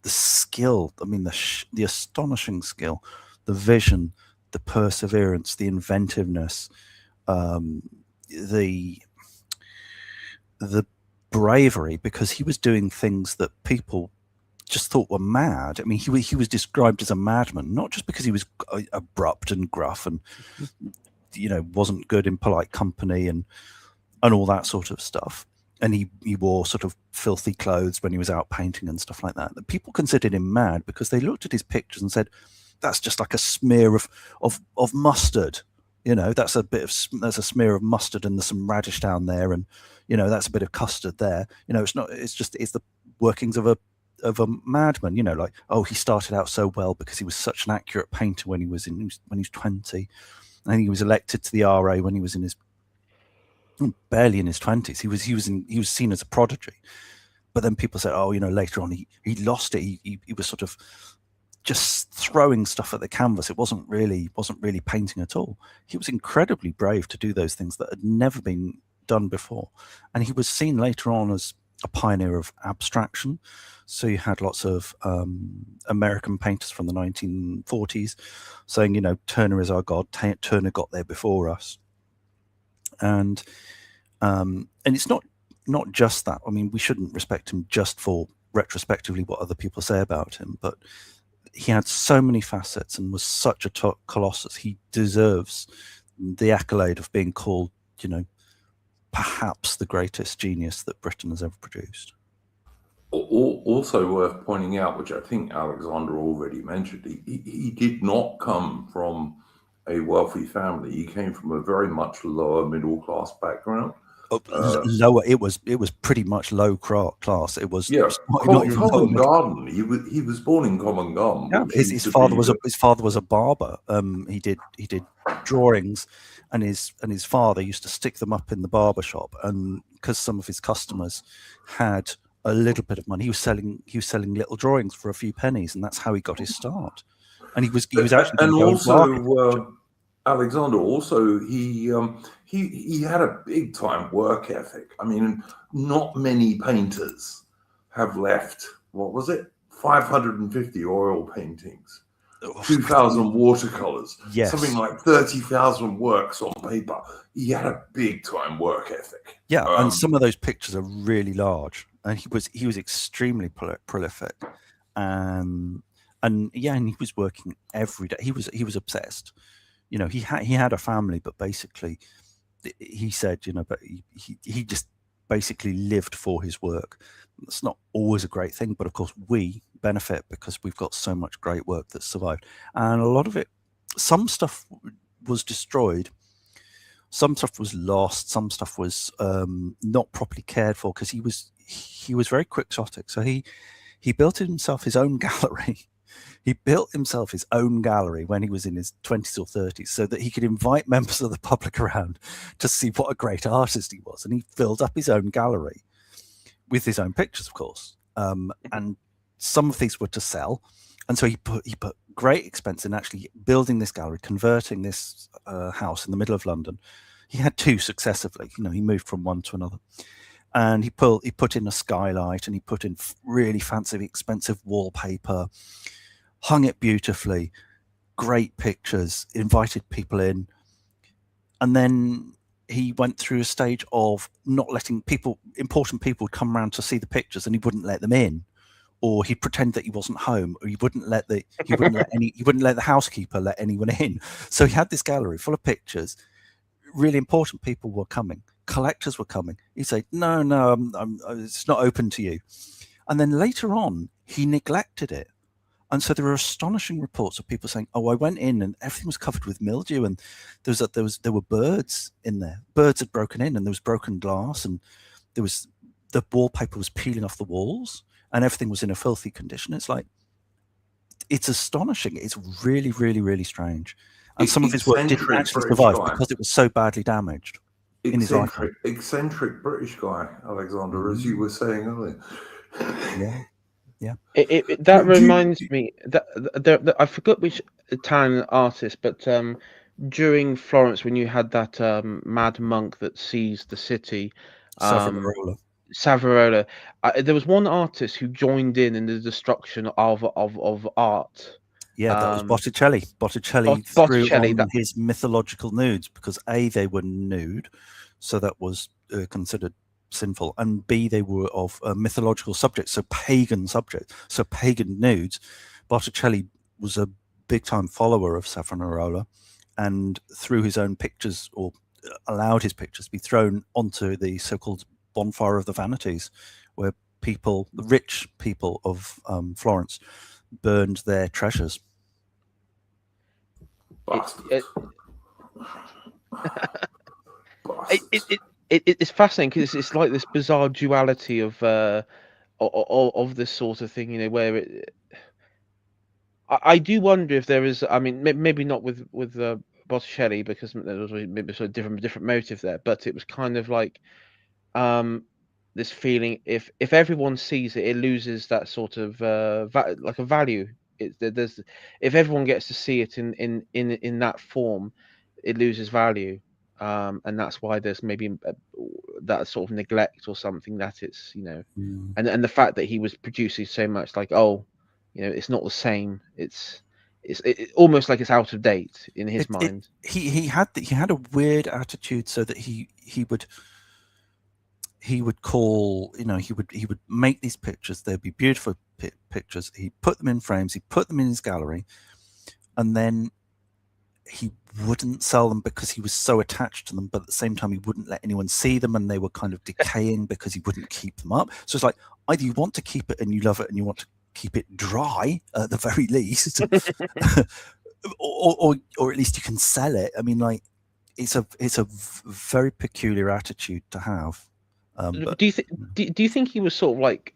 skill. I mean, the astonishing skill, the vision, the perseverance, the inventiveness, the bravery, because he was doing things that people just thought were mad. I mean, he was described as a madman, not just because he was abrupt and gruff and, you know, wasn't good in polite company and all that sort of stuff. And he wore sort of filthy clothes when he was out painting and stuff like that. People considered him mad because they looked at his pictures and said, that's just like a smear of mustard. You know, that's a smear of mustard and there's some radish down there, and you know, that's a bit of custard there. You know, it's the workings of a madman. You know, like, oh, he started out so well because he was such an accurate painter when he was 20. I think he was elected to the RA when he was barely in his 20s. He was seen as a prodigy. But then people said, oh, you know, later on he lost it. He was sort of just throwing stuff at the canvas. It wasn't really painting at all. He was incredibly brave to do those things that had never been done before. And he was seen later on as a pioneer of abstraction. So you had lots of American painters from the 1940s saying, you know, Turner is our god. Turner got there before us. And it's not just that. I mean, we shouldn't respect him just for retrospectively what other people say about him, but he had so many facets and was such a colossus. He deserves the accolade of being called, you know, perhaps the greatest genius that Britain has ever produced. Also worth pointing out, which I think Alexander already mentioned, he did not come from a wealthy family. He came from a very much lower middle class background. Lower. It was pretty much low class. It was Covent Garden. He was born in Covent Garden. Yeah, his father was a barber. He did drawings, and his father used to stick them up in the barber shop. And because some of his customers had a little bit of money, he was selling little drawings for a few pennies, and that's how he got his start. And he was actually and also Alexander also he had a big time work ethic. I mean, not many painters have left, what was it, 550 oil paintings, 2,000 watercolors, yes, something like 30,000 works on paper. He had a big time work ethic. Yeah, and some of those pictures are really large, and he was extremely prolific. And he was working every day. He was obsessed. You know, he had a family, but basically, he said, you know, but he just basically lived for his work. It's not always a great thing, but of course we benefit because we've got so much great work that's survived. And a lot of it, some stuff was destroyed, some stuff was lost, some stuff was not properly cared for, because he was very quixotic. So he built himself his own gallery. He built himself his own gallery when he was in his 20s or 30s so that he could invite members of the public around to see what a great artist he was. And he filled up his own gallery with his own pictures, of course. And some of these were to sell. And so he put great expense in actually building this gallery, converting this house in the middle of London. He had two successively. You know, he moved from one to another. And he put in a skylight, and he put in really fancy, expensive wallpaper, hung it beautifully, great pictures, invited people in. And then he went through a stage of not letting important people come around to see the pictures, and he wouldn't let them in, or he'd pretend that he wasn't home, or he wouldn't let the housekeeper let anyone in. So he had this gallery full of pictures. Really important people were coming. Collectors were coming. He'd say, no, it's not open to you. And then later on, he neglected it. And so there were astonishing reports of people saying, oh, I went in and everything was covered with mildew, and there were birds in there. Birds had broken in, and there was broken glass, and the wallpaper was peeling off the walls, and everything was in a filthy condition. It's astonishing. It's really, really, really strange. And some of his work didn't actually survive because it was so badly damaged. Eccentric British guy, Alexander, as you were saying earlier. Yeah. That reminds me that I forgot which Italian artist, but during Florence, when you had that mad monk that seized the city, Savonarola, there was one artist who joined in the destruction of art. Yeah, that was Botticelli. Botticelli threw on his mythological nudes because A, they were nude, so that was considered sinful, and B, they were of mythological subjects, so pagan subjects, so pagan nudes. Botticelli was a big-time follower of Savonarola, and threw his own pictures, or allowed his pictures to be thrown onto the so-called bonfire of the vanities, where the rich people of Florence, burned their treasures. It's fascinating because it's like this bizarre duality of this sort of thing, you know, where I do wonder if there is. I mean, maybe not with Botticelli, because there was maybe sort of different motive there, but it was kind of like this feeling, if everyone sees it, it loses that sort of like a value. There's if everyone gets to see it in that form, it loses value. And that's why there's maybe that sort of neglect or something, that it's, you know, and the fact that he was producing so much, like, oh, you know, it's not the same. It's almost like it's out of date in his mind. He had a weird attitude, so that he would call, you know, he would make these pictures. They'd be beautiful pictures. He'd put them in frames. He'd put them in his gallery, and then he wouldn't sell them because he was so attached to them. But at the same time, he wouldn't let anyone see them, and they were kind of decaying because he wouldn't keep them up. So it's like, either you want to keep it and you love it and you want to keep it dry at the very least, or at least you can sell it. I mean, like, it's a very peculiar attitude to have. But, do you think he was sort of like,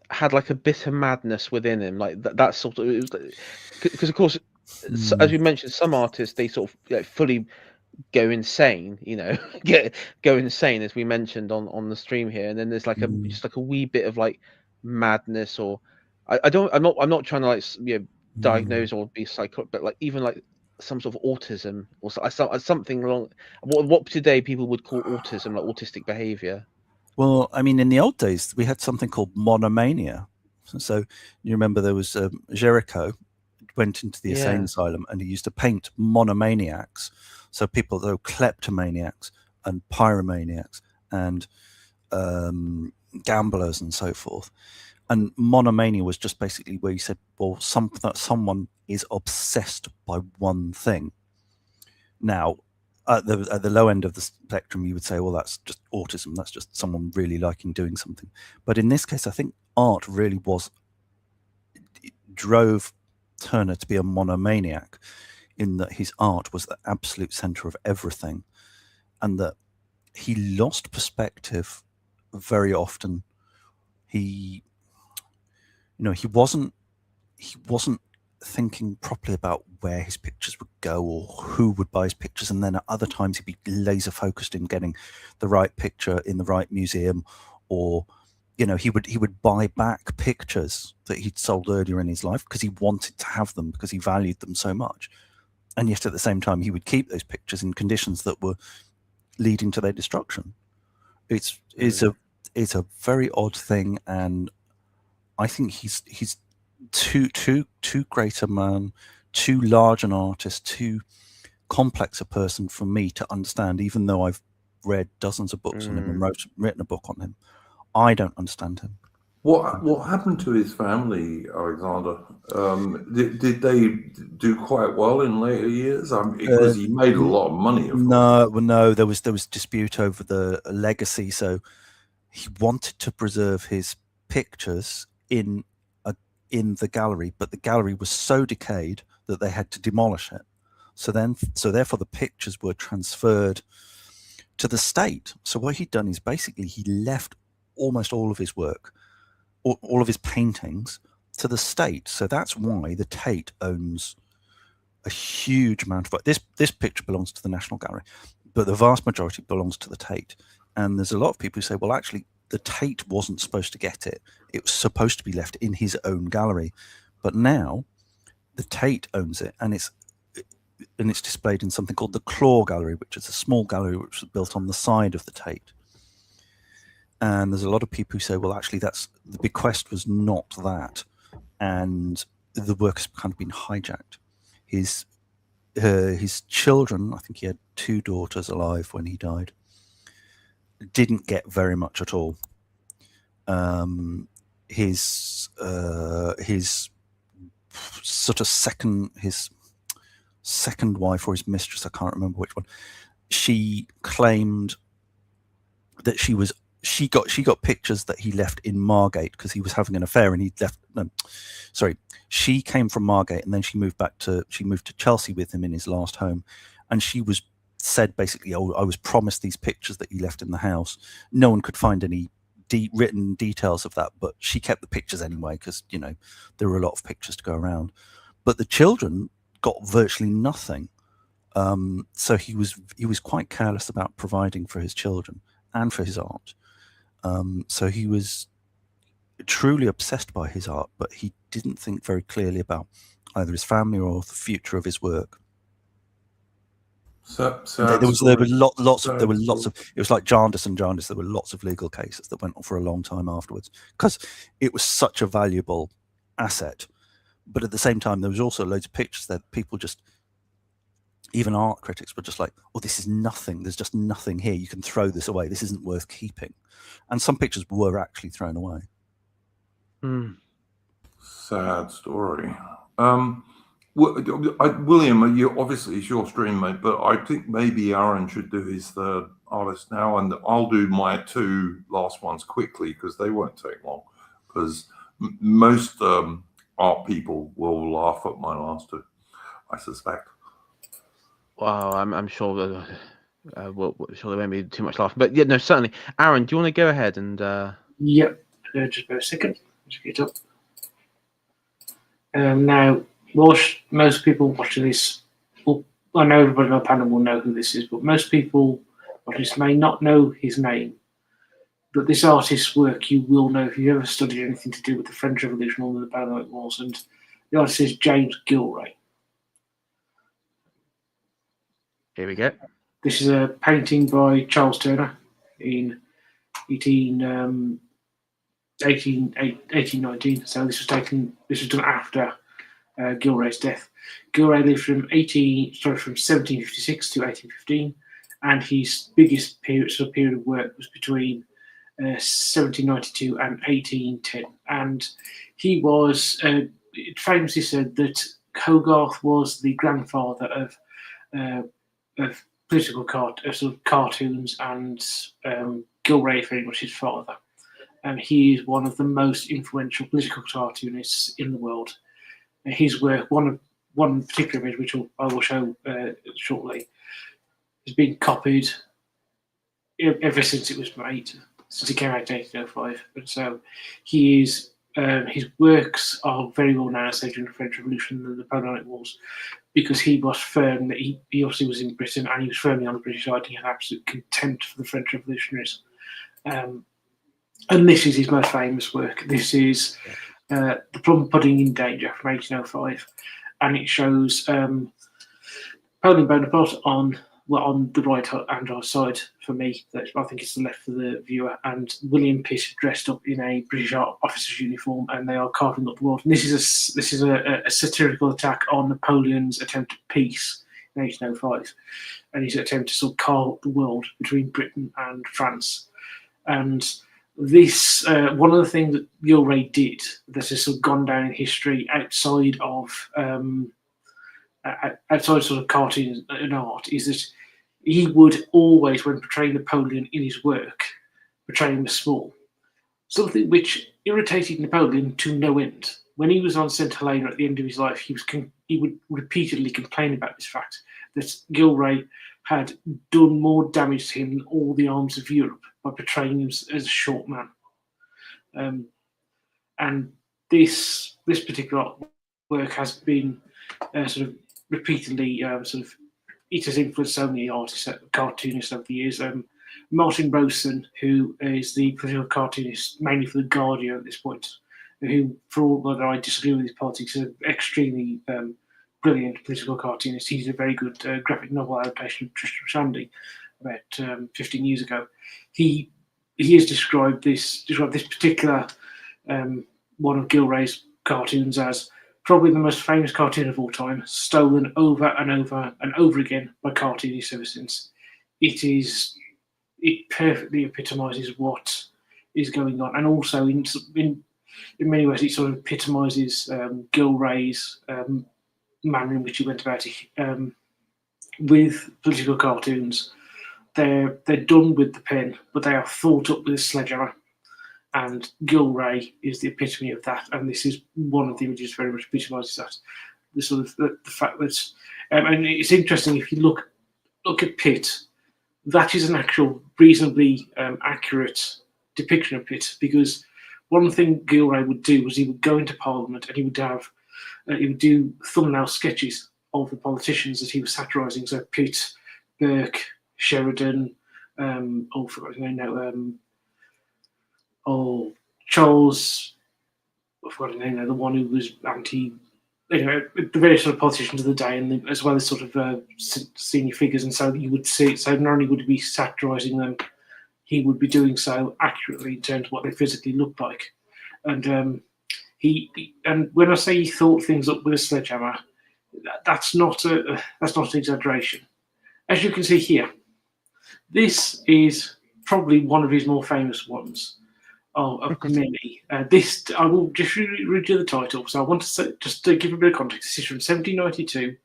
had like a bitter madness within him, like that sort of, because of course, as we mentioned, some artists, they sort of, like, fully go insane, you know, go insane, as we mentioned on the stream here, and then there's like just like a wee bit of like madness, or I'm not trying to, like, you know, diagnose or be psychotic, but like even like some sort of autism or something along what today people would call autism, like autistic behavior. Well, I mean, in the old days, we had something called monomania. So you remember there was Jericho went into the insane asylum, and he used to paint monomaniacs. So people that were kleptomaniacs and pyromaniacs and gamblers and so forth. And monomania was just basically where you said, well, someone is obsessed by one thing. Now, at the low end of the spectrum, you would say, well, that's just autism. That's just someone really liking doing something. But in this case, I think art really drove Turner to be a monomaniac, in that his art was the absolute center of everything, and that he lost perspective very often. He wasn't thinking properly about where his pictures would go or who would buy his pictures, and then at other times he'd be laser focused in getting the right picture in the right museum, or, you know, he would buy back pictures that he'd sold earlier in his life because he wanted to have them, because he valued them so much, and yet at the same time he would keep those pictures in conditions that were leading to their destruction. It's a very odd thing, and I think he's too great a man, too large an artist, too complex a person for me to understand. Even though I've read dozens of books on him and written a book on him, I don't understand him. What happened to his family, Alexander? Did they do quite well in later years? Because he made a lot of money. No, there was dispute over the legacy. So he wanted to preserve his pictures in the gallery, but the gallery was so decayed that they had to demolish it. So therefore the pictures were transferred to the state. So what he'd done is basically he left almost all of his work, all of his paintings, to the state. So that's why the Tate owns a huge amount of it. This picture belongs to the National Gallery, but the vast majority belongs to the Tate. And there's a lot of people who say, well, actually, the Tate wasn't supposed to get it. It was supposed to be left in his own gallery. But now the Tate owns it, and it's displayed in something called the Claw Gallery, which is a small gallery which was built on the side of the Tate. And there's a lot of people who say, well, actually, the bequest was not that, and the work has kind of been hijacked. His children, I think he had 2 daughters alive when he died, didn't get very much at all. His sort of second wife, or his mistress, I can't remember which one, she claimed that she got pictures that he left in Margate because he was having an affair, and she came from Margate, and then she moved to Chelsea with him in his last home, and she was said basically, "Oh, I was promised these pictures that you left in the house." No one could find any written details of that, but she kept the pictures anyway because there were a lot of pictures to go around. But the children got virtually nothing. So he was quite careless about providing for his children and for his art. So he was truly obsessed by his art, but he didn't think very clearly about either his family or the future of his work. So there were lots of. It was like Jarndyce and Jarndyce. There were lots of legal cases that went on for a long time afterwards because it was such a valuable asset. But at the same time, there was also loads of pictures that people just, even art critics, were just like, "Oh, this is nothing. There's just nothing here. You can throw this away. This isn't worth keeping." And some pictures were actually thrown away. Sad story. William, you obviously it's your stream, mate, but I think maybe Aaron should do his third artist now, and I'll do my two last ones quickly because they won't take long. Because most art people will laugh at my last two, I suspect. Well, I'm sure that sure there won't be too much laughing, but yeah, no, certainly. Aaron, do you want to go ahead and? Yep. Just for a second. Just get up. Now, most people watching this, well, I know everybody on the panel will know who this is, but most people watching this may not know his name. But this artist's work you will know if you've ever studied anything to do with the French Revolution or the Napoleonic Wars, and the artist is James Gillray. Here we go. This is a painting by Charles Turner in 1819. So this was done after Gillray's death. Gillray lived from 1756 to 1815, and his biggest period of work was between 1792 and 1810. And he was famously said that Hogarth was the grandfather of political cartoons, and Gillray very much his father. And he is one of the most influential political cartoonists in the world. His work, one particular image, which I will show shortly, has been copied ever since it was made, since it came out in 1805. And so he is. His works are very well known, say, during the French Revolution and the Napoleonic Wars, because he was firm that he obviously was in Britain and he was firmly on the British side. He had absolute contempt for the French revolutionaries. And this is his most famous work. This is The Plum Pudding in Danger from 1805. And it shows Napoleon Bonaparte on the right hand side for me. I think it's the left for the viewer. And William Pitt dressed up in a British officer's uniform, and they are carving up the world. And this is a satirical attack on Napoleon's attempt at peace in 1805, and his attempt to sort of carve up the world between Britain and France. And this one of the things that Gillray did that has sort of gone down in history outside of sort of cartoon and art is that he would always, when portraying Napoleon in his work, portray him as small. Something which irritated Napoleon to no end. When he was on St. Helena at the end of his life, he would repeatedly complain about this fact that Gillray had done more damage to him than all the arms of Europe by portraying him as a short man. And this particular work has been sort of repeatedly it has influenced so many artists, cartoonists over the years. Martin Rowson, who is the political cartoonist mainly for The Guardian at this point, who, for all that I disagree with his politics, is an extremely brilliant political cartoonist. He did a very good graphic novel adaptation of Tristram Shandy about 15 years ago. He has described this particular one of Gillray's cartoons as probably the most famous cartoon of all time, stolen over and over and over again by cartoonists ever since. It perfectly epitomises what is going on, and also in many ways it sort of epitomises Gillray's manner in which he went about it. With political cartoons, they're done with the pen, but they are thought up with a sledgehammer. And Gillray is the epitome of that, and this is one of the images very much epitomises that. The fact that, and it's interesting if you look look at Pitt, that is an actual reasonably accurate depiction of Pitt, because one thing Gilray would do was he would go into Parliament and he would do thumbnail sketches of the politicians that he was satirising. So Pitt, Burke, Sheridan, forgot his name now. Charles, I forgot his name now. The one who was anti, the various sort of politicians of the day, and as well as sort of senior figures. And so you would see. So not only would he be satirising them, he would be doing so accurately in terms of what they physically looked like. And and when I say he thought things up with a sledgehammer, that's not an exaggeration. As you can see here, this is probably one of his more famous ones of many. This, I will just read you the title. So I want to say, just to give a bit of context, this is from 1792,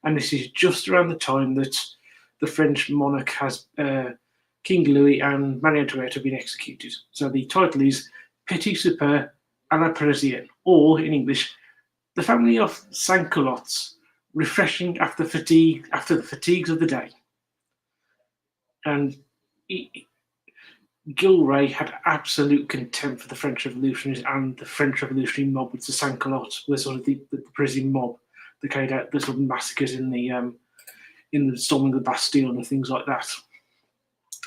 and this is just around the time that the French monarch has King Louis and Marie Antoinette have been executed. So the title is Petit Souper à la Parisienne, or in English, The Family of Sans-Culottes, refreshing after the fatigues of the day. And Gilray had absolute contempt for the French revolutionaries and the French revolutionary mob, with the sans-culottes were sort of the Parisian mob that carried out the sort of massacres in the storming of the Bastille and things like that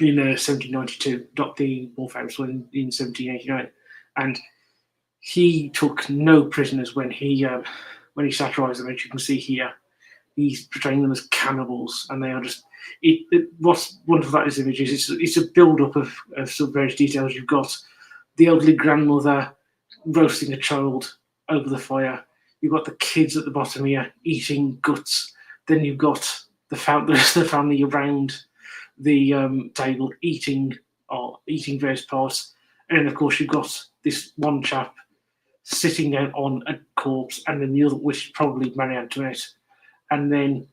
in 1792. Not the more famous one in 1789, and he took no prisoners when he satirised them. As you can see here, he's portraying them as cannibals, and they are just. What's wonderful about this image is it's a build-up of some various details. You've got the elderly grandmother roasting a child over the fire. You've got the kids at the bottom here eating guts. Then you've got the rest of the family around the table eating various parts. And then, of course, you've got this one chap sitting down on a corpse, and then the other, which is probably Marie Antoinette. And then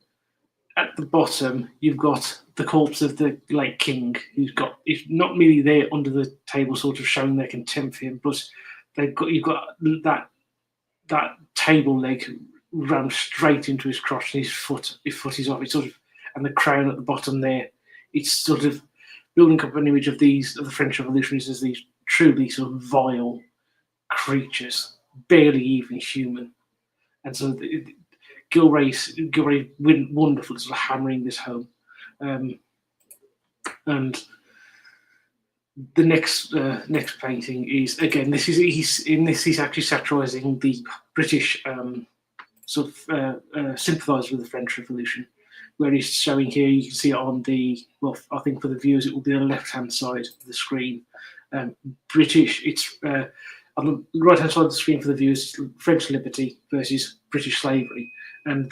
at the bottom, you've got the corpse of the late king, who's not merely there under the table, sort of showing their contempt for him, but you've got that table leg rammed straight into his crotch, and his foot is off. It's sort of, and the crown at the bottom there. It's sort of building up an image of the French revolutionaries as these truly sort of vile creatures, barely even human. And so Gilray wonderful sort of hammering this home. And the next painting is, again, he's actually satirising the British sort of sympathised with the French Revolution, where he's showing here, you can see it on I think for the viewers it will be on the left-hand side of the screen. It's on the right-hand side of the screen for the viewers, French liberty versus British slavery, and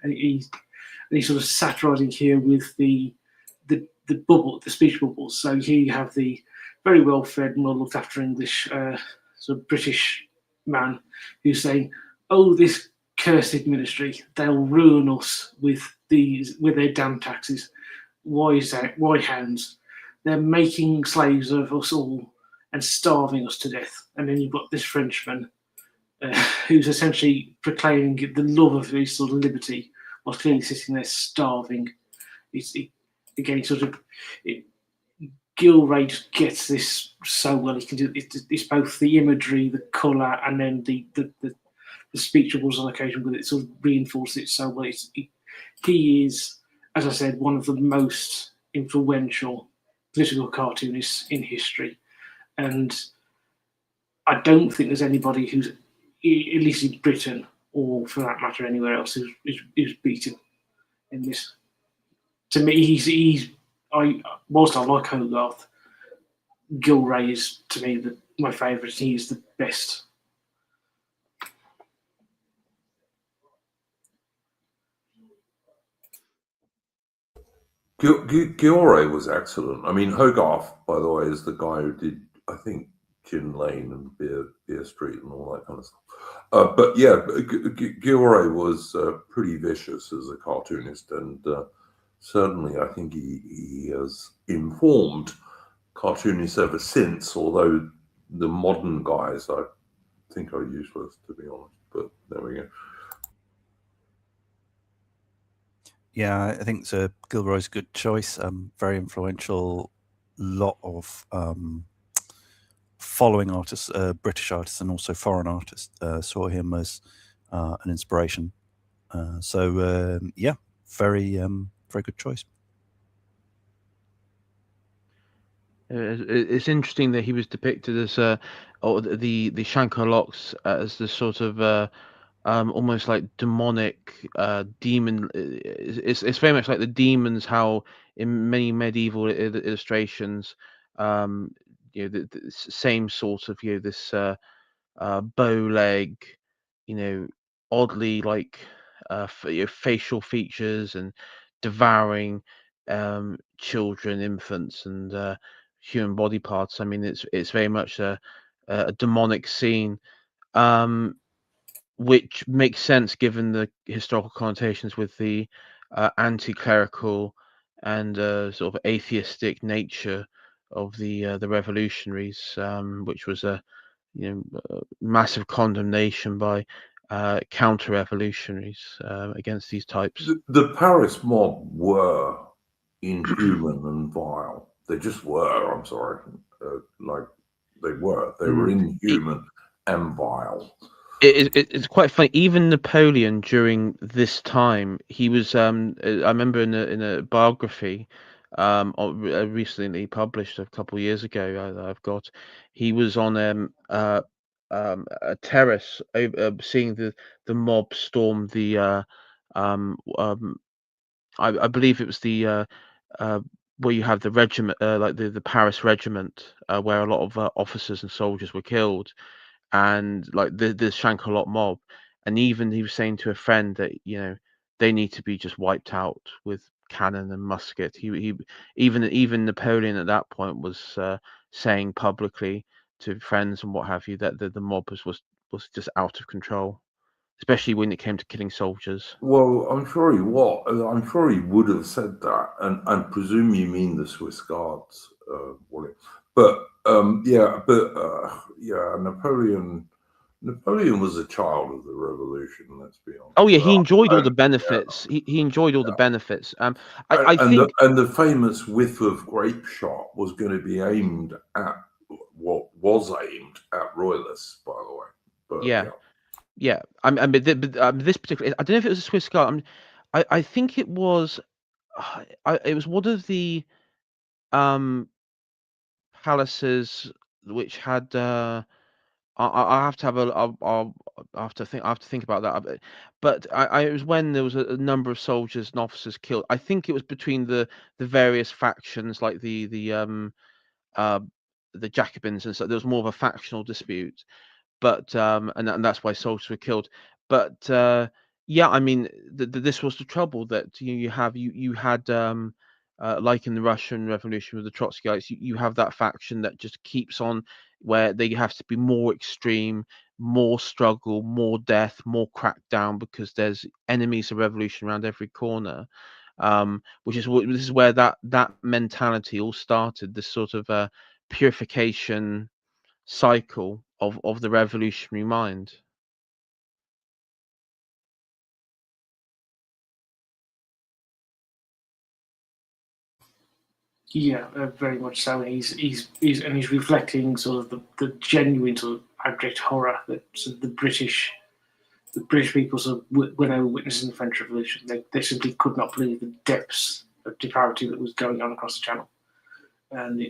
he's sort of satirising here with the speech bubbles. So here you have the very well-fed and well-looked after English sort of British man who's saying, "Oh, this cursed ministry, they'll ruin us with their damn taxes. Why hounds? They're making slaves of us all and starving us to death." And then you've got this Frenchman who's essentially proclaiming the love of his sort of liberty, while clearly sitting there starving. Gilray gets this so well. He can do it's both the imagery, the colour, and then the speech bubbles on occasion with it sort of reinforces it so well. He is, as I said, one of the most influential political cartoonists in history, and I don't think there's anybody who's, at least in Britain, or for that matter anywhere else, who's beaten in this. To me, whilst I like Hogarth, Gilray is, to me, my favourite. He is the best. Gilray was excellent. I mean, Hogarth, by the way, is the guy who did, I think, Gin Lane and Beer Street and all that kind of stuff. But yeah, Gilray was pretty vicious as a cartoonist, and certainly I think he has informed cartoonists ever since, although the modern guys I think are useless, to be honest. But there we go. Yeah, I think Gilroy's a good choice. Very influential. Lot of following artists, British artists and also foreign artists, saw him as an inspiration. Yeah, very good choice. It's interesting that he was depicted as or the Shankar Locks as the sort of almost like demonic demon. It's very much like the demons. How in many medieval illustrations, the same sort of this bow leg, oddly like facial features and devouring children, infants, and human body parts. I mean, it's very much a demonic scene. Um, which makes sense given the historical connotations with the anti-clerical and sort of atheistic nature of the revolutionaries, which was a massive condemnation by counter-revolutionaries against these types. The Paris mob were inhuman and vile. They just were. I'm sorry, like they were. They were inhuman and vile. It's quite funny. Even Napoleon during this time, he was. I remember in a biography, recently published a couple of years ago. I've got. He was on a terrace, seeing the mob storm the. I believe it was the where you have the regiment, like the Paris regiment, where a lot of officers and soldiers were killed, and like the Shankalot mob, and even he was saying to a friend that they need to be just wiped out with cannon and musket. He even Napoleon at that point was saying publicly to friends and what have you that the mob was just out of control, especially when it came to killing soldiers. Well, I'm sure he was. I'm sure he would have said that, and presume you mean the Swiss Guards, William. But yeah, Napoleon was a child of the revolution. Let's be honest. Oh yeah, he enjoyed all the benefits. He enjoyed all the benefits. I think the famous whiff of grape shot was going to be aimed at what was aimed at royalists, by the way. But yeah. Yeah, this particular, I don't know if it was a Swiss Guard. I think it was. It was one of the palaces which had. I have to have a. I have to think. I have to think about that a bit. But it was when there was a number of soldiers and officers killed. I think it was between the various factions, like uh the Jacobins, and so there was more of a factional dispute. But and that's why soldiers were killed. But yeah, I mean, this was the trouble that you had like in the Russian Revolution with the Trotskyites, you have that faction that just keeps on, where they have to be more extreme, more struggle, more death, more crackdown, because there's enemies of revolution around every corner. Which is this is where that mentality all started. This sort of purification cycle of the revolutionary mind. Yeah, very much so. He's reflecting sort of the genuine sort of abject horror that sort of the British people sort of when they were witnessing the French Revolution, they simply could not believe the depths of depravity that was going on across the Channel, and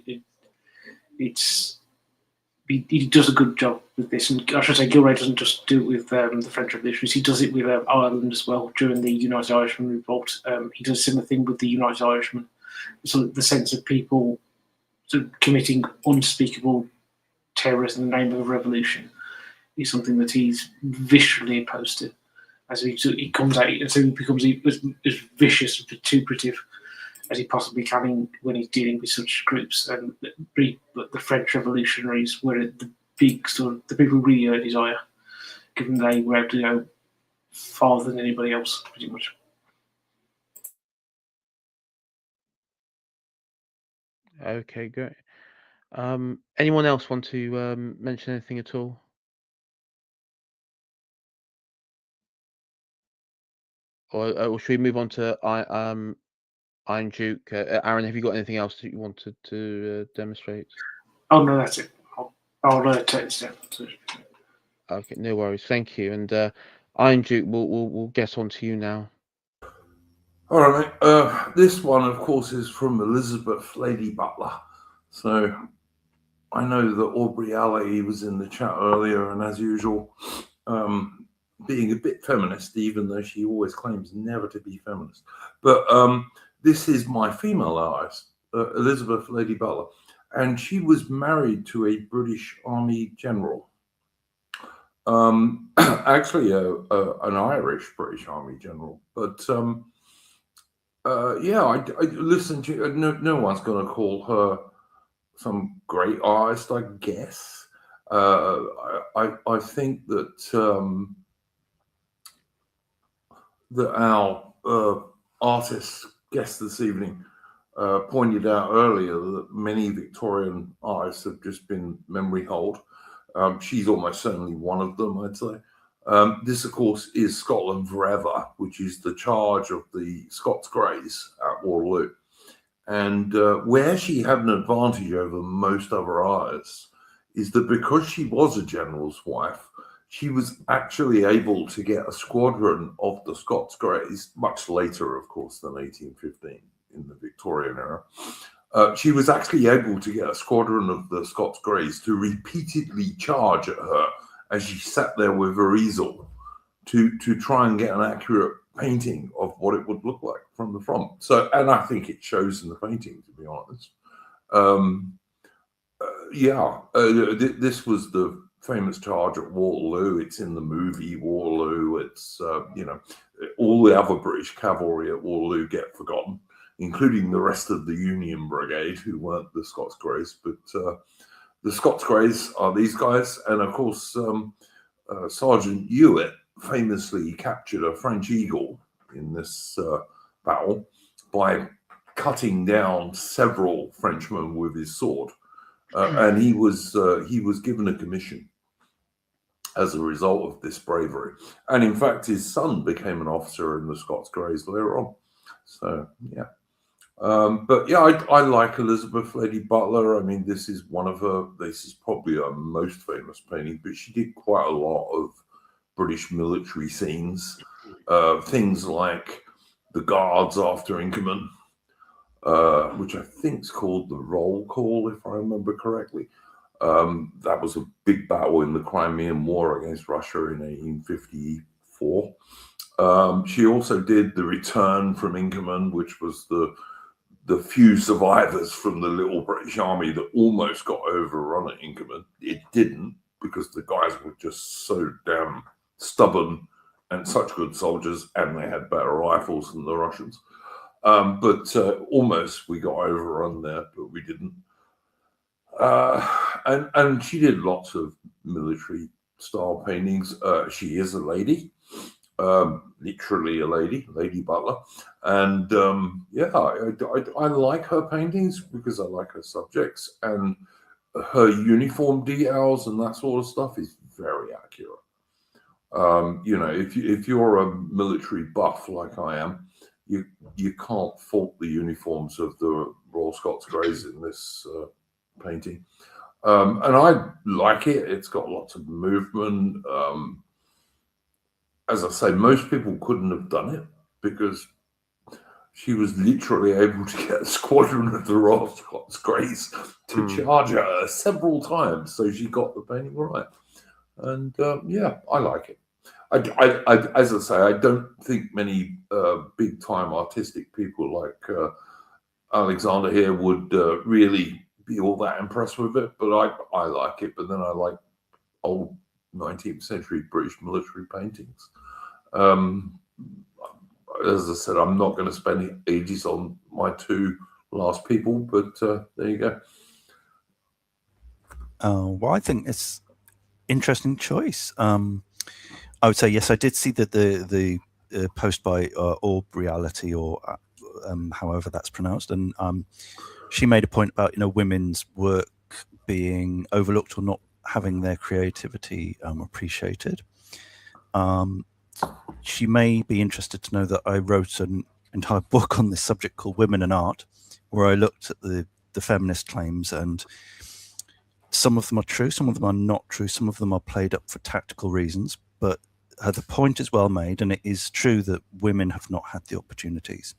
he does a good job with this. And I should say, Gilray doesn't just do it with the French Revolutionaries; he does it with Ireland as well during the United Irishman Revolt. He does a similar thing with the United Irishmen. So the sense of people sort of committing unspeakable terrors in the name of a revolution is something that he's viscerally opposed to. As he comes out, and so he becomes as vicious and vituperative as he possibly can when he's dealing with such groups. And the French revolutionaries were the big sort of the people who really hurt his ire, given they were able to go farther than anybody else, pretty much. Okay, great. Anyone else want to mention anything at all? or should we move on to Iron Duke? Aaron, have you got anything else that you wanted to demonstrate? Oh no, that's it. I'll take the step. Okay, no worries. Thank you. And Iron Duke, we'll get on to you now. All right, mate. This one, of course, is from Elizabeth Lady Butler. So I know that Aubrey Alley was in the chat earlier, and as usual, being a bit feminist, even though she always claims never to be feminist. But this is my female allies, Elizabeth Lady Butler, and she was married to a British Army general. Actually, an Irish British Army general, but I listen to. No one's going to call her some great artist, I guess. I think that that our artist guest this evening pointed out earlier that many Victorian artists have just been memory holed. She's almost certainly one of them, I'd say. This, of course, is Scotland Forever, which is the charge of the Scots Greys at Waterloo. And where she had an advantage over most other artists is that because she was a general's wife, she was actually able to get a squadron of the Scots Greys, much later, of course, than 1815 in the Victorian era. She was actually able to get a squadron of the Scots Greys to repeatedly charge at her as she sat there with her easel to try and get an accurate painting of what it would look like from the front. So, and I think it shows in the painting, to be honest. This was the famous charge at Waterloo. It's in the movie Waterloo. It's, all the other British cavalry at Waterloo get forgotten, including the rest of the Union Brigade, who weren't the Scots Greys. But the Scots Greys are these guys. And of course, Sergeant Hewitt famously captured a French eagle in this battle by cutting down several Frenchmen with his sword. And he was given a commission as a result of this bravery. And in fact, his son became an officer in the Scots Greys later on. So, yeah. I like Elizabeth Lady Butler. I mean, this is probably her most famous painting, but she did quite a lot of British military scenes, things like the Guards after Inkerman, which I think is called the Roll Call, if I remember correctly. That was a big battle in the Crimean War against Russia in 1854. She also did the Return from Inkerman, which was the few survivors from the little British army that almost got overrun at Inkerman. It didn't, because the guys were just so damn stubborn and such good soldiers, and they had better rifles than the Russians. Almost we got overrun there, but we didn't. And she did lots of military style paintings. She is a lady, literally a lady, Lady Butler. And I like her paintings because I like her subjects, and her uniform details and that sort of stuff is very accurate. If you're a military buff like I am, you can't fault the uniforms of the Royal Scots Greys in this painting. And I like it. It's got lots of movement. As I say, most people couldn't have done it because she was literally able to get a squadron of the Royal Scots Greys to charge her several times. So she got the painting right. And I like it. As I say, I don't think many big-time artistic people like Alexander here would really be all that impressed with it. But I like it. But then I like old 19th century British military paintings. As I said, I'm not going to spend ages on my two last people, but there you go. Well, I think it's interesting choice. I would say yes. I did see that the post by Aubrey, or however that's pronounced, and she made a point about women's work being overlooked or not having their creativity appreciated. she may be interested to know that I wrote an entire book on this subject called Women and Art, where I looked at the feminist claims, and some of them are true, some of them are not true, some of them are played up for tactical reasons, but the point is well made, and it is true that women have not had the opportunities.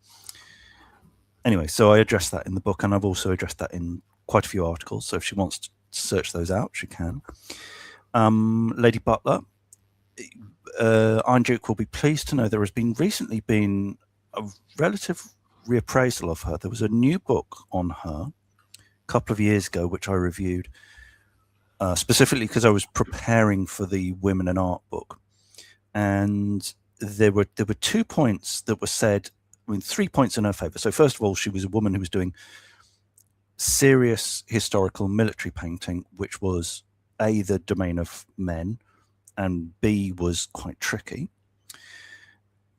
Anyway, so I addressed that in the book, and I've also addressed that in quite a few articles, so if she wants to search those out, she can. Lady Butler, Iron Duke will be pleased to know there has recently been a relative reappraisal of her. There was a new book on her a couple of years ago, which I reviewed, specifically because I was preparing for the Women and Art book. And there were 2 points that were said, 3 points in her favor. So first of all, she was a woman who was doing serious historical military painting, which was A, the domain of men, and B, was quite tricky.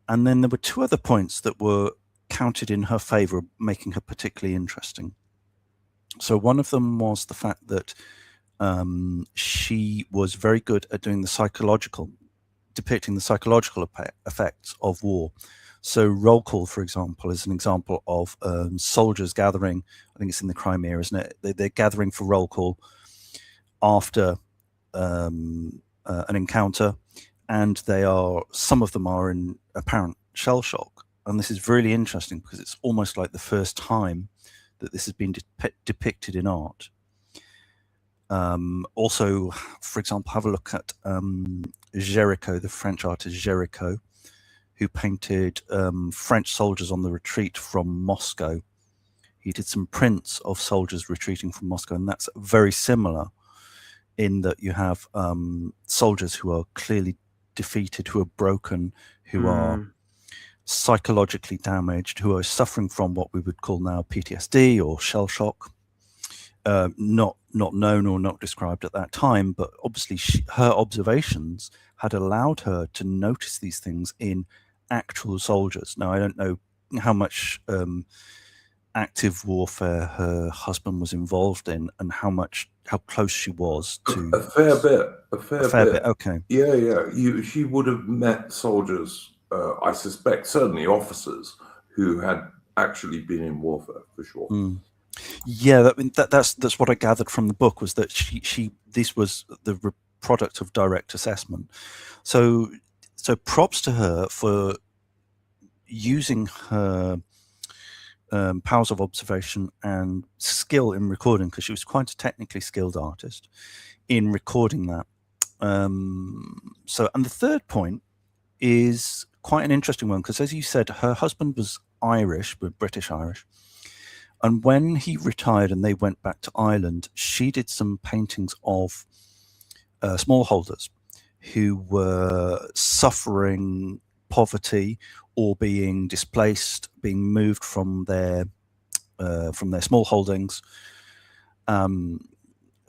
And then there were 2 other points that were counted in her favor, making her particularly interesting. So one of them was the fact that she was very good at doing depicting the psychological effects of war. So Roll Call, for example, is an example of soldiers gathering. I think it's in the Crimea, isn't it? They're gathering for roll call after an encounter, and some of them are in apparent shell shock. And this is really interesting because it's almost like the first time that this has been depicted in art. Also, for example, have a look at Géricault, the French artist Géricault, who painted French soldiers on the retreat from Moscow. He did some prints of soldiers retreating from Moscow, and that's very similar in that you have soldiers who are clearly defeated, who are broken, who are psychologically damaged, who are suffering from what we would call now PTSD or shell shock. Not known or not described at that time, but obviously her observations had allowed her to notice these things in actual soldiers. Now, I don't know how much active warfare her husband was involved in, and how close she was to a fair bit. Okay. Yeah. She would have met soldiers, I suspect, certainly officers who had actually been in warfare, for sure. Yeah, that's what I gathered from the book, was that this was the product of direct assessment. So props to her for using her powers of observation and skill in recording, because she was quite a technically skilled artist in recording that. And the third point is quite an interesting one, because as you said, her husband was Irish, but British Irish. And when he retired and they went back to Ireland, she did some paintings of smallholders who were suffering poverty or being displaced, being moved from their small holdings. I'm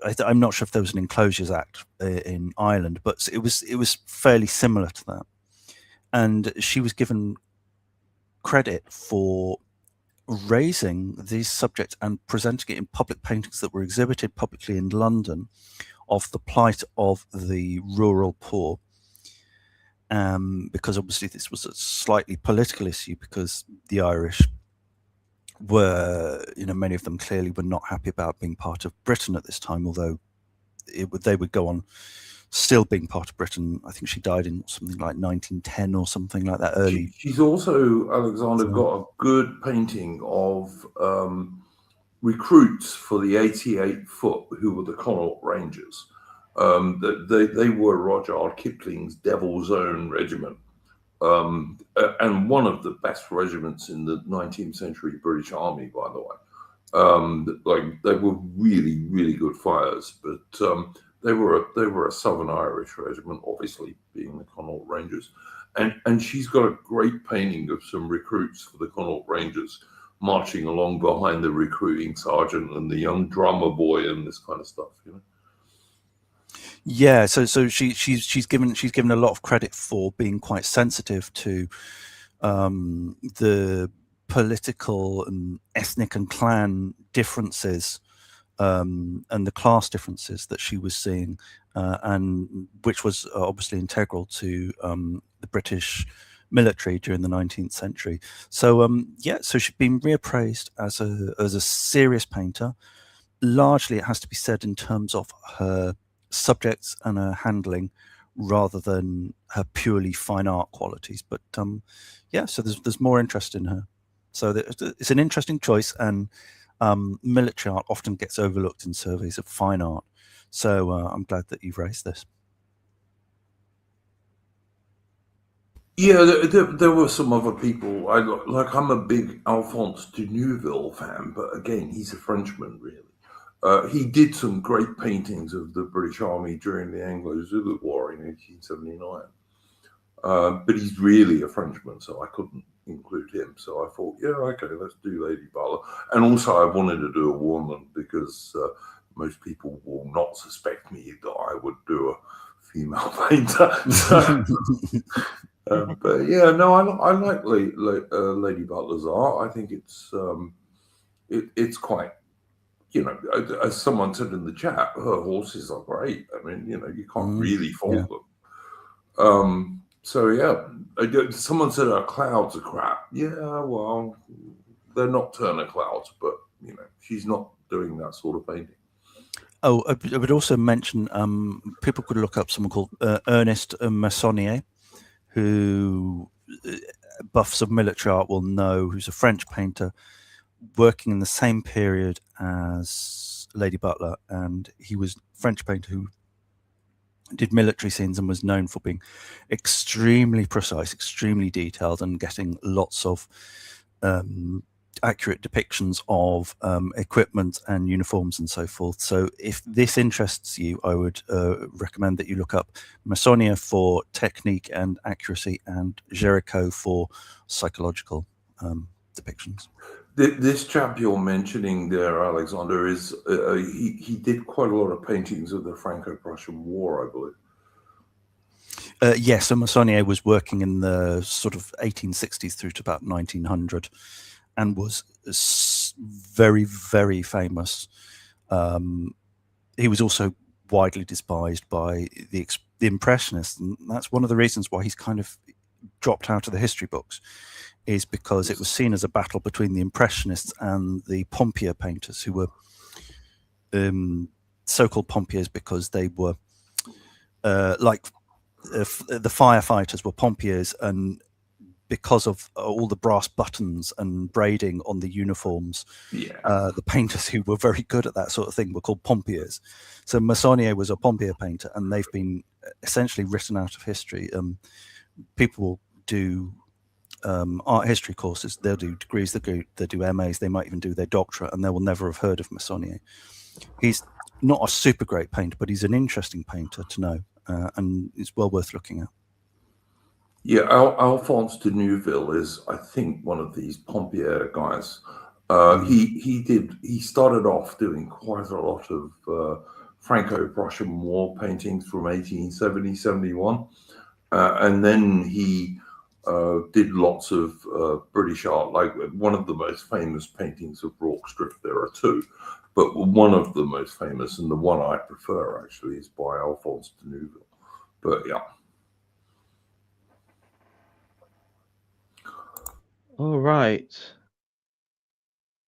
not sure if there was an Enclosures Act in Ireland, but it was fairly similar to that. And she was given credit for raising these subjects and presenting it in public paintings that were exhibited publicly in London of the plight of the rural poor. Because obviously this was a slightly political issue, because the Irish were, many of them clearly were not happy about being part of Britain at this time, although they would go on still being part of Britain. I think she died in something like 1910 or something like that. Early. She's also, Alexander, got a good painting of recruits for the 88 Foot, who were the Connaught Rangers. They were Rudyard Kipling's Devil's Own regiment, and one of the best regiments in the 19th century British Army, by the way. They were really, really good fighters, but they were a Southern Irish regiment, obviously being the Connaught Rangers, and she's got a great painting of some recruits for the Connaught Rangers marching along behind the recruiting sergeant and the young drummer boy and this kind of stuff, Yeah, so she's given a lot of credit for being quite sensitive to the political and ethnic and clan differences, and the class differences that she was seeing, and which was obviously integral to the British military during the 19th century. So so she's been reappraised as a serious painter. Largely, it has to be said in terms of her subjects and her handling, rather than her purely fine art qualities. But so there's more interest in her. So it's an interesting choice, and military art often gets overlooked in surveys of fine art. So I'm glad that you've raised this. Yeah, there were some other people. I'm a big Alphonse de Neuville fan, but again, he's a Frenchman, really. He did some great paintings of the British Army during the Anglo-Zulu War in 1879. But he's really a Frenchman, so I couldn't include him. So I thought, yeah, okay, let's do Lady Butler. And also I wanted to do a woman because most people will not suspect me that I would do a female painter. But yeah, no, I like Lady Butler's art. I think it's quite, as someone said in the chat, her horses are great. I mean, you can't really fault them. So yeah, someone said our clouds are crap. Yeah, well, they're nocturnal clouds, but she's not doing that sort of painting. Oh, I would also mention people could look up someone called Ernest Meissonier, who buffs of military art will know, who's a French painter working in the same period as Lady Butler, and he was a French painter who did military scenes and was known for being extremely precise, extremely detailed, and getting lots of accurate depictions of equipment and uniforms and so forth. So if this interests you, I would recommend that you look up Meissonier for technique and accuracy, and Géricault for psychological depictions. This chap you're mentioning there, Alexander, is he did quite a lot of paintings of the Franco-Prussian War, I believe. Yes, so Meissonier was working in the sort of 1860s through to about 1900, and was very, very famous. He was also widely despised by the Impressionists, and that's one of the reasons why he's kind of dropped out of the history books, is because it was seen as a battle between the Impressionists and the Pompier painters, who were so-called Pompiers because they were like the firefighters were Pompiers, and because of all the brass buttons and braiding on the uniforms, the painters who were very good at that sort of thing were called Pompiers. So Meissonier was a Pompier painter, and they've been essentially written out of history. People will do art history courses, they'll do degrees, they'll do MAs, they might even do their doctorate, and they will never have heard of Meissonier. He's not a super great painter, but he's an interesting painter to know, and it's well worth looking at. Yeah, Alphonse de Neuville is, I think, one of these Pompier guys. He started off doing quite a lot of Franco-Prussian War paintings from 1870, 71, and then he did lots of British art. Like one of the most famous paintings of Rorke's Drift, there are two, but one of the most famous, and the one I prefer actually, is by Alphonse de Neuville. But yeah. All right.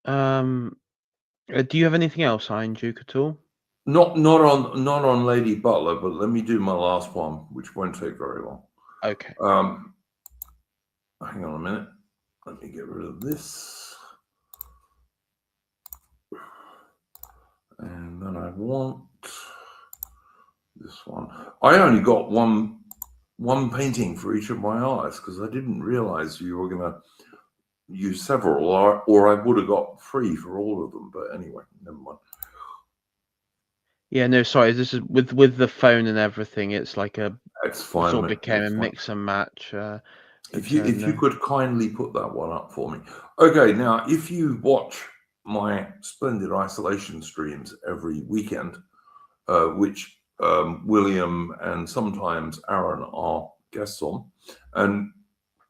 Do you have anything else, Iron Duke, at all? Not on Lady Butler, but let me do my last one, which won't take very long. Okay. Hang on a minute. Let me get rid of this. And then I want this one. I only got one painting for each of my artists because I didn't realize you were going to use several, or I would have got free for all of them. But anyway, never mind. Yeah, no, sorry. This is with the phone and everything. It's like it's fine. Sort of became a mix and match. If you could kindly put that one up for me. Okay, now if you watch my splendid isolation streams every weekend, which William and sometimes Aaron are guests on, and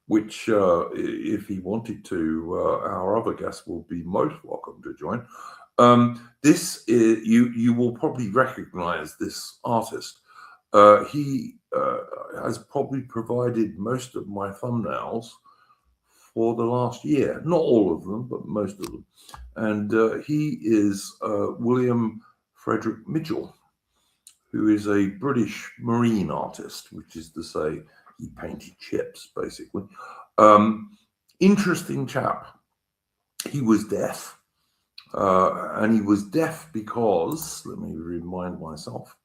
which if he wanted to, our other guests will be most welcome to join. This is, you will probably recognize this artist. He has probably provided most of my thumbnails for the last year. Not all of them, but most of them. And he is William Frederick Mitchell, who is a British marine artist, which is to say he painted ships, basically. Interesting chap. He was deaf. And he was deaf because, let me remind myself,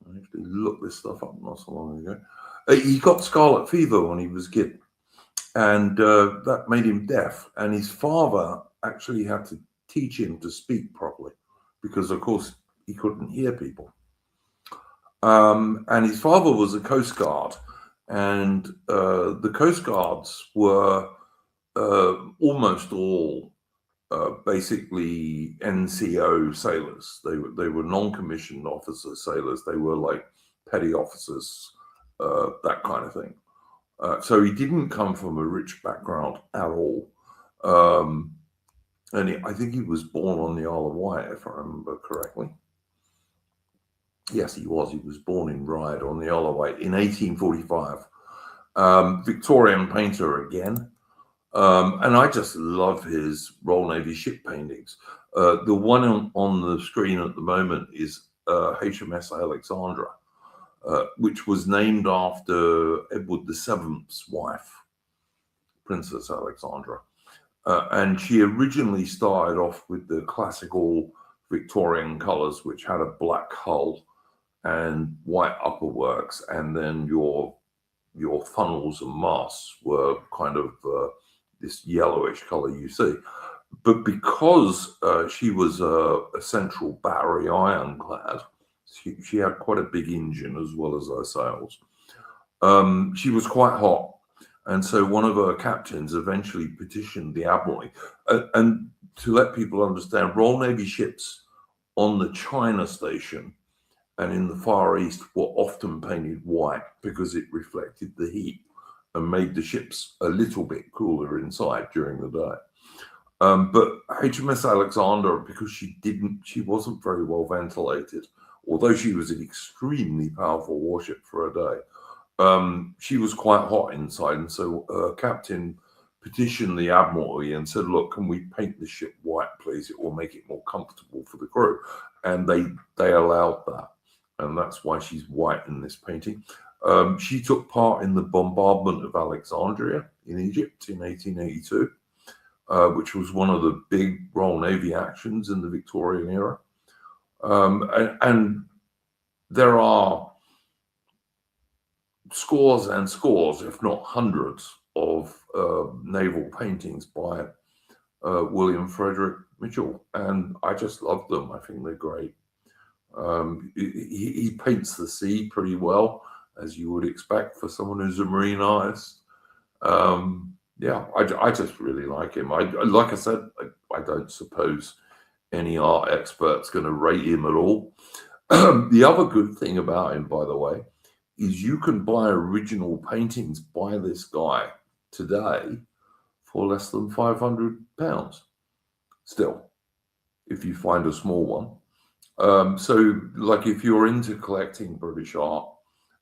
I actually looked this stuff up not so long ago. He got scarlet fever when he was a kid, and that made him deaf. And his father actually had to teach him to speak properly because, of course, he couldn't hear people. And his father was a Coast Guard, and the Coast Guards were almost all basically NCO sailors. They were non-commissioned officer sailors. They were like petty officers, that kind of thing. So he didn't come from a rich background at all. And I think he was born on the Isle of Wight, if I remember correctly. Yes, he was. He was born in Ryde on the Isle of Wight in 1845. Victorian painter again. And I just love his Royal Navy ship paintings. The one on the screen at the moment is HMS Alexandra, which was named after Edward VII's wife, Princess Alexandra. And she originally started off with the classical Victorian colours, which had a black hull and white upperworks, and then your funnels and masts were kind of this yellowish color you see. But because she was a central battery ironclad, she had quite a big engine as well as her sails. She was quite hot. And so one of her captains eventually petitioned the Admiralty. And to let people understand, Royal Navy ships on the China station and in the Far East were often painted white because it reflected the heat and made the ships a little bit cooler inside during the day. But HMS Alexander, because she wasn't very well ventilated, although she was an extremely powerful warship for a day, she was quite hot inside. And so captain petitioned the Admiralty and said, look, can we paint the ship white, please? It will make it more comfortable for the crew. And they allowed that. And that's why she's white in this painting. She took part in the bombardment of Alexandria in Egypt in 1882, which was one of the big Royal Navy actions in the Victorian era. And there are scores and scores, if not hundreds, of naval paintings by William Frederick Mitchell. And I just love them. I think they're great. He paints the sea pretty well, as you would expect for someone who's a marine artist. Yeah, I just really like him. Like I said, I don't suppose any art expert's going to rate him at all. The other good thing about him, by the way, is you can buy original paintings by this guy today for less than £500 still, if you find a small one. So like if you're into collecting British art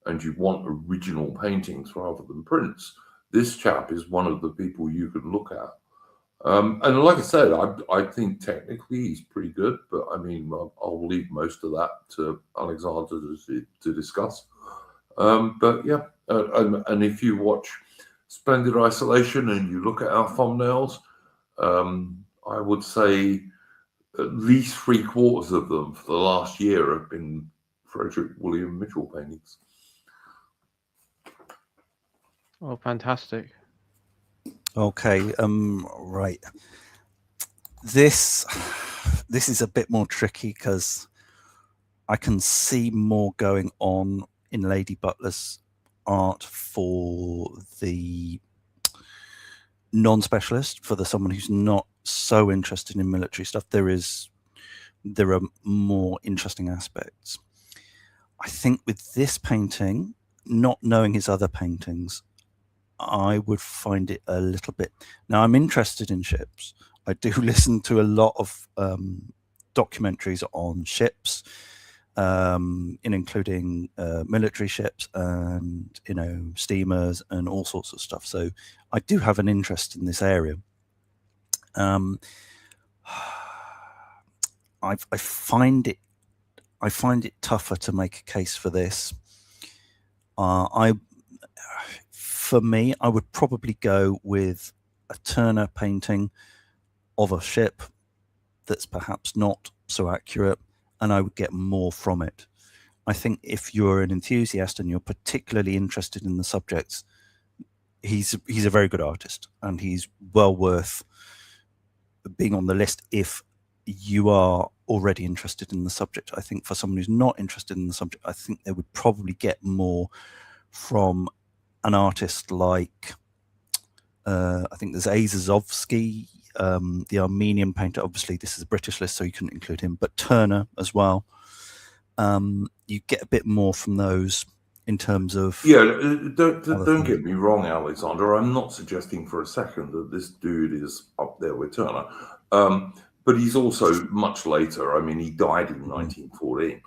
and you want original paintings rather than prints, this chap is one of the people you can look at. And like I said, I think technically he's pretty good, but I mean, I'll leave most of that to Alexander to discuss. But yeah, and if you watch Splendid Isolation and you look at our thumbnails, I would say at least 3/4 of them for the last year have been Frederick William Mitchell paintings. Oh, fantastic. Okay, right. This is a bit more tricky because I can see more going on in Lady Butler's art for the non-specialist, for someone who's not so interested in military stuff. There are more interesting aspects. I think with this painting, not knowing his other paintings, I would find it a little bit. Now, I'm interested in ships. I do listen to a lot of documentaries on ships. including military ships and steamers and all sorts of stuff. So I do have an interest in this area. I find it tougher to make a case for this. For me, I would probably go with a Turner painting of a ship that's perhaps not so accurate, and I would get more from it. I think if you're an enthusiast and you're particularly interested in the subjects, he's a very good artist, and he's well worth being on the list if you are already interested in the subject. I think for someone who's not interested in the subject, I think they would probably get more from an artist like I think there's Azazovsky, the Armenian painter. Obviously this is a British list, so you couldn't include him, but Turner as well. You get a bit more from those in terms of don't get me wrong, Alexander, I'm not suggesting for a second that this dude is up there with Turner, but he's also much later. I mean, he died in 1914,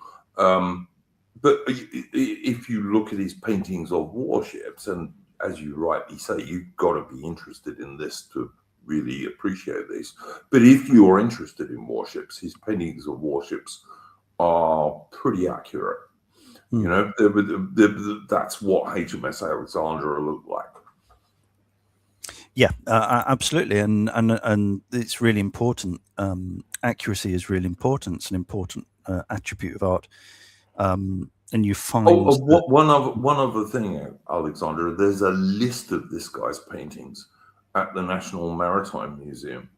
but if you look at his paintings of warships, and as you rightly say, you've got to be interested in this to really appreciate this. But if you're interested in warships, his paintings of warships are pretty accurate. That's what HMS Alexandra looked like. Yeah, absolutely, and it's really important. Accuracy is really important. It's an important attribute of art. And you find one other thing, Alexandra. There's a list of this guy's paintings at the National Maritime Museum,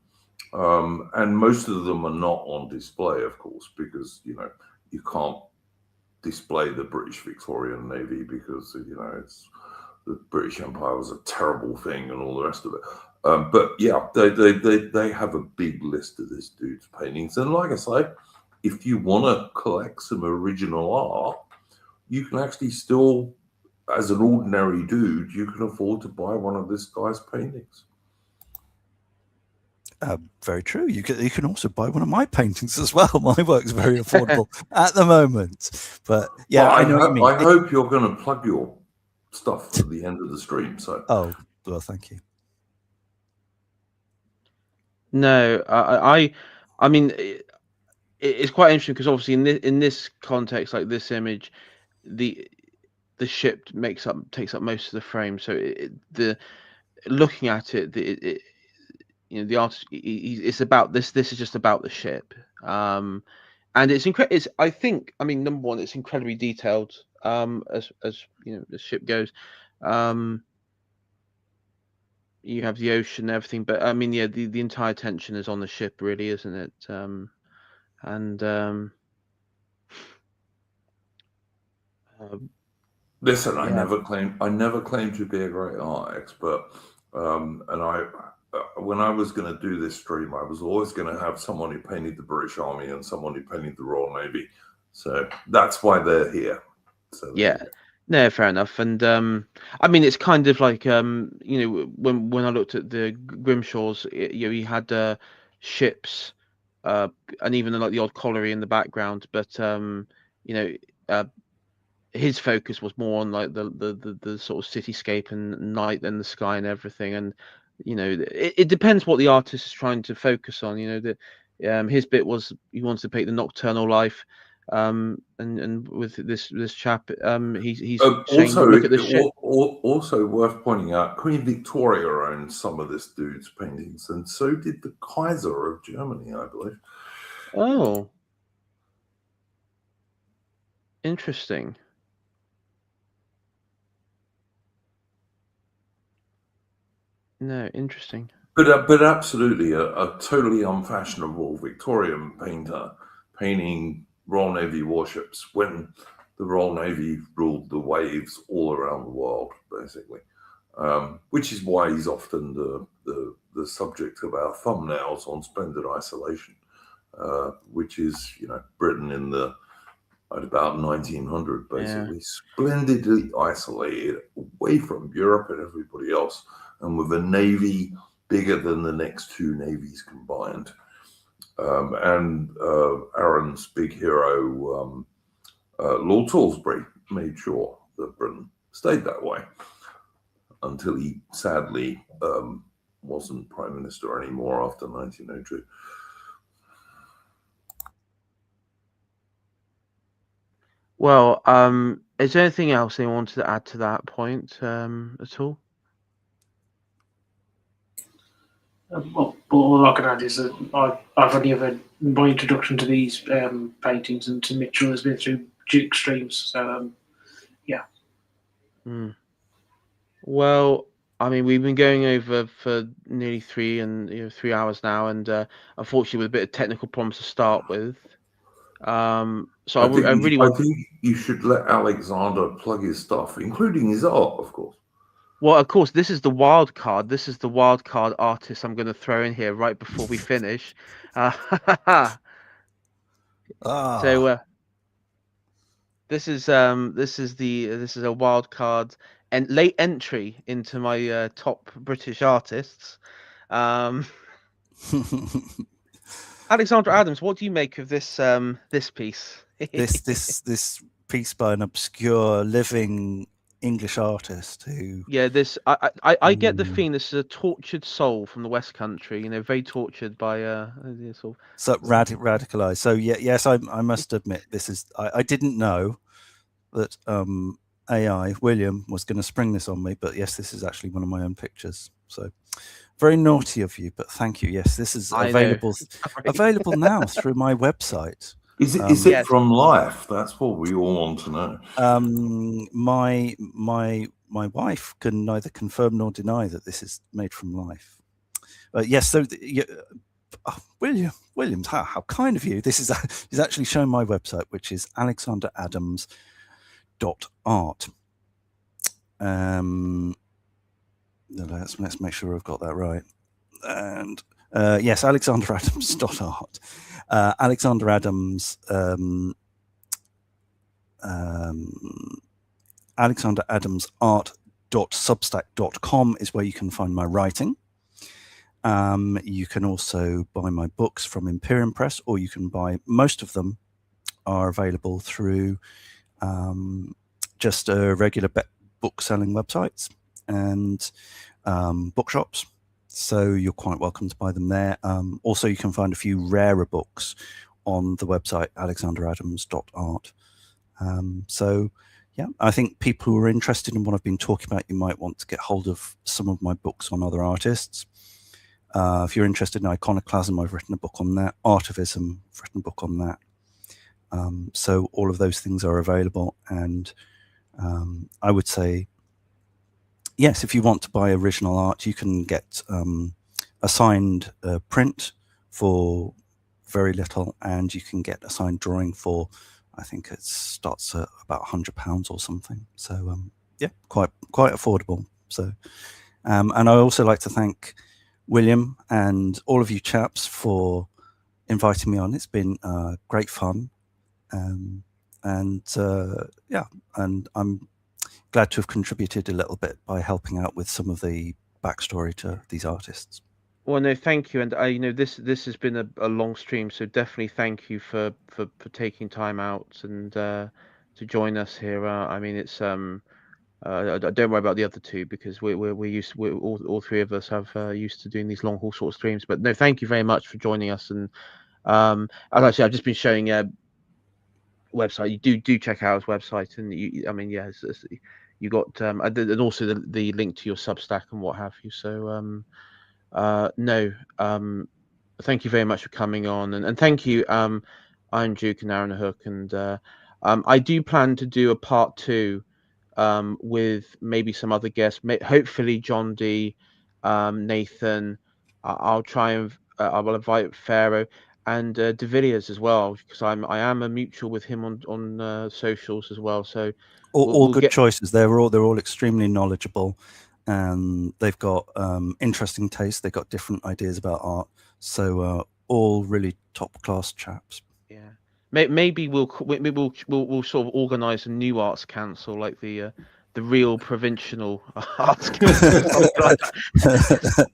and most of them are not on display, of course, because you can't display the British Victorian Navy because it's the British Empire was a terrible thing and all the rest of it. But yeah, they have a big list of this dude's paintings, and like I say, if you want to collect some original art, you can actually still, as an ordinary dude, you can afford to buy one of this guy's paintings. Very true. You can also buy one of my paintings as well. My work's very affordable at the moment. But yeah, well, I know what you mean. I hope you're going to plug your stuff at the end of the stream. So. Oh, well, thank you. No, I mean, it's quite interesting because obviously in this context, like this image, the ship takes up most of the frame. So looking at it, the artist, it's about this. This is just about the ship, and it's incredible. I think, I mean, number one, it's incredibly detailed. As the ship goes, you have the ocean and everything, but I mean, yeah, the entire attention is on the ship, really, isn't it? Listen, yeah. I never claimed to be a great art expert, and when I was going to do this stream, I was always going to have someone who painted the British Army and someone who painted the Royal Navy, so that's why they're here. So yeah, no, fair enough. And I mean, it's kind of like when I looked at the Grimshaws, he had ships, and even like the odd colliery in the background, but his focus was more on like the sort of cityscape and night and the sky and everything. And it depends what the artist is trying to focus on. His bit was he wanted to paint the nocturnal life, and with this chap, he's saying, look at the ship. Also worth pointing out, Queen Victoria owned some of this dude's paintings, and so did the Kaiser of Germany, I believe. Oh, interesting. No, interesting. But absolutely a totally unfashionable Victorian painter painting Royal Navy warships when the Royal Navy ruled the waves all around the world, basically, which is why he's often the subject of our thumbnails on Splendid Isolation, which is Britain in at about 1900, basically, splendidly isolated away from Europe and everybody else, and with a navy bigger than the next two navies combined. And Aaron's big hero, Lord Salisbury made sure that Britain stayed that way until he sadly wasn't Prime Minister anymore after 1902. Well, is there anything else they wanted to add to that point at all? Well, all I can add is that I've only ever my introduction to these paintings and to Mitchell has been through Duke Streams. So yeah. Well, I mean, we've been going over for nearly 3 hours now, and unfortunately, with a bit of technical problems to start with. So I really want. I think you should let Alexander plug his stuff, including his art, of course. Well, of course, this is the wild card. This is the wild card artist I'm going to throw in here right before we finish. So this is a wild card and late entry into my top British artists. Alexander Adams, what do you make of this this piece? this piece by an obscure living English artist who I get the feeling this is a tortured soul from the West Country, very tortured by sort of radicalized. So yes, I must admit this is I didn't know that AI William was going to spring this on me, but yes, this is actually one of my own pictures. So very naughty of you, but thank you. Yes, this is available now through my website. Is it from life? That's what we all want to know. My wife can neither confirm nor deny that this is made from life. Yes, so Williams, how kind of you. This is actually shown my website, which is alexanderadams.art. Let's make sure I've got that right. And yes, alexanderadams.art. Alexander Adams, alexanderadamsart.substack.com is where you can find my writing. You can also buy my books from Imperium Press, or you can buy, most of them are available through just regular book selling websites and bookshops. So you're quite welcome to buy them there. Also, you can find a few rarer books on the website alexanderadams.art. So yeah, I think people who are interested in what I've been talking about, you might want to get hold of some of my books on other artists. If you're interested in iconoclasm, I've written a book on that. Artivism, I've written a book on that. So all of those things are available. And I would say, yes, if you want to buy original art, you can get a signed print for very little, and you can get a signed drawing for, I think it starts at about £100 or something. So yeah, quite affordable. So and I also like to thank William and all of you chaps for inviting me on. It's been great fun, and yeah, and I'm glad to have contributed a little bit by helping out with some of the backstory to these artists. Well, no, thank you, and this has been a long stream, so definitely thank you for taking time out and to join us here. I mean, it's don't worry about the other two, because we're used. All three of us have used to doing these long haul sort of streams. But no, thank you very much for joining us. And as I said, I've just been showing website. You do check out his website, and I mean, yeah, you got and also the link to your Substack and what have you. So thank you very much for coming on, and thank you, Iron Duke and Aaron Hook, and I do plan to do a part 2 with maybe some other guests, hopefully John D, Nathan. I'll try and I will invite Pharaoh and De Villiers as well, because I am a mutual with him on socials as well. So all good choices. They're all extremely knowledgeable, and they've got interesting tastes. They've got different ideas about art. So all really top class chaps. Yeah, maybe we'll sort of organise a new arts council like the the real provincial arts council. Or something like that.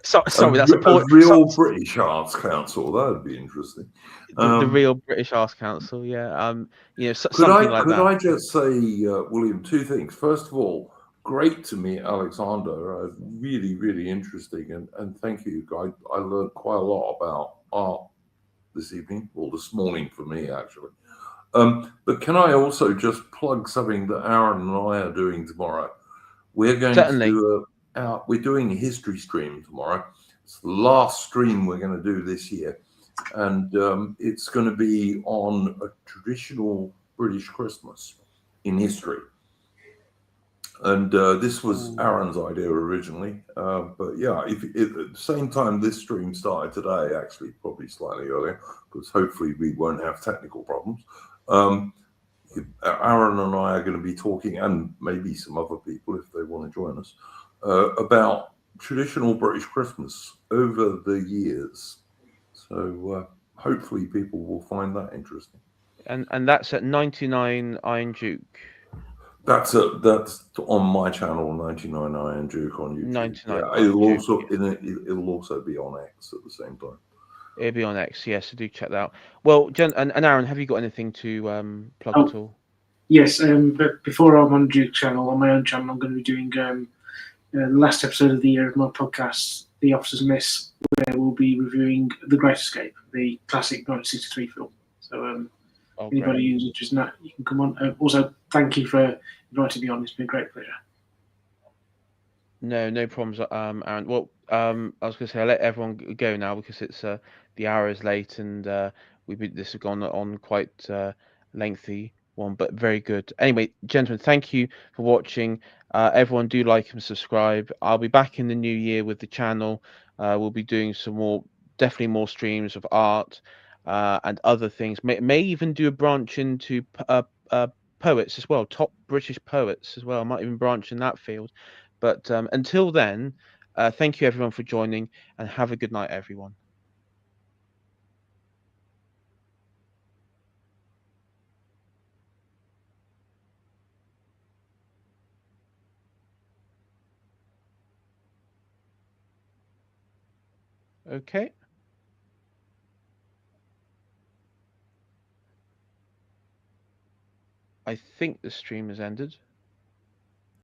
Sorry, that's a poor. real British Arts Council. That would be interesting. The real British Arts Council, yeah. You know, Could something like that. I just say, William, two things. First of all, great to meet Alexander. Really, really interesting, and thank you. I learned quite a lot about art this evening, or this morning for me, actually. But can I also just plug something that Aaron and I are doing tomorrow? We're going Certainly. to do we're doing a history stream tomorrow. It's the last stream we're going to do this year, and it's going to be on a traditional British Christmas in history. And this was Aaron's idea originally, but yeah, if at the same time this stream started today, actually probably slightly earlier, because hopefully we won't have technical problems. Aaron and I are going to be talking, and maybe some other people if they want to join us, about traditional British Christmas over the years. So hopefully people will find that interesting. And that's at 99 Iron Duke. That's on my channel, 99 Iron Duke on YouTube. 99 Yeah, Iron Duke. it'll also be on X at the same time. It'll be on X, yes. So do check that out. Well, Jen and Aaron, have you got anything to plug at all? Yes, but before I'm on Duke channel, on my own channel, I'm going to be doing the last episode of the year of my podcast, The Officer's Mess, where we'll be reviewing The Great Escape, the classic 1963 film. So anybody who's interested in that, you can come on. Also, thank you for inviting me on. It's been a great pleasure. No problems, Aaron. Well, I was going to say I'll let everyone go now because it's the hour is late and this has gone on quite lengthy one, but very good. Anyway, gentlemen, thank you for watching. Everyone do like and subscribe. I'll be back in the new year with the channel. We'll be doing definitely more streams of art and other things. May even do a branch into poets as well, top British poets as well. I might even branch in that field. But until then, thank you everyone for joining and have a good night, everyone. Okay. I think the stream has ended.